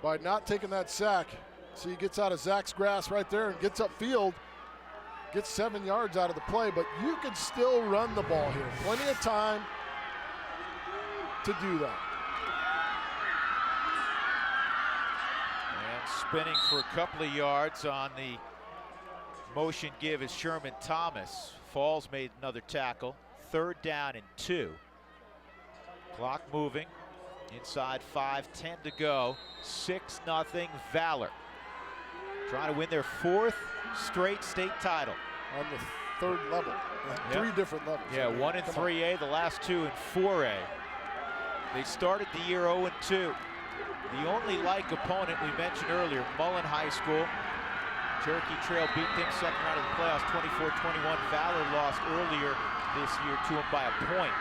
by not taking that sack. So he gets out of Zach's grasp right there and gets upfield, gets 7 yards out of the play, but you can still run the ball here. Plenty of time to do that. Spinning for a couple of yards on the motion give is Sherman Thomas. Falls made another tackle. 3rd down and 2. Clock moving. Inside 5:10 to go. 6-0 Valor. Trying to win their 4th straight state title. On the 3rd level. Three different levels. Yeah, 1 in 3A, the last 2 in 4A. They started the year 0-2. The only like opponent we mentioned earlier, Mullen High School. Cherokee Trail beat them 2nd round of the playoffs, 24-21. Valor lost earlier this year to them by a point.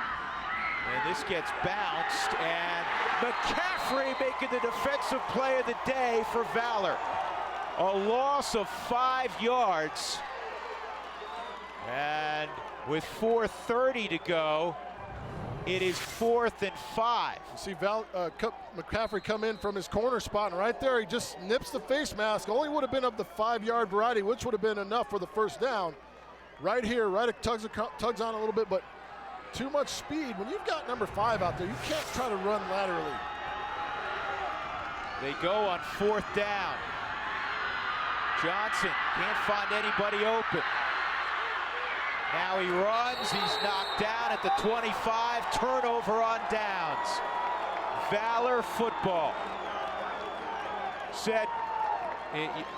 And this gets bounced, and McCaffrey making the defensive play of the day for Valor. A loss of 5 yards. And with 4:30 to go, it is 4th and 5. You see McCaffrey come in from his corner spot, and right there he just nips the face mask. Only would have been of the 5-yard variety, which would have been enough for the 1st down. Right here, it tugs on a little bit, but too much speed. When you've got number 5 out there, you can't try to run laterally. They go on 4th down. Johnson can't find anybody open. Now he runs, he's knocked down at the 25, turnover on downs. Valor football. Said,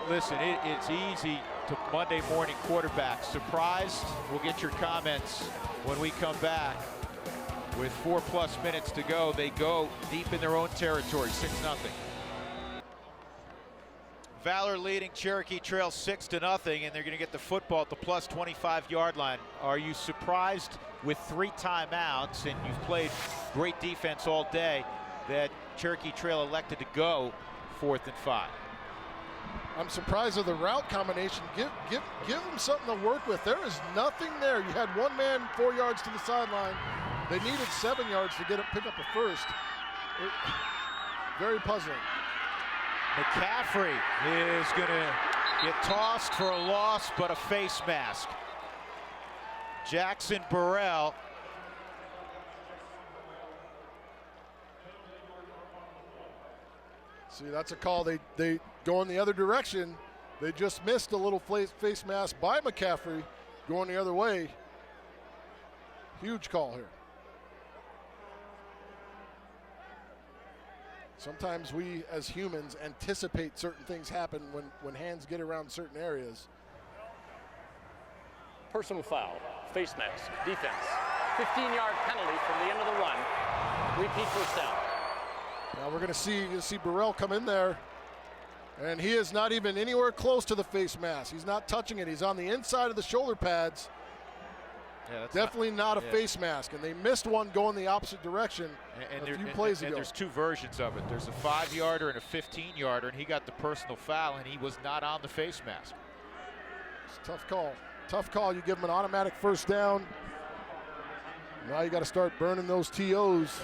listen, it's easy to Monday morning quarterback. Surprised? We'll get your comments when we come back. With 4+ minutes to go, they go deep in their own territory, 6-0. Valor leading Cherokee Trail 6-0, and they're going to get the football at the plus 25-yard line. Are you surprised with 3 timeouts, and you've played great defense all day, that Cherokee Trail elected to go 4th and 5? I'm surprised of the route combination. Give them something to work with. There is nothing there. You had one man 4 yards to the sideline. They needed 7 yards to pick up a first. Very puzzling. McCaffrey is going to get tossed for a loss, but a face mask. Jackson Burrell. See, that's a call. They go in the other direction. They just missed a little face mask by McCaffrey going the other way. Huge call here. Sometimes we, as humans, anticipate certain things happen when hands get around certain areas. Personal foul, face mask, defense. 15-yard penalty from the end of the run. Repeat first down. Now we're going to see Burrell come in there, and he is not even anywhere close to the face mask. He's not touching it. He's on the inside of the shoulder pads. Yeah, that's definitely not a face mask, and they missed one going the opposite direction a few plays ago. And there's two versions of it. There's a 5-yarder and a 15-yarder, and he got the personal foul, and he was not on the face mask. It's a tough call. Tough call. You give him an automatic first down. Now you got to start burning those TOs.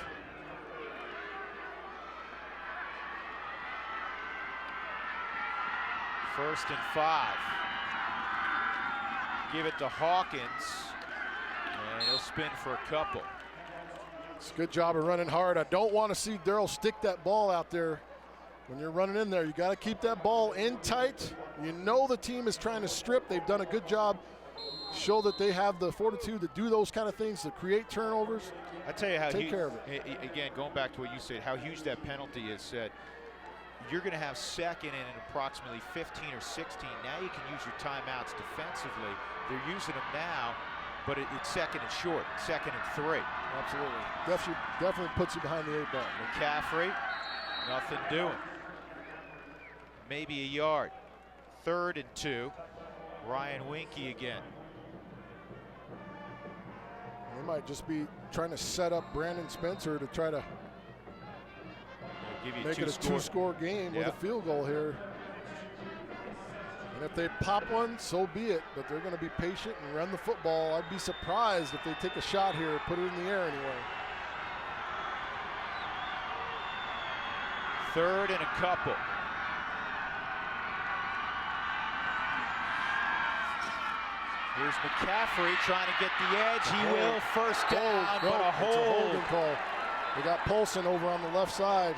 First and 5. Give it to Hawkins. And he'll spin for a couple. It's a good job of running hard. I don't want to see Darrell stick that ball out there. When you're running in there, you got to keep that ball in tight. You know the team is trying to strip. They've done a good job. Show that they have the fortitude to do those kind of things, to create turnovers. I tell you how take care of it. Again, going back to what you said, how huge that penalty is. You're going to have second and approximately 15 or 16. Now you can use your timeouts defensively. They're using them now. But it's second and short, second and 3. Absolutely. Definitely puts you behind the 8 ball. McCaffrey, nothing doing. Maybe a yard. 3rd and 2. Ryan Winky again. They might just be trying to set up Brandon Spencer to try to make it a 2-score game with a field goal here. And if they pop one, so be it. But they're going to be patient and run the football. I'd be surprised if they take a shot here and put it in the air anyway. 3rd and a couple. Here's McCaffrey trying to get the edge. He will. First down, but a hold. It's a holding call. They got Polson over on the left side.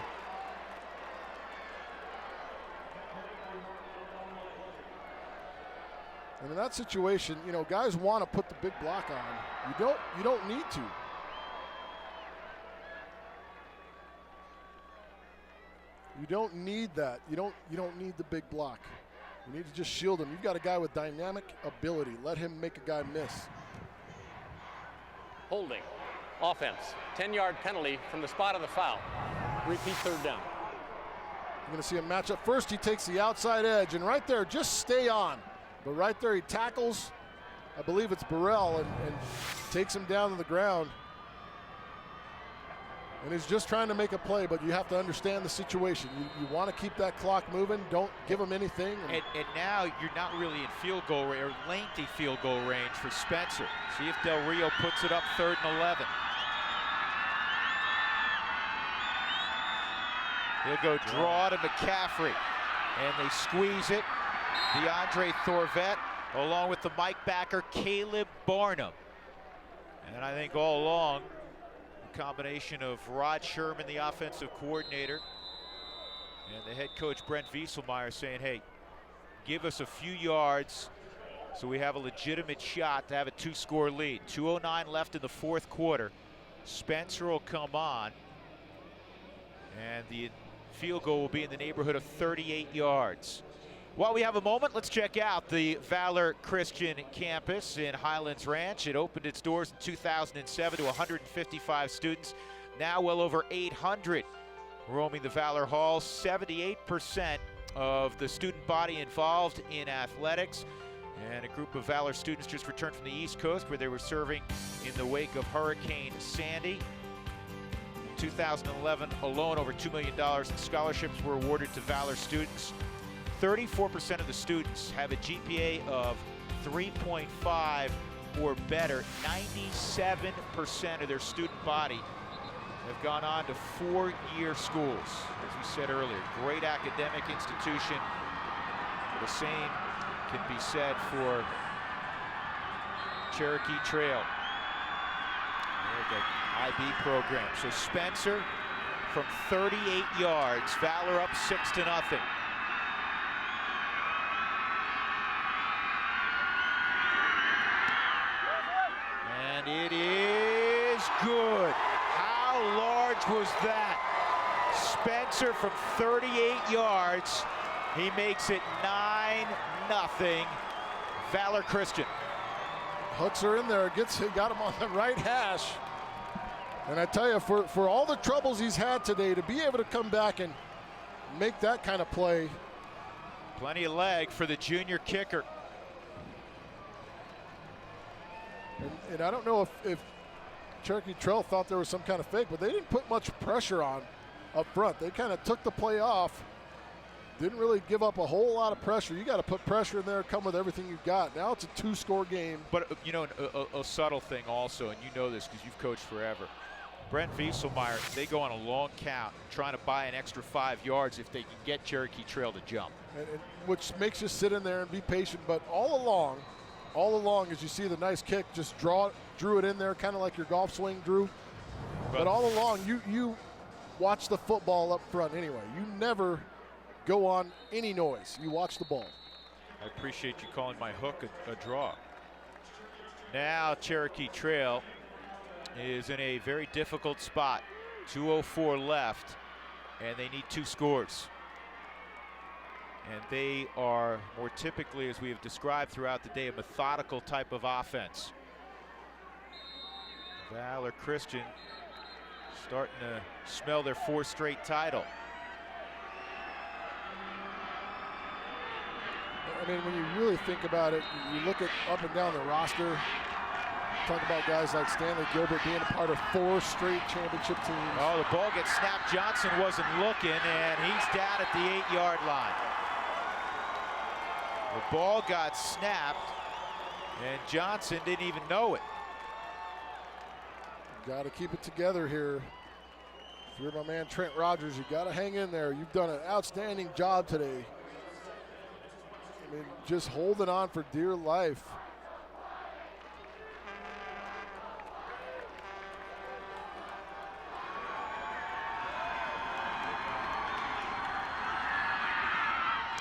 And in that situation, you know, guys want to put the big block on. You don't need to. You don't need that. You don't need the big block. You need to just shield him. You've got a guy with dynamic ability. Let him make a guy miss. Holding. Offense. 10-yard penalty from the spot of the foul. Repeat third down. You're going to see a matchup. First, he takes the outside edge, and right there, just stay on. But right there, he tackles, I believe it's Burrell, and takes him down to the ground. And he's just trying to make a play, but you have to understand the situation. You want to keep that clock moving. Don't give him anything. And now you're not really in field goal range, or lengthy field goal range for Spencer. See if Del Rio puts it up 3rd and 11. He'll go draw to McCaffrey, and they squeeze it. DeAndre Thorvett, along with the Mike backer, Caleb Barnum. And I think all along, a combination of Rod Sherman, the offensive coordinator, and the head coach, Brent Wieselmeyer, saying, hey, give us a few yards so we have a legitimate shot to have a 2-score lead. 2:09 left in the 4th quarter. Spencer will come on, and the field goal will be in the neighborhood of 38 yards. While we have a moment, let's check out the Valor Christian campus in Highlands Ranch. It opened its doors in 2007 to 155 students. Now well over 800 roaming the Valor halls. 78% of the student body involved in athletics. And a group of Valor students just returned from the East Coast, where they were serving in the wake of Hurricane Sandy. In 2011 alone, over $2 million in scholarships were awarded to Valor students. 34% of the students have a GPA of 3.5 or better. 97% of their student body have gone on to 4-year schools. As we said earlier, great academic institution. The same can be said for Cherokee Trail, the IB program. So Spencer from 38 yards, Valor up 6-0. And it is good. How large was that? Spencer from 38 yards. He makes it 9-0. Valor Christian. Hooks are in there, got him on the right hash. And I tell you, for all the troubles he's had today, to be able to come back and make that kind of play. Plenty of leg for the junior kicker. And I don't know if Cherokee Trail thought there was some kind of fake, but they didn't put much pressure on up front. They kind of took the play off. Didn't really give up a whole lot of pressure. You got to put pressure in there, come with everything you've got. Now it's a 2-score game. But, you know, a subtle thing also, and you know this because you've coached forever. Brent Wieselmeyer, they go on a long count, trying to buy an extra 5 yards if they can get Cherokee Trail to jump. And which makes you sit in there and be patient. But all along, as you see the nice kick, just drew it in there, kind of like your golf swing, Drew. But all along, you watch the football up front anyway. You never go on any noise. You watch the ball. I appreciate you calling my hook a draw. Now Cherokee Trail is in a very difficult spot. 2:04 left, and they need 2 scores. And they are more typically, as we have described throughout the day, a methodical type of offense. Valor Christian starting to smell their 4th straight title. I mean, when you really think about it, you look at up and down the roster, talk about guys like Stanley Gilbert being a part of 4 straight championship teams. Oh, the ball gets snapped. Johnson wasn't looking, and he's down at the 8-yard line. The ball got snapped, and Johnson didn't even know it. Got to keep it together here. If you're my man Trent Rogers, you got to hang in there. You've done an outstanding job today. I mean, just holding on for dear life.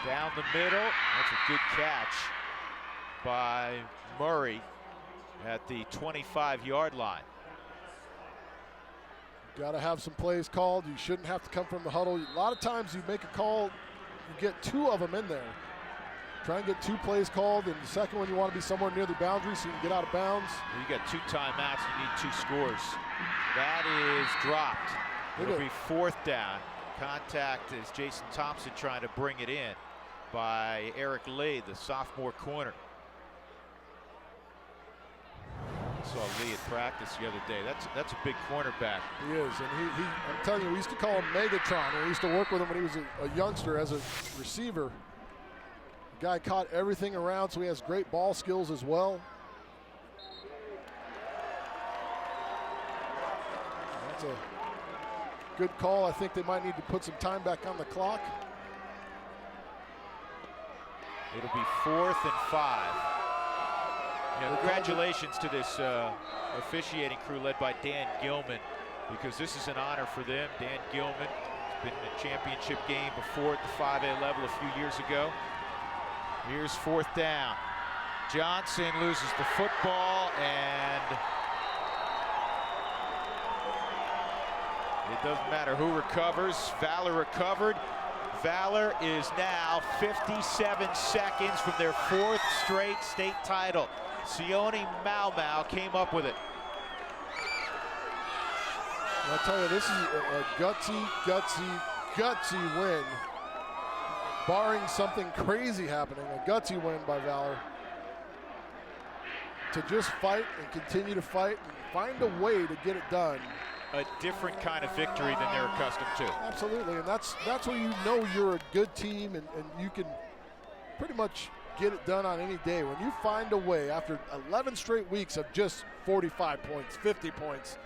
Down the middle, that's a good catch by Murray at the 25-yard line. Got to have some plays called. You shouldn't have to come from the huddle. A lot of times you make a call, you get 2 of them in there. Try and get 2 plays called, and the second one you want to be somewhere near the boundary so you can get out of bounds. You got 2 timeouts, you need 2 scores. That is dropped. It'll be 4th down. Contact is Jason Thompson trying to bring it in by Eric Lee, the sophomore corner. I saw Lee at practice the other day. That's a big cornerback. He is, and I'm telling you, we used to call him Megatron, and we used to work with him when he was a youngster as a receiver. The guy caught everything around, so he has great ball skills as well. That's a good call. I think they might need to put some time back on the clock. It'll be 4th and 5. Congratulations to this officiating crew led by Dan Gilman, because this is an honor for them. Dan Gilman has been in a championship game before at the 5A level a few years ago. Here's 4th down. Johnson loses the football, and it doesn't matter who recovers. Valor recovered. Valor is now 57 seconds from their 4th straight state title. Sione Mau came up with it. I'll tell you, this is a gutsy win. Barring something crazy happening, a gutsy win by Valor. To just fight and continue to fight and find a way to get it done. A different kind of victory than they're accustomed to. Absolutely, and that's where you know you're a good team, and you can pretty much get it done on any day. When you find a way after 11 straight weeks of just 45 points, 50 points,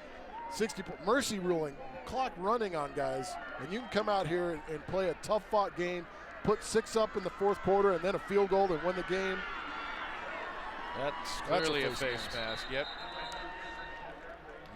60 points, mercy ruling, clock running on guys, and you can come out here and play a tough-fought game, put 6 up in the 4th quarter, and then a field goal and win the game. That's clearly a face mask. Yep.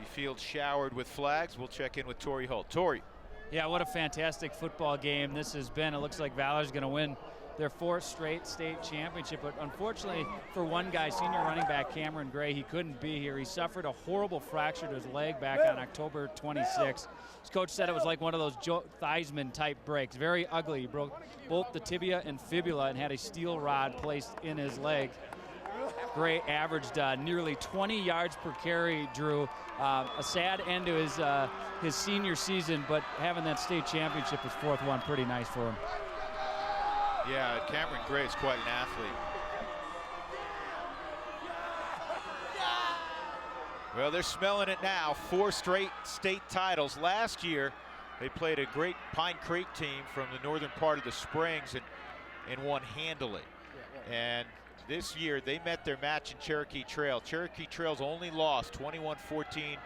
The field showered with flags. We'll check in with Torrey Holt. Torrey. Yeah, what a fantastic football game this has been. It looks like Valor's going to win their 4th straight state championship. But unfortunately for one guy, senior running back Cameron Gray, he couldn't be here. He suffered a horrible fracture to his leg back on October 26th. His coach said it was like one of those Joe Theismann type breaks, very ugly. He broke both the tibia and fibula and had a steel rod placed in his leg. Gray averaged nearly 20 yards per carry, Drew. A sad end to his senior season, but having that state championship, his 4th one, pretty nice for him. Yeah, Cameron Gray is quite an athlete. Well, they're smelling it now. 4 straight state titles. Last year, they played a great Pine Creek team from the northern part of the Springs and won handily. And this year, they met their match in Cherokee Trail. Cherokee Trail's only lost 21-14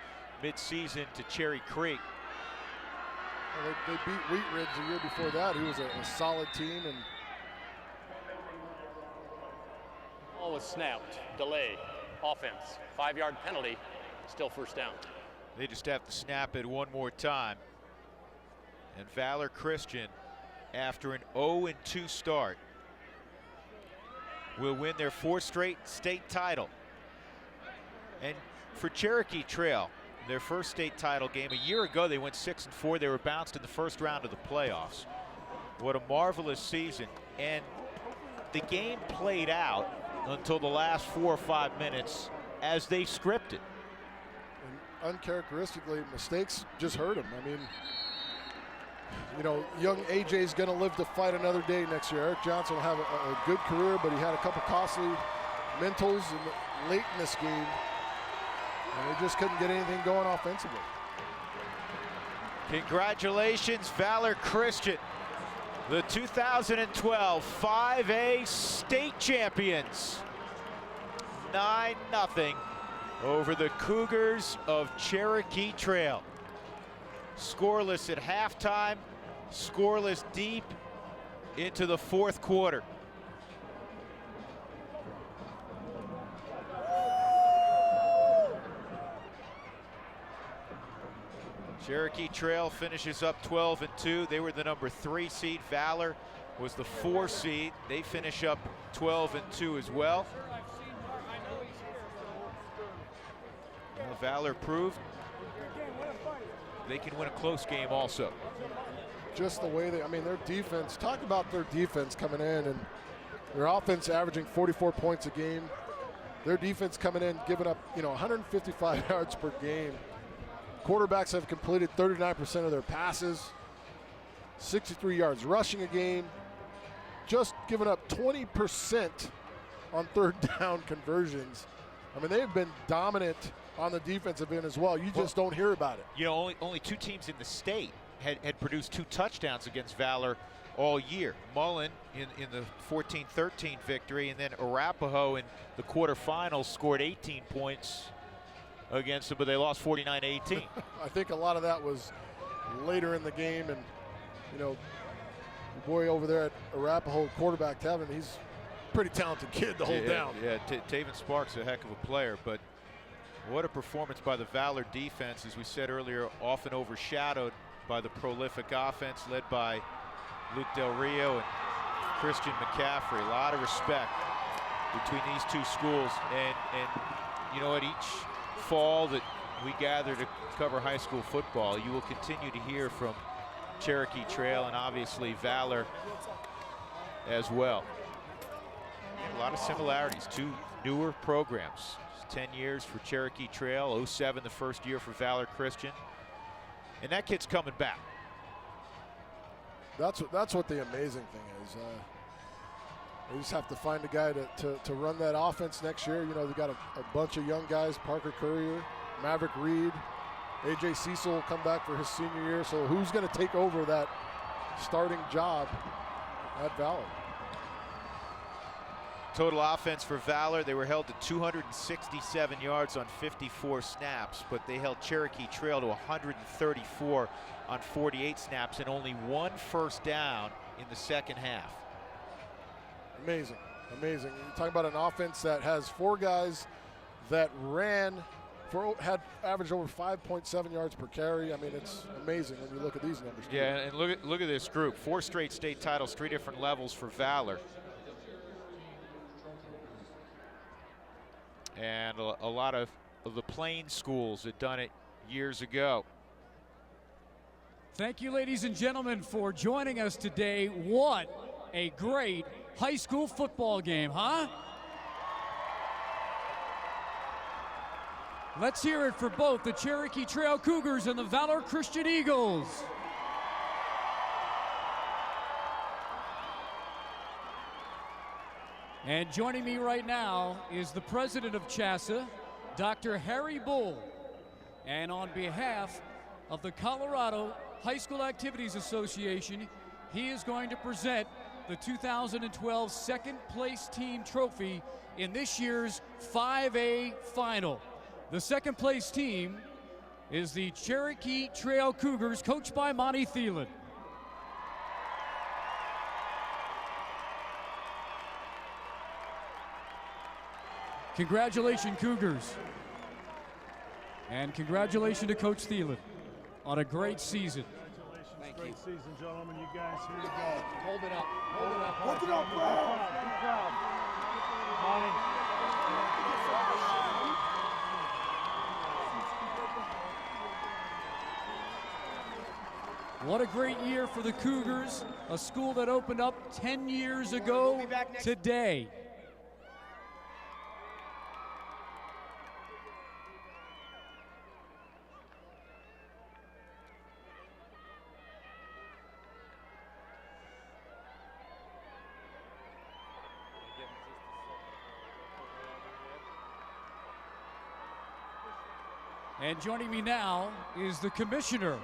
mid-season to Cherry Creek. Well, they beat Wheat Ridge the year before that. He was a solid team. And Ball was snapped, delay, offense, 5-yard penalty, still first down. They just have to snap it one more time. And Valor Christian, after an 0-2 start, will win their 4th straight state title. And for Cherokee Trail, their first state title game, a year ago they went 6-4. They were bounced in the first round of the playoffs. What a marvelous season. And the game played out until the last 4 or 5 minutes as they scripted. And uncharacteristically, mistakes just hurt him. I mean, you know, young AJ's going to live to fight another day next year. Eric Johnson will have a good career, but he had a couple costly mentals late in this game, and they just couldn't get anything going offensively. Congratulations, Valor Christian, the 2012 5A state champions. 9-0 over the Cougars of Cherokee Trail. Scoreless at halftime, scoreless deep into the 4th quarter. Cherokee Trail finishes up 12-2. They were the number 3 seed. Valor was the 4 seed. They finish up 12-2 as well. Well, Valor proved they can win a close game also. Just the way I mean, their defense, talk about their defense coming in, and their offense averaging 44 points a game. Their defense coming in, giving up, 155 yards per game. Quarterbacks have completed 39% of their passes, 63 yards rushing a game, just giving up 20% on 3rd down conversions. I mean, they've been dominant on the defensive end as well. You just don't hear about it. You know, only 2 teams in the state had produced 2 touchdowns against Valor all year. Mullen in the 14-13 victory, and then Arapahoe in the quarterfinals scored 18 points against them, but they lost 49-18. I think a lot of that was later in the game, and the boy over there at Arapahoe, quarterback Tevin, he's a pretty talented kid to hold down. Yeah, Taven Sparks, a heck of a player, but what a performance by the Valor defense, as we said earlier, often overshadowed by the prolific offense led by Luke Del Rio and Christian McCaffrey. A lot of respect between these 2 schools, and you know, at each fall that we gather to cover high school football, you will continue to hear from Cherokee Trail and obviously Valor as well. And a lot of similarities, 2 newer programs. 10 years for Cherokee Trail, 07 the first year for Valor Christian, and that kid's coming back. That's what the amazing thing is. They just have to find a guy to run that offense next year. You know, they got a bunch of young guys, Parker Courier, Maverick Reed, AJ Cecil will come back for his senior year. So who's going to take over that starting job at Valor? Total offense for Valor, they were held to 267 yards on 54 snaps, but they held Cherokee Trail to 134 on 48 snaps and only 1 first down in the second half. Amazing, amazing. You're talking about an offense that has 4 guys that ran had averaged over 5.7 yards per carry. I mean, it's amazing when you look at these numbers. Yeah, and look at this group. 4 straight state titles, 3 different levels for Valor. And a lot of the Plains schools had done it years ago. Thank you, ladies and gentlemen, for joining us today. What a great high school football game, huh? Let's hear it for both the Cherokee Trail Cougars and the Valor Christian Eagles. And joining me right now is the president of CHSAA, Dr. Harry Bull. And on behalf of the Colorado High School Activities Association, he is going to present the 2012 second place team trophy in this year's 5A final. The second place team is the Cherokee Trail Cougars, coached by Monty Thielen. Congratulations, Cougars. And congratulations to Coach Thielen on a great season. Thank you. Great season, gentlemen. You guys, here you go. Hold it up. Hold it up. Hold it up, proud. What a great year for the Cougars, a school that opened up 10 years ago today. And joining me now is the commissioner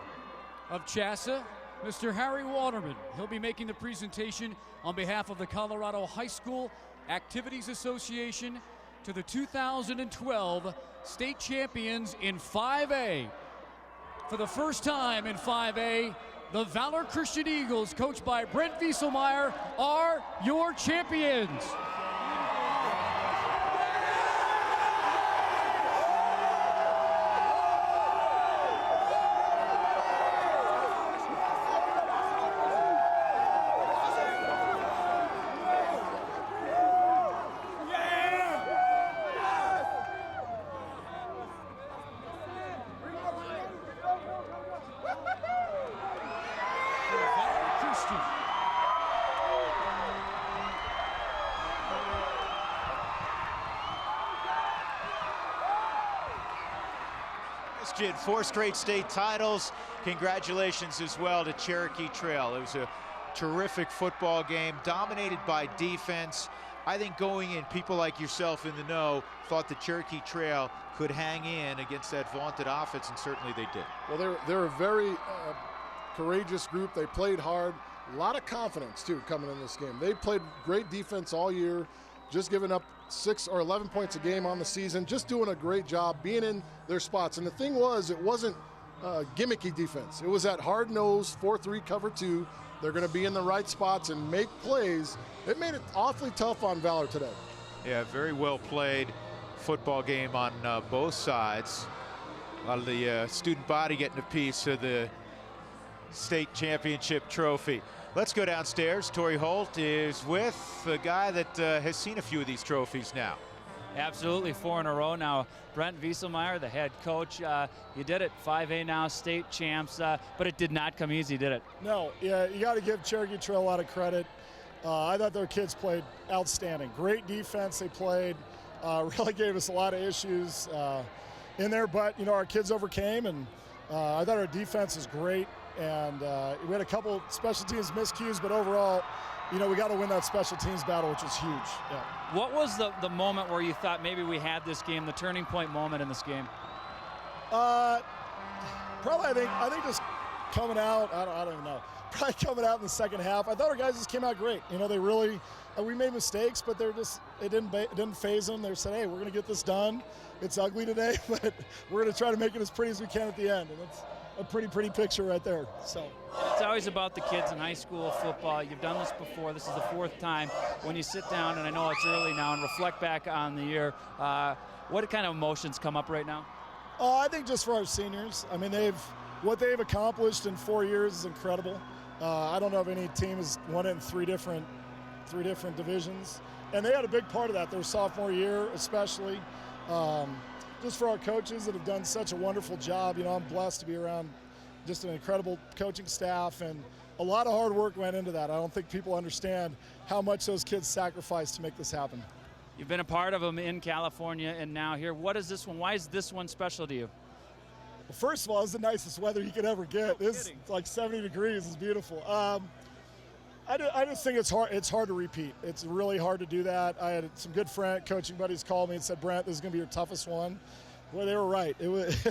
of CHSAA, Mr. Harry Waterman. He'll be making the presentation on behalf of the Colorado High School Activities Association to the 2012 state champions in 5A. For the first time in 5A, the Valor Christian Eagles, coached by Brent Wieselmeyer, are your champions. Christian, 4 straight state titles. Congratulations as well to Cherokee Trail. It was a terrific football game, dominated by defense. I think going in, people like yourself in the know thought the Cherokee Trail could hang in against that vaunted offense, and certainly they did. Well, they're a very courageous group. They played hard. A lot of confidence, too, coming in this game. They played great defense all year, just giving up 6 or 11 points a game on the season, just doing a great job being in their spots. And the thing was, it wasn't gimmicky defense. It was that hard-nosed 4-3 cover 2. They're going to be in the right spots and make plays. It made it awfully tough on Valor today. Yeah, very well played football game on both sides. A lot of the student body getting a piece of the state championship trophy. Let's go downstairs. Torrey Holt is with a guy that has seen a few of these trophies now. Absolutely, 4 in a row now. Brent Wieselmeyer, the head coach. You did it, 5A now, state champs, but it did not come easy, did it? No, yeah, you got to give Cherokee Trail a lot of credit. I thought their kids played outstanding. Great defense they played. Really gave us a lot of issues in there, but, you know, our kids overcame, and I thought our defense is great. And we had a couple special teams miscues, but overall, you know, we got to win that special teams battle, which was huge. Yeah. What was the moment where you thought maybe we had this game, the turning point moment in this game? Probably, I think just coming out, I don't even know. Probably coming out in the second half. I thought our guys just came out great. You know, they really, we made mistakes, but it didn't faze them. They said, hey, we're going to get this done. It's ugly today, but we're going to try to make it as pretty as we can at the end. And it's a pretty picture right there. So it's always about the kids in high school football. You've done this before. This is the 4th time. When you sit down, and I know it's early now, and reflect back on the year, what kind of emotions come up right now? I think just for our seniors. I mean, what they've accomplished in 4 years is incredible. I don't know if any team has won it in three different divisions, and they had a big part of that their sophomore year, especially. Just for our coaches that have done such a wonderful job. I'm blessed to be around just an incredible coaching staff, and a lot of hard work went into that. I don't think people understand how much those kids sacrificed to make this happen. You've been a part of them in California and now here. What is this one? Why is this one special to you? Well, first of all, it's the nicest weather you could ever get. It's like 70 degrees. It's beautiful. I just think it's hard to repeat. It's really hard to do that. I had some good coaching buddies call me and said, Brent, this is going to be your toughest one. Well, they were right. It was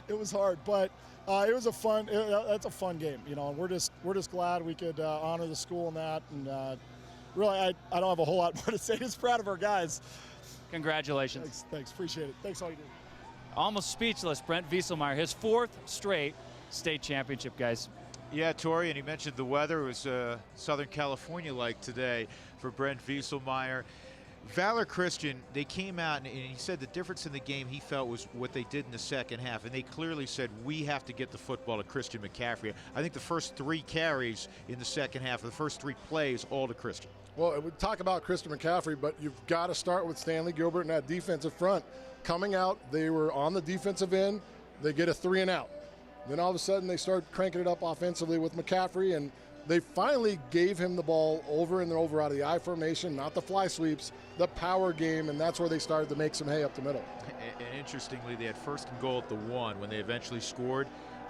it was hard, but it was that's a fun game, and we're just glad we could honor the school in that. And really, I don't have a whole lot more to say. Just proud of our guys. Congratulations. Thanks. Appreciate it. Thanks all you do. Almost speechless, Brent Wieselmeyer, his 4th straight state championship, guys. Yeah, Tori, and he mentioned the weather. It was Southern California-like today for Brent Wieselmeyer. Valor Christian, they came out, and he said the difference in the game he felt was what they did in the second half, and they clearly said, we have to get the football to Christian McCaffrey. I think the first 3 carries in the second half, the first 3 plays, all to Christian. Well, we talk about Christian McCaffrey, but you've got to start with Stanley Gilbert and that defensive front. Coming out, they were on the defensive end. They get a 3 and out. Then all of a sudden they start cranking it up offensively with McCaffrey, and they finally gave him the ball over and over out of the I formation, not the fly sweeps, the power game, and that's where they started to make some hay up the middle. And interestingly, they had 1st and goal at the 1 when they eventually scored.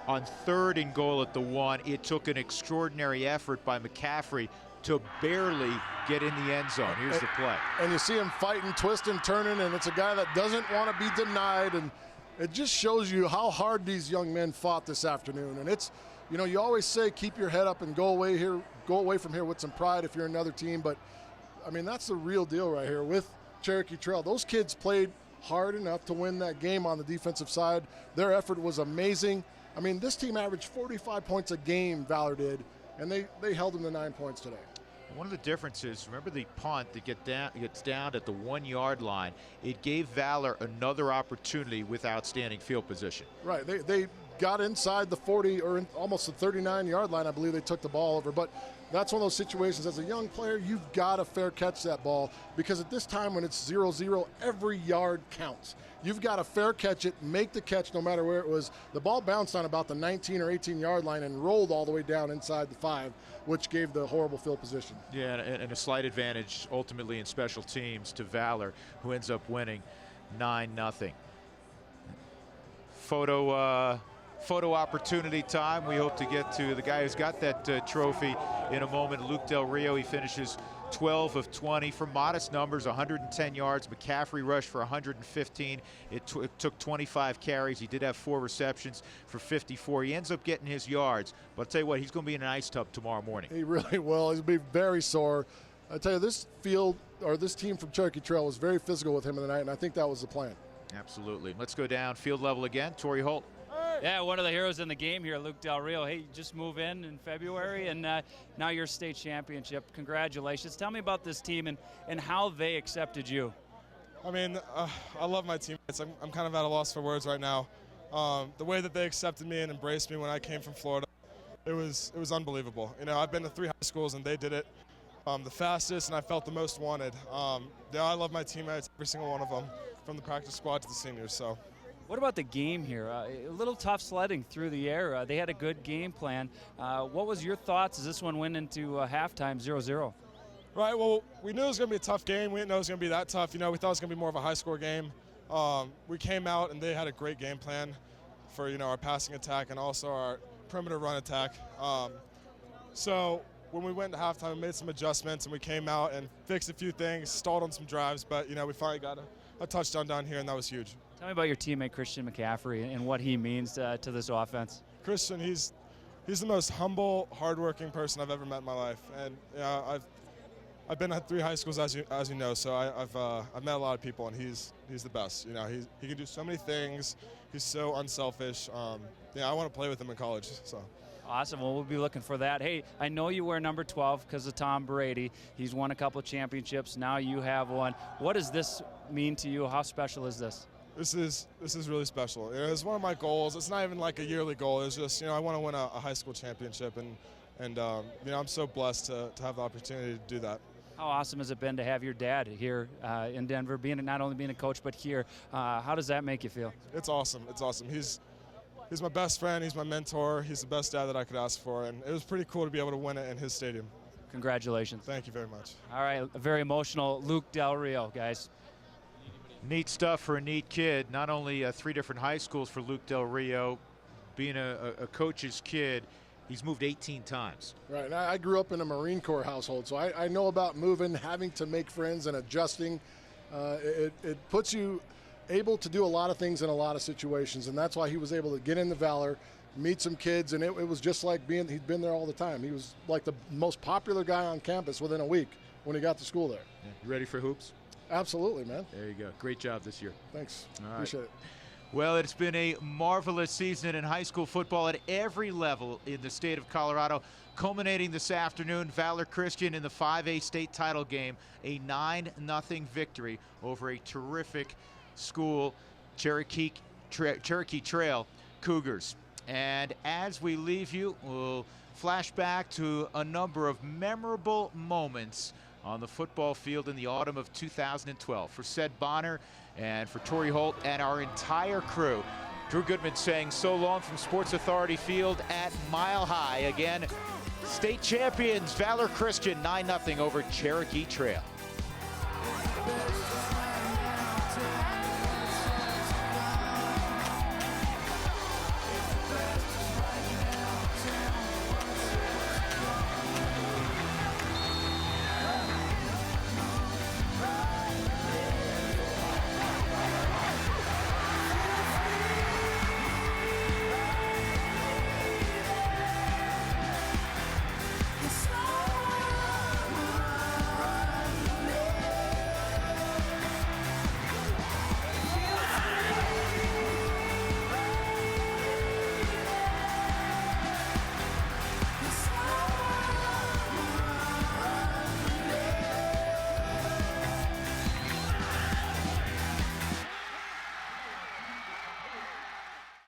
On 3rd and goal at the 1, it took an extraordinary effort by McCaffrey to barely get in the end zone. Here's the play. And you see him fighting, twisting, turning, and it's a guy that doesn't want to be denied, and it just shows you how hard these young men fought this afternoon. And it's, you always say keep your head up and go away from here with some pride if you're another team, but I mean, that's the real deal right here with Cherokee Trail. Those kids played hard enough to win that game on the defensive side. Their effort was amazing. I mean, this team averaged 45 points a game, Valor did, and they held them to 9 points today. One of the differences, remember the punt that gets down at the 1-yard line, it gave Valor another opportunity with outstanding field position. Right, they got inside the 40 or almost the 39-yard line. I believe they took the ball over, but that's one of those situations as a young player, you've got to fair catch that ball, because at this time when it's 0-0, every yard counts. You've got to fair catch it, make the catch no matter where it was. The ball bounced on about the 19 or 18-yard line and rolled all the way down inside the 5, which gave the horrible field position. Yeah, and a slight advantage ultimately in special teams to Valor, who ends up winning 9-0. Photo opportunity time. We hope to get to the guy who's got that trophy in a moment, Luke Del Rio. He finishes 12 of 20 for modest numbers, 110 yards. McCaffrey rushed for 115. It took 25 carries. He did have 4 receptions for 54. He ends up getting his yards, but I'll tell you what, he's going to be in an ice tub tomorrow morning. He really will. He'll be very sore. I tell you, this team from Cherokee Trail was very physical with him in the night, and I think that was the plan. Absolutely. Let's go down field level again. Torrey Holt. Yeah, one of the heroes in the game here, Luke Del Rio. Hey, you just move in February, and now you're state championship. Congratulations. Tell me about this team and how they accepted you. I mean, I love my teammates. I'm kind of at a loss for words right now. The way that they accepted me and embraced me when I came from Florida, it was unbelievable. I've been to 3 high schools, and they did it the fastest, and I felt the most wanted. I love my teammates, every single one of them, from the practice squad to the seniors. So. What about the game here? A little tough sledding through the air. They had a good game plan. What was your thoughts as this one went into halftime 0-0? Right, well, we knew it was going to be a tough game. We didn't know it was going to be that tough. We thought it was going to be more of a high-score game. We came out, and they had a great game plan for, our passing attack and also our perimeter run attack. So when we went to halftime, we made some adjustments, and we came out and fixed a few things, stalled on some drives, but, we finally got a touchdown down here, and that was huge. Tell me about your teammate Christian McCaffrey and what he means to this offense. Christian, he's the most humble, hardworking person I've ever met in my life, and I've been at 3 high schools as you know, so I've met a lot of people, and he's the best. He can do so many things. He's so unselfish. I want to play with him in college. So. Awesome. Well, we'll be looking for that. Hey, I know you wear number 12 because of Tom Brady. He's won a couple championships. Now you have one. What does this mean to you? How special is this? This is really special. It's one of my goals. It's not even like a yearly goal. It's just, I want to win a high school championship, and I'm so blessed to have the opportunity to do that. How awesome has it been to have your dad here in Denver, not only being a coach but here? How does that make you feel? It's awesome. It's awesome. He's my best friend. He's my mentor. He's the best dad that I could ask for, and it was pretty cool to be able to win it in his stadium. Congratulations. Thank you very much. All right, a very emotional Luke Del Rio, guys. Neat stuff for a neat kid. Not only 3 different high schools for Luke Del Rio, being a coach's kid, he's moved 18 times. Right, and I grew up in a Marine Corps household, so I know about moving, having to make friends and adjusting. It puts you able to do a lot of things in a lot of situations, and that's why he was able to get into Valor, meet some kids, and it was just like he'd been there all the time. He was like the most popular guy on campus within a week when he got to school there. Yeah. You ready for hoops? Absolutely, man. There you go. Great job this year. Thanks. All Appreciate right. it. Well, it's been a marvelous season in high school football at every level in the state of Colorado, culminating this afternoon. Valor Christian in the 5A state title game, a 9-0 victory over a terrific school, Cherokee Trail Cougars. And as we leave you, we'll flash back to a number of memorable moments on the football field in the autumn of 2012. For Sed Bonner and for Torrey Holt and our entire crew, Drew Goodman saying so long from Sports Authority Field at Mile High. Again, state champions Valor Christian 9-0 over Cherokee Trail.